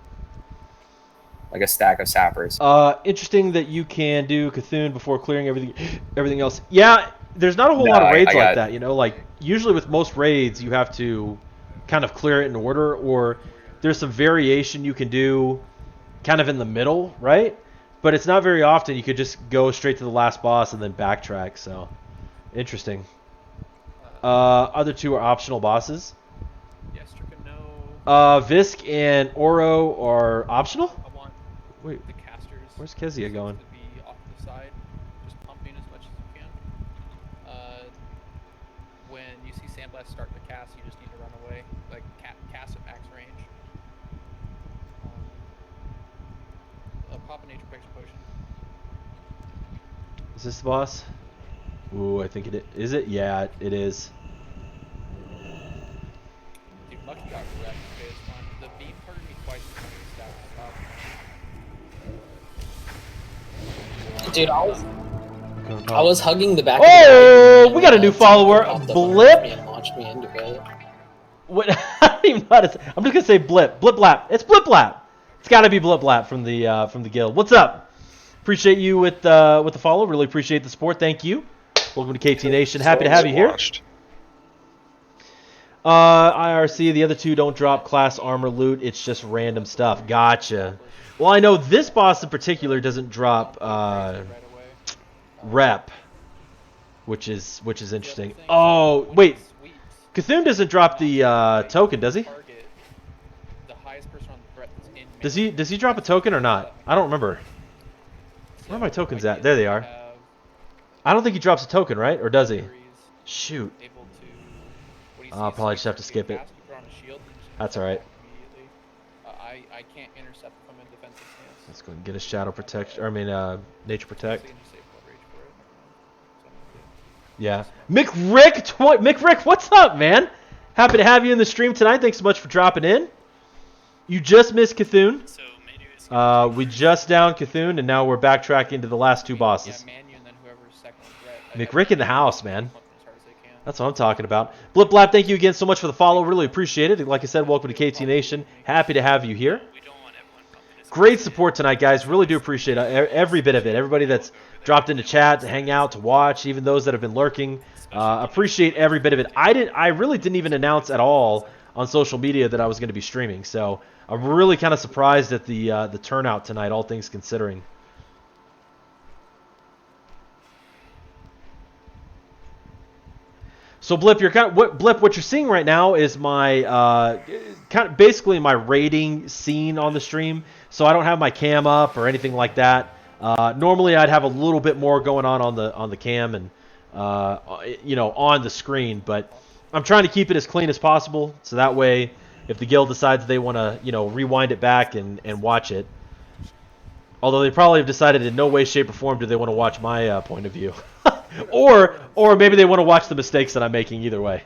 Like a stack of sappers. Interesting that you can do Cthulhu before clearing everything else. Yeah, there's not a whole lot of raids like that, like usually with most raids you have to kind of clear it in order, or there's some variation you can do kind of in the middle, right? But it's not very often you could just go straight to the last boss and then backtrack, so interesting. Other two are optional bosses. Yes, no. Visk and Oro are optional? I want Wait, the casters. Where's Kezia going? To be off to the side, just pumping as much as you can. When you see Sandblast start to cast, you just need to run away. Like cast at max range. Pop a nature protection potion. Is this the boss? Ooh, I think it is. Is it? Yeah, it is. Dude, Lucky Dog for that is fun. The beam parted me twice when Dude, I was hugging the back. Oh, we got a new follower, Blip. And launched me into it. What? I don't even know how to say. I'm just gonna say Blip. Blip Blap. It's Blip Blap. It's got to be Blip Blap from the guild. What's up? Appreciate you with the follow. Really appreciate the support. Thank you. Welcome to KT Nation. Happy to have you here. IRC. The other two don't drop class armor loot. It's just random stuff. Gotcha. Well, I know this boss in particular doesn't drop rep, which is interesting. Oh wait, Cthulhu doesn't drop the token, does he? Does he drop a token or not? I don't remember. Where are my tokens at? There they are. I don't think he drops a token, right? Or does he? Shoot. I'll probably just have to skip it. That's alright. I can't intercept if I'm in defensive stance. Let's go and get a shadow protection. Or I mean, nature protect. Yeah. Mick Rick, what's up, man? Happy to have you in the stream tonight. Thanks so much for dropping in. You just missed Cthulhu. We just downed Cthulhu, and now we're backtracking to the last two bosses. McRick in the house, man. That's what I'm talking about. Blip Blap, thank you again so much for the follow. Really appreciate it. Like I said, welcome to KT Nation. Happy to have you here. Great support tonight, guys. Really do appreciate every bit of it. Everybody that's dropped into chat to hang out, to watch, even those that have been lurking. Appreciate every bit of it. I really didn't even announce at all on social media that I was going to be streaming, so I'm really kind of surprised at the turnout tonight, all things considering. So Blip, what you're seeing right now is my basically my rating scene on the stream. So I don't have my cam up or anything like that. Normally I'd have a little bit more going on the cam and on the screen, but I'm trying to keep it as clean as possible, so that way if the guild decides they want to rewind it back and watch it, although they probably have decided in no way, shape, or form do they want to watch my point of view. or maybe they want to watch the mistakes that I'm making. Either way.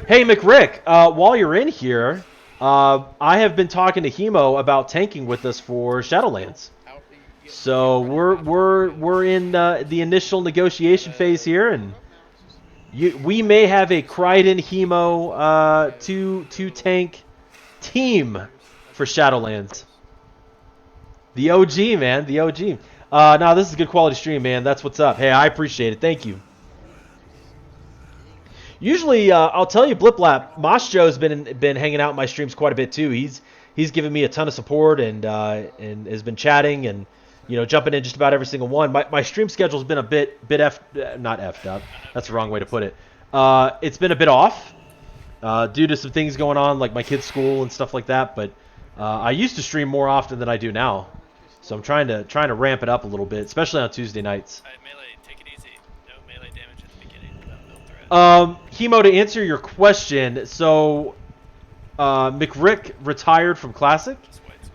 Hey McRick, while you're in here, I have been talking to Hemo about tanking with us for Shadowlands. So we're in the initial negotiation phase here, and we may have a Kryden Hemo two tank team for Shadowlands. The OG, man. The OG. No, this is a good quality stream, man. That's what's up. Hey, I appreciate it. Thank you. Usually, I'll tell you, Bliplap, Mosh Joe's been hanging out in my streams quite a bit too. He's given me a ton of support and has been chatting and jumping in just about every single one. My stream schedule's been a bit not effed up. That's the wrong way to put it. It's been a bit off. due to some things going on, like my kids' school and stuff like that. But I used to stream more often than I do now, so I'm trying to ramp it up a little bit, especially on Tuesday nights. Melee, take it easy. No melee damage at the beginning without build threat. Hemo, to answer your question, so McRick retired from Classic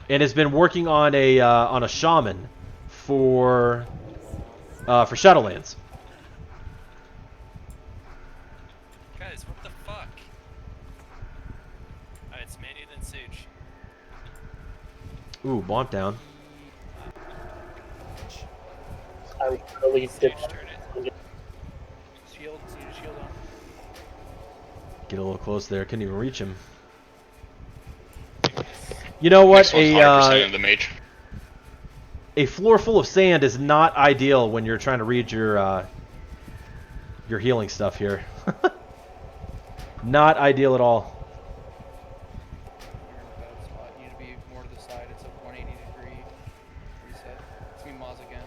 and has been working on a shaman for Shadowlands. Guys, what the fuck? Alright, it's Manny then Suge. Ooh, bomb down. I really did. Shield, see shield on. Get a little close there. Couldn't even reach him. You know what? Next one's 100% of the mage. A floor full of sand is not ideal when you're trying to read your healing stuff here. Not ideal at all. You're in a bad spot. You need to be more to the side. It's a 180-degree reset. It's gonna be Maz again.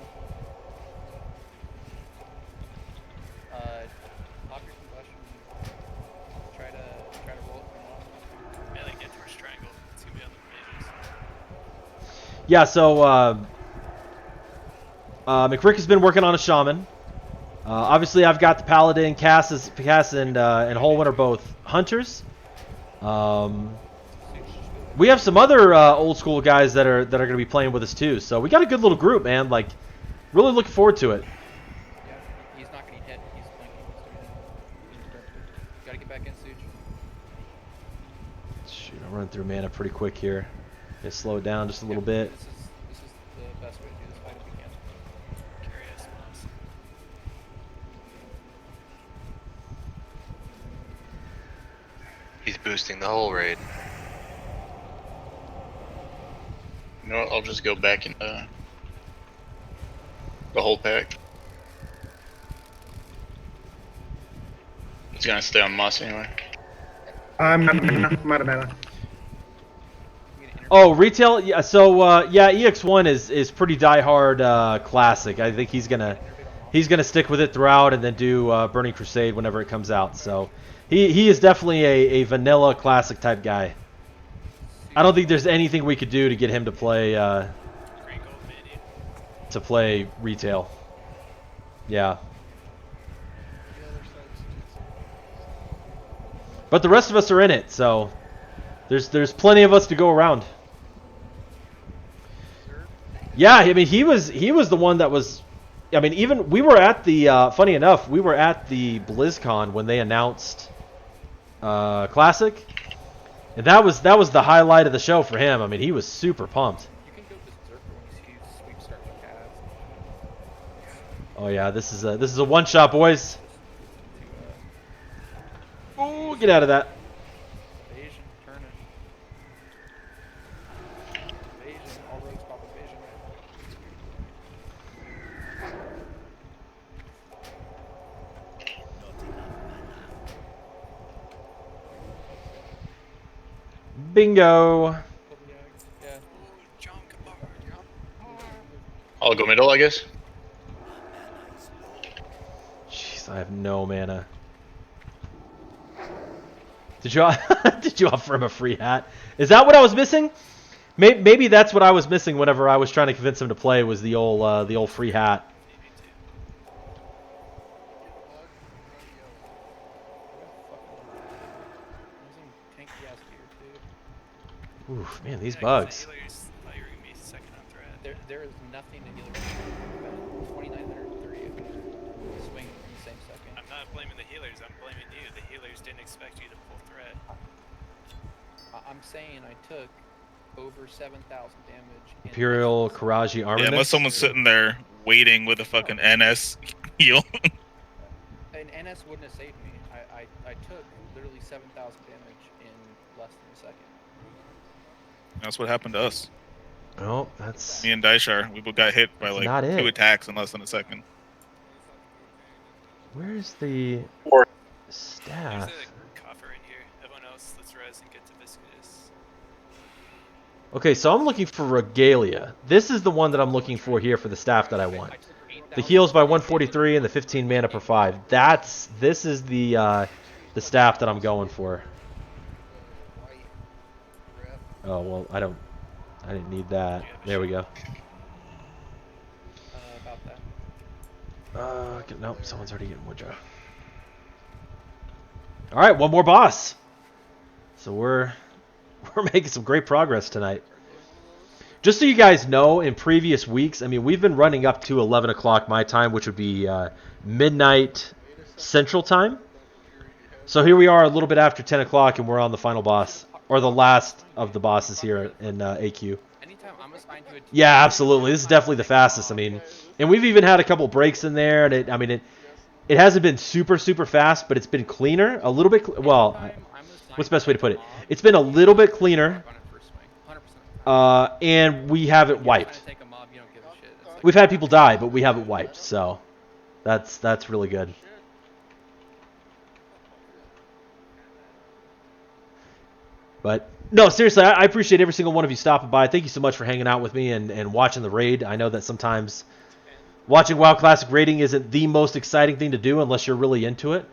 Pop your combustion. Try to roll it from off. Melee, get towards triangle. It's gonna be on the mages. Yeah, so McRick has been working on a shaman. Obviously, I've got the paladin. Cass and Holwyn are both hunters. We have some other old school guys that are going to be playing with us too. So we got a good little group, man. Like, really looking forward to it. Yeah, he's not gonna hit. He's blinking. Gotta get back in, Suge. Shoot, I'm running through mana pretty quick here. Gonna slow it down just a little bit. This is the best way to do this fight if we can. Curious, Maz. He's boosting the whole raid. You know what? I'll just go back in the whole pack. It's gonna stay on Moss anyway. I'm out of mana. Oh, retail. Yeah. So yeah, EX1 is pretty diehard classic. I think he's gonna stick with it throughout and then do Burning Crusade whenever it comes out. So he is definitely a vanilla classic type guy. I don't think there's anything we could do to get him to play retail. Yeah. But the rest of us are in it, so there's plenty of us to go around. Yeah, I mean he was the one that was. I mean, even we were at the. Funny enough, we were at the BlizzCon when they announced Classic, and that was the highlight of the show for him. I mean, he was super pumped. You can go berserker when you see sweep start to cast. Oh yeah, this is a one shot, boys. Oh, get out of that. Evasion, turn it. Evasion, all roads pop evasion. Bingo. Yeah. I'll go middle, I guess. Jeez, I have no mana. Did you did you offer him a free hat? Is that what I was missing? Maybe that's what I was missing whenever I was trying to convince him to play was the old free hat. Oof, man, these bugs. There is nothing in either 2930 swing in the same second. I'm not blaming the healers, I'm blaming you. The healers didn't expect you to pull threat. I'm saying I took over 7,000 damage. Imperial Karaji armor. Yeah, unless someone's sitting there waiting with a fucking NS heal. An NS wouldn't have saved me. I took literally 7,000 damage in less than a second. That's what happened to us. Oh, that's me and Daishar. We both got hit by like not 2 it. attacks in less than a second. Where's the staff? There's a coffer in here. Everyone else, let's res and get to Viscous. Okay, so I'm looking for Regalia. This is the one that I'm looking for here for the staff that I want. The heals by 143 and the 15 mana per 5. This is the staff that I'm going for. Oh well, I didn't need that. There we go. About that. Nope, someone's already getting Woodrow. All right, one more boss. So we're making some great progress tonight. Just so you guys know, in previous weeks, I mean, we've been running up to 11 o'clock my time, which would be midnight Central Time. So here we are a little bit after 10 o'clock, and we're on the final boss, or the last of the bosses here in AQ. Anytime I'm assigned to a team, Yeah, absolutely. This is definitely the fastest. I mean, and we've even had a couple breaks in there, and it hasn't been super fast, but it's been cleaner, a little bit. Well, what's the best way to put it? It's been a little bit cleaner, and we haven't wiped. We've had people die, but we haven't wiped, so that's really good. But no, seriously, I appreciate every single one of you stopping by. Thank you so much for hanging out with me and watching the raid. I know that sometimes watching WoW Classic raiding isn't the most exciting thing to do unless you're really into it.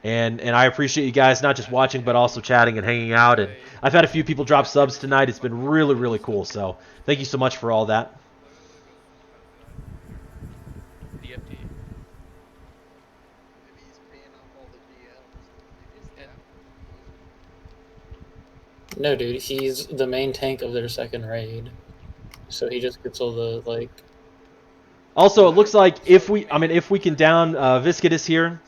And I appreciate you guys not just watching, but also chatting and hanging out. And I've had a few people drop subs tonight. It's been really cool. So thank you so much for all that. DFT. No, dude, he's the main tank of their second raid. So he just gets all the, like... Also, it looks like if we can down Viscidus here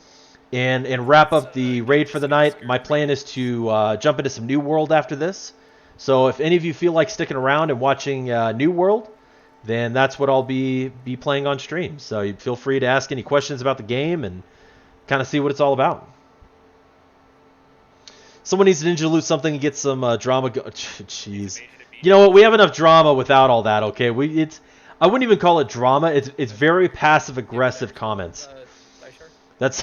and wrap up the raid for the night, my plan is to jump into some New World after this. So if any of you feel like sticking around and watching New World, then that's what I'll be playing on stream. So you feel free to ask any questions about the game and kind of see what it's all about. Someone needs to ninja loot something and get some drama. Jeez, you know what? We have enough drama without all that. Okay, I wouldn't even call it drama. It's very passive aggressive comments. That's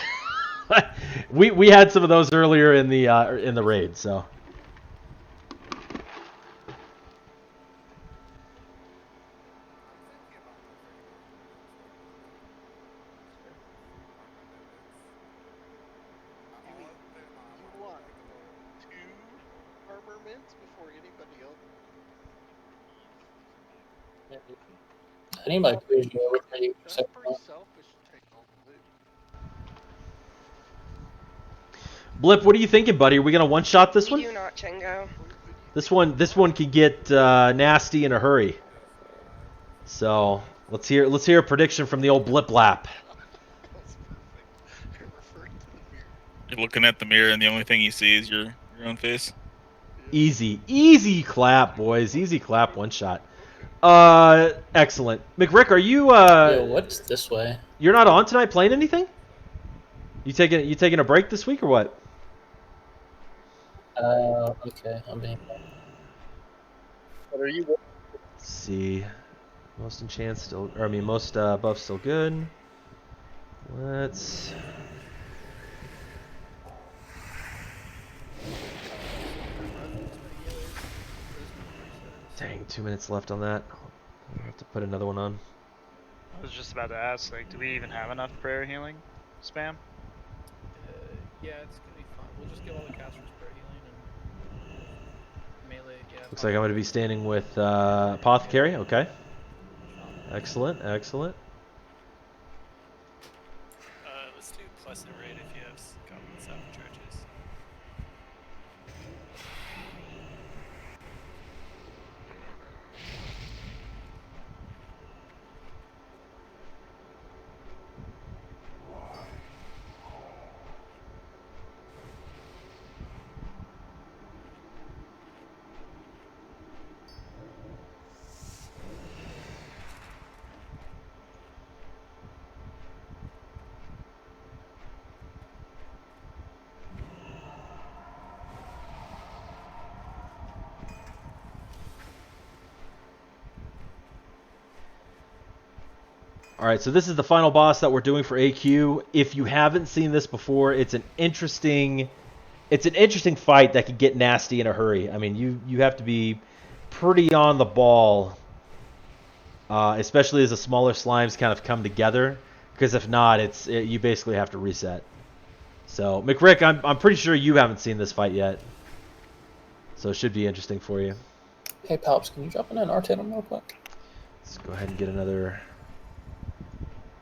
we had some of those earlier in the raid. So. I need my Kujo with me. Blip, what are you thinking, buddy? Are we gonna one-shot this one? Do not, Chengo. This one could get nasty in a hurry. So let's hear a prediction from the old Blip Lap. You're looking at the mirror, and the only thing you see is your own face. Easy clap, boys. Easy clap. One shot. Excellent. McRick, are you? Yo, what's this way? You're not on tonight playing anything? You taking a break this week or what? Okay. I mean, what are you? Let's see. Most enchants still, or I mean, most buffs still good. Let's. Dang, 2 minutes left on that. I'll have to put another one on. I was just about to ask, like, do we even have enough prayer healing spam? Yeah, it's gonna be fun. We'll just give all the casters prayer healing and melee. Yeah. Looks like I'm going to be standing with Apothecary. Okay. Excellent. Let's do plus a raid if you have goblins out of churches. Alright, so this is the final boss that we're doing for AQ. If you haven't seen this before, it's an interesting fight that could get nasty in a hurry. I mean, you have to be pretty on the ball, especially as the smaller slimes kind of come together, because if not, you basically have to reset. So, McRick, I'm pretty sure you haven't seen this fight yet, so it should be interesting for you. Hey, Palps, can you drop in an Artitum real quick? Let's go ahead and get another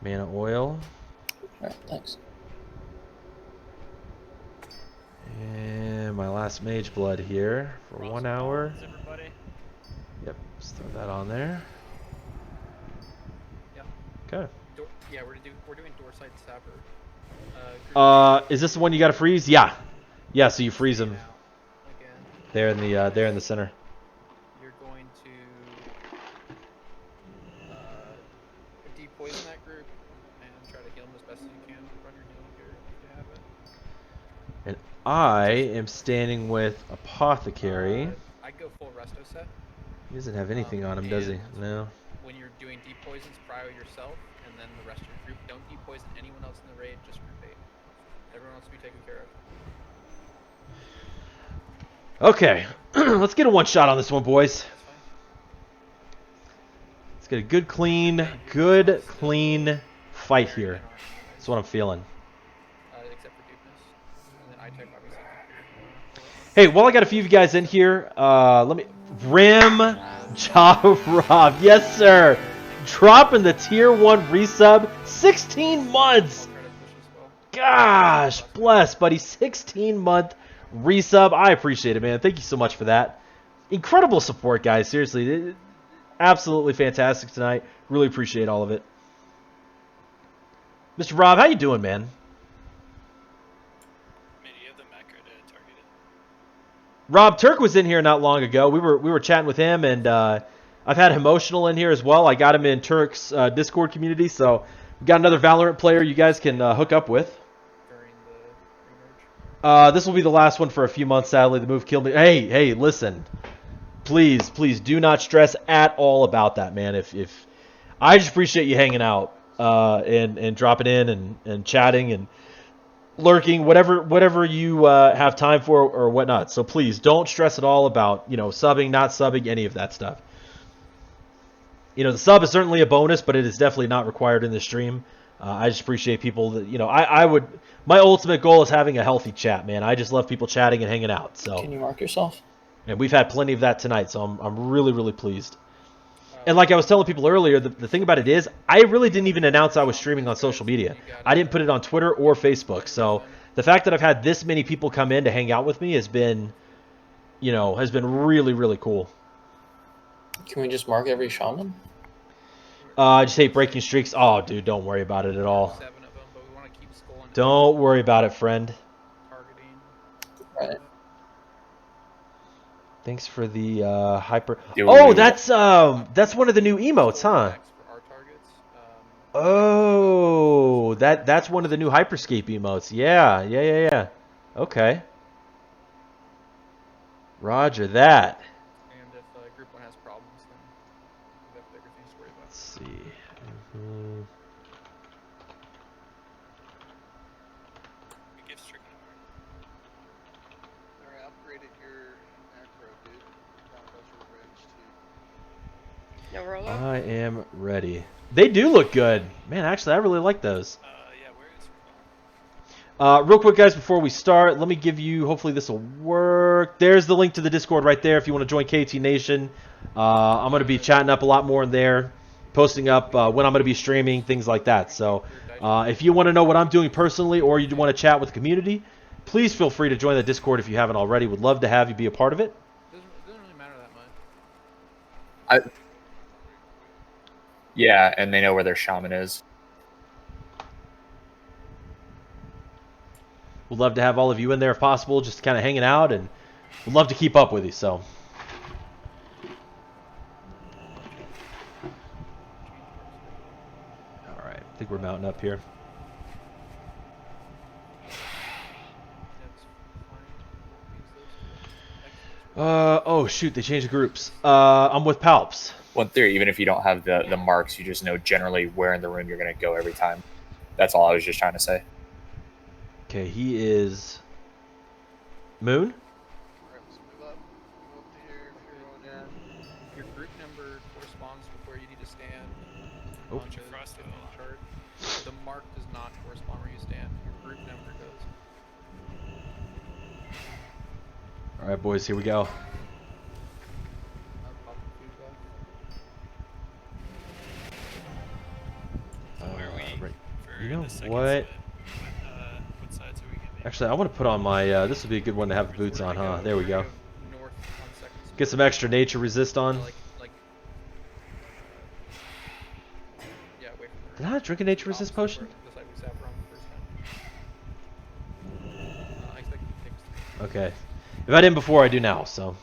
mana oil. Alright, thanks. And my last mage blood here for 1 hour. Everybody. Yep, just throw that on there. Yep. Okay. Yeah, we're doing Doorside Sapper. Is this the one you gotta freeze? Yeah. Yeah, so you freeze them. There in the center. You're going to depoison that group and try to heal them as best as you can. Run your healing gear if you have it. And I am standing with Apothecary. I'd go full resto set. He doesn't have anything on him, does he? No. When you're doing depoisons, prio yourself, and then the rest of your group. Don't depoison anyone else in the raid, just group 8. Everyone else to be taken care of. Okay. Let's get a one shot on this one, boys. Let's get a good clean fight here. That's what I'm feeling. Except for Dupeness. And then I-Tech obviously. Hey, while I got a few of you guys in here, let me... Rim Job Rob. Yes, sir. Dropping the tier 1 resub. 16 months. Gosh, bless, buddy. 16-month resub. I appreciate it, man. Thank you so much for that. Incredible support, guys. Seriously. Absolutely fantastic tonight. Really appreciate all of it. Mr. Rob, how you doing, man? Rob Turk was in here not long ago. We were chatting with him, and I've had Emotional in here as well. I got him in Turk's Discord community, so we got another Valorant player you guys can hook up with. This will be the last one for a few months, sadly. The move killed me. Hey, listen. Please do not stress at all about that, man. If I just appreciate you hanging out and dropping in and chatting and lurking, whatever you have time for or whatnot. So please don't stress at all about, subbing, not subbing, any of that stuff. The sub is certainly a bonus, but it is definitely not required in the stream. I just appreciate people that, my ultimate goal is having a healthy chat, man. I just love people chatting and hanging out. So can you mark yourself? And we've had plenty of that tonight, so I'm really, really pleased. And like I was telling people earlier, the thing about it is, I really didn't even announce I was streaming on social media. I didn't put it on Twitter or Facebook. So the fact that I've had this many people come in to hang out with me has been really, really cool. Can we just mark every shaman? I just hate breaking streaks. Oh, dude, don't worry about it at all. Don't worry about it, friend. Right. Thanks for the hyper. Oh, that's one of the new emotes, huh? Oh, that's one of the new Hyperscape emotes. Yeah. Okay. Roger that. And if group 1 has problems, then we have bigger things to worry about. Let's see. Alright, upgraded your macro, dude. That was your bridge, too. I am ready. They do look good. Man, actually, I really like those. Real quick, guys, before we start, let me give you, hopefully this will work. There's the link to the Discord right there if you want to join KT Nation. I'm going to be chatting up a lot more in there, posting up when I'm going to be streaming, things like that. So if you want to know what I'm doing personally or you want to chat with the community, please feel free to join the Discord if you haven't already. Would love to have you be a part of it. It doesn't really matter that much. Yeah, and they know where their shaman is. We'd love to have all of you in there if possible, just kind of hanging out, and we'd love to keep up with you. So, all right, I think we're mounting up here. Oh shoot, they changed the groups. I'm with Palps. Well, in theory, even if you don't have the marks, you just know generally where in the room you're going to go every time. That's all I was just trying to say. Okay, he is Moon. Your group number corresponds with where you need to stand Oh. on the chart. The mark does not correspond where you stand. Your group number does. All right, boys, here we go. You know what? Actually, I want to put on my. This would be a good one to have the boots on, huh? There we go. North on second. Get some extra nature resist on. Yeah, wait for Did I not drink a nature resist potion? the side we sat from the first time. I expect it takes. Okay. If I didn't before, I do now. So.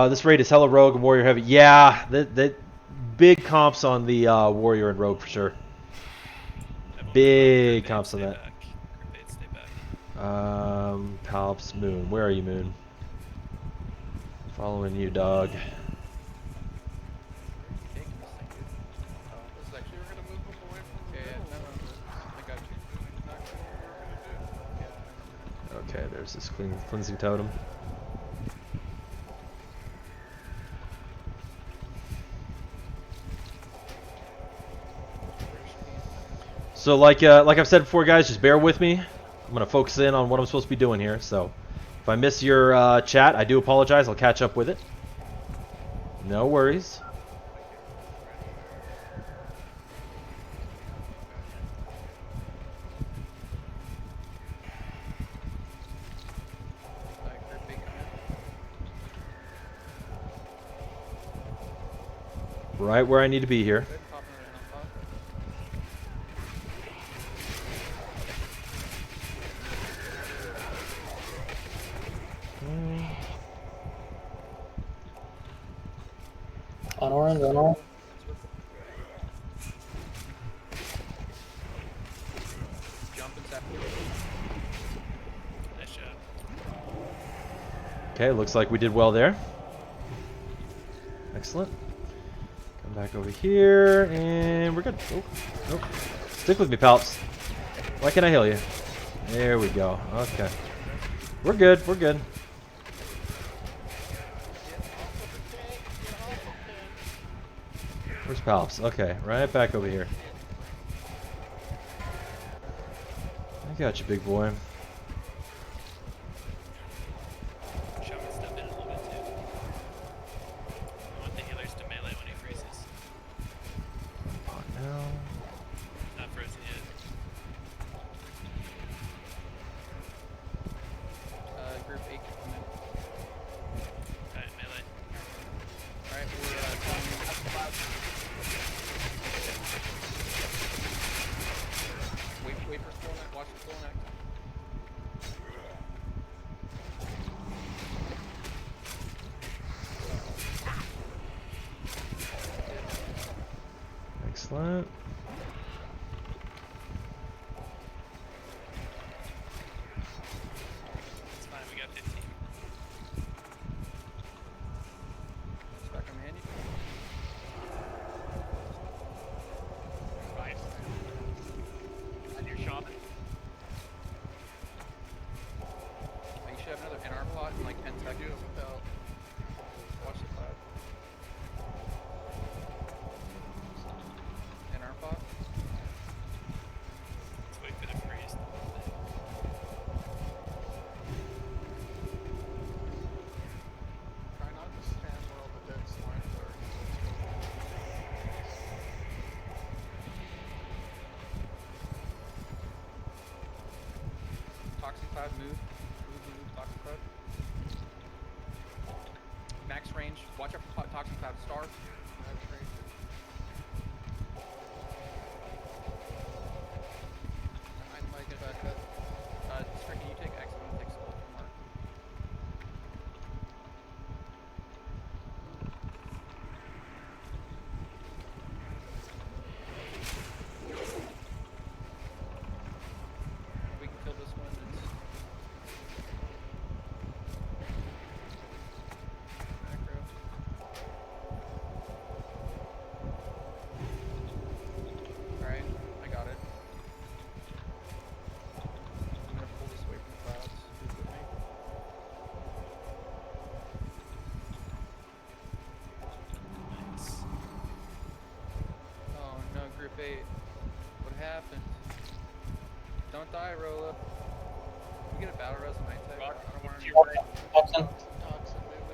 This raid is hella rogue and warrior heavy. Yeah, that big comps on the warrior and rogue for sure. Big comps on that. Palps, Moon. Where are you, Moon? Following you, dog. Okay, there's this cleansing totem. So like I've said before, guys, just bear with me. I'm gonna focus in on what I'm supposed to be doing here. So if I miss your chat, I do apologize. I'll catch up with it. No worries. Right where I need to be here. On orange, on orange. Okay, looks like we did well there. Excellent. Come back over here, and we're good. Oh, nope. Stick with me, Palps. Why can't I heal you? There we go. Okay. We're good. We're good. Where's Palps? Okay, right back over here. I got you, big boy. Excellent. It's fine, we got 15. Back on handy. Nice. And your shaman. You should have another NR plot in like 10 seconds without. Watch the cloud. NR plot. Let's wait for the freeze. Try not to stand where all the dead slimes are. Toxic cloud, move, toxic cloud. Max range, watch out for toxic cloud, star. Max range. I might get back up. Stricken, you take X, I'm gonna take Soul from Mark. We can kill this one. It's macro. Alright, I got it. I'm gonna pull this away from the clouds. Who's with me? Nice. Oh no, group 8. What happened? Don't die, Rolla. Can we get a battle res on night type? I don't want to. Toxin. Toxin, move.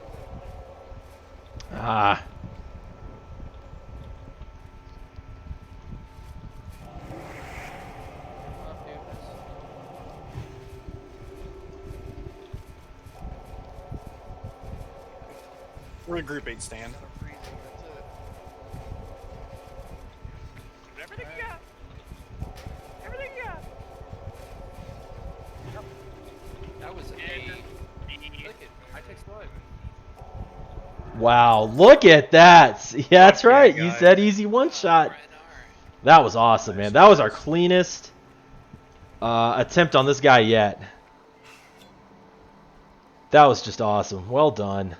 Ah. We're in Group 8 stand. Everything you got. Everything you got. That was a. Look it. I take blood. Wow, look at that. Yeah, that's right. You guys. said easy one shot. That was awesome, man. That was our cleanest attempt on this guy yet. That was just awesome. Well done.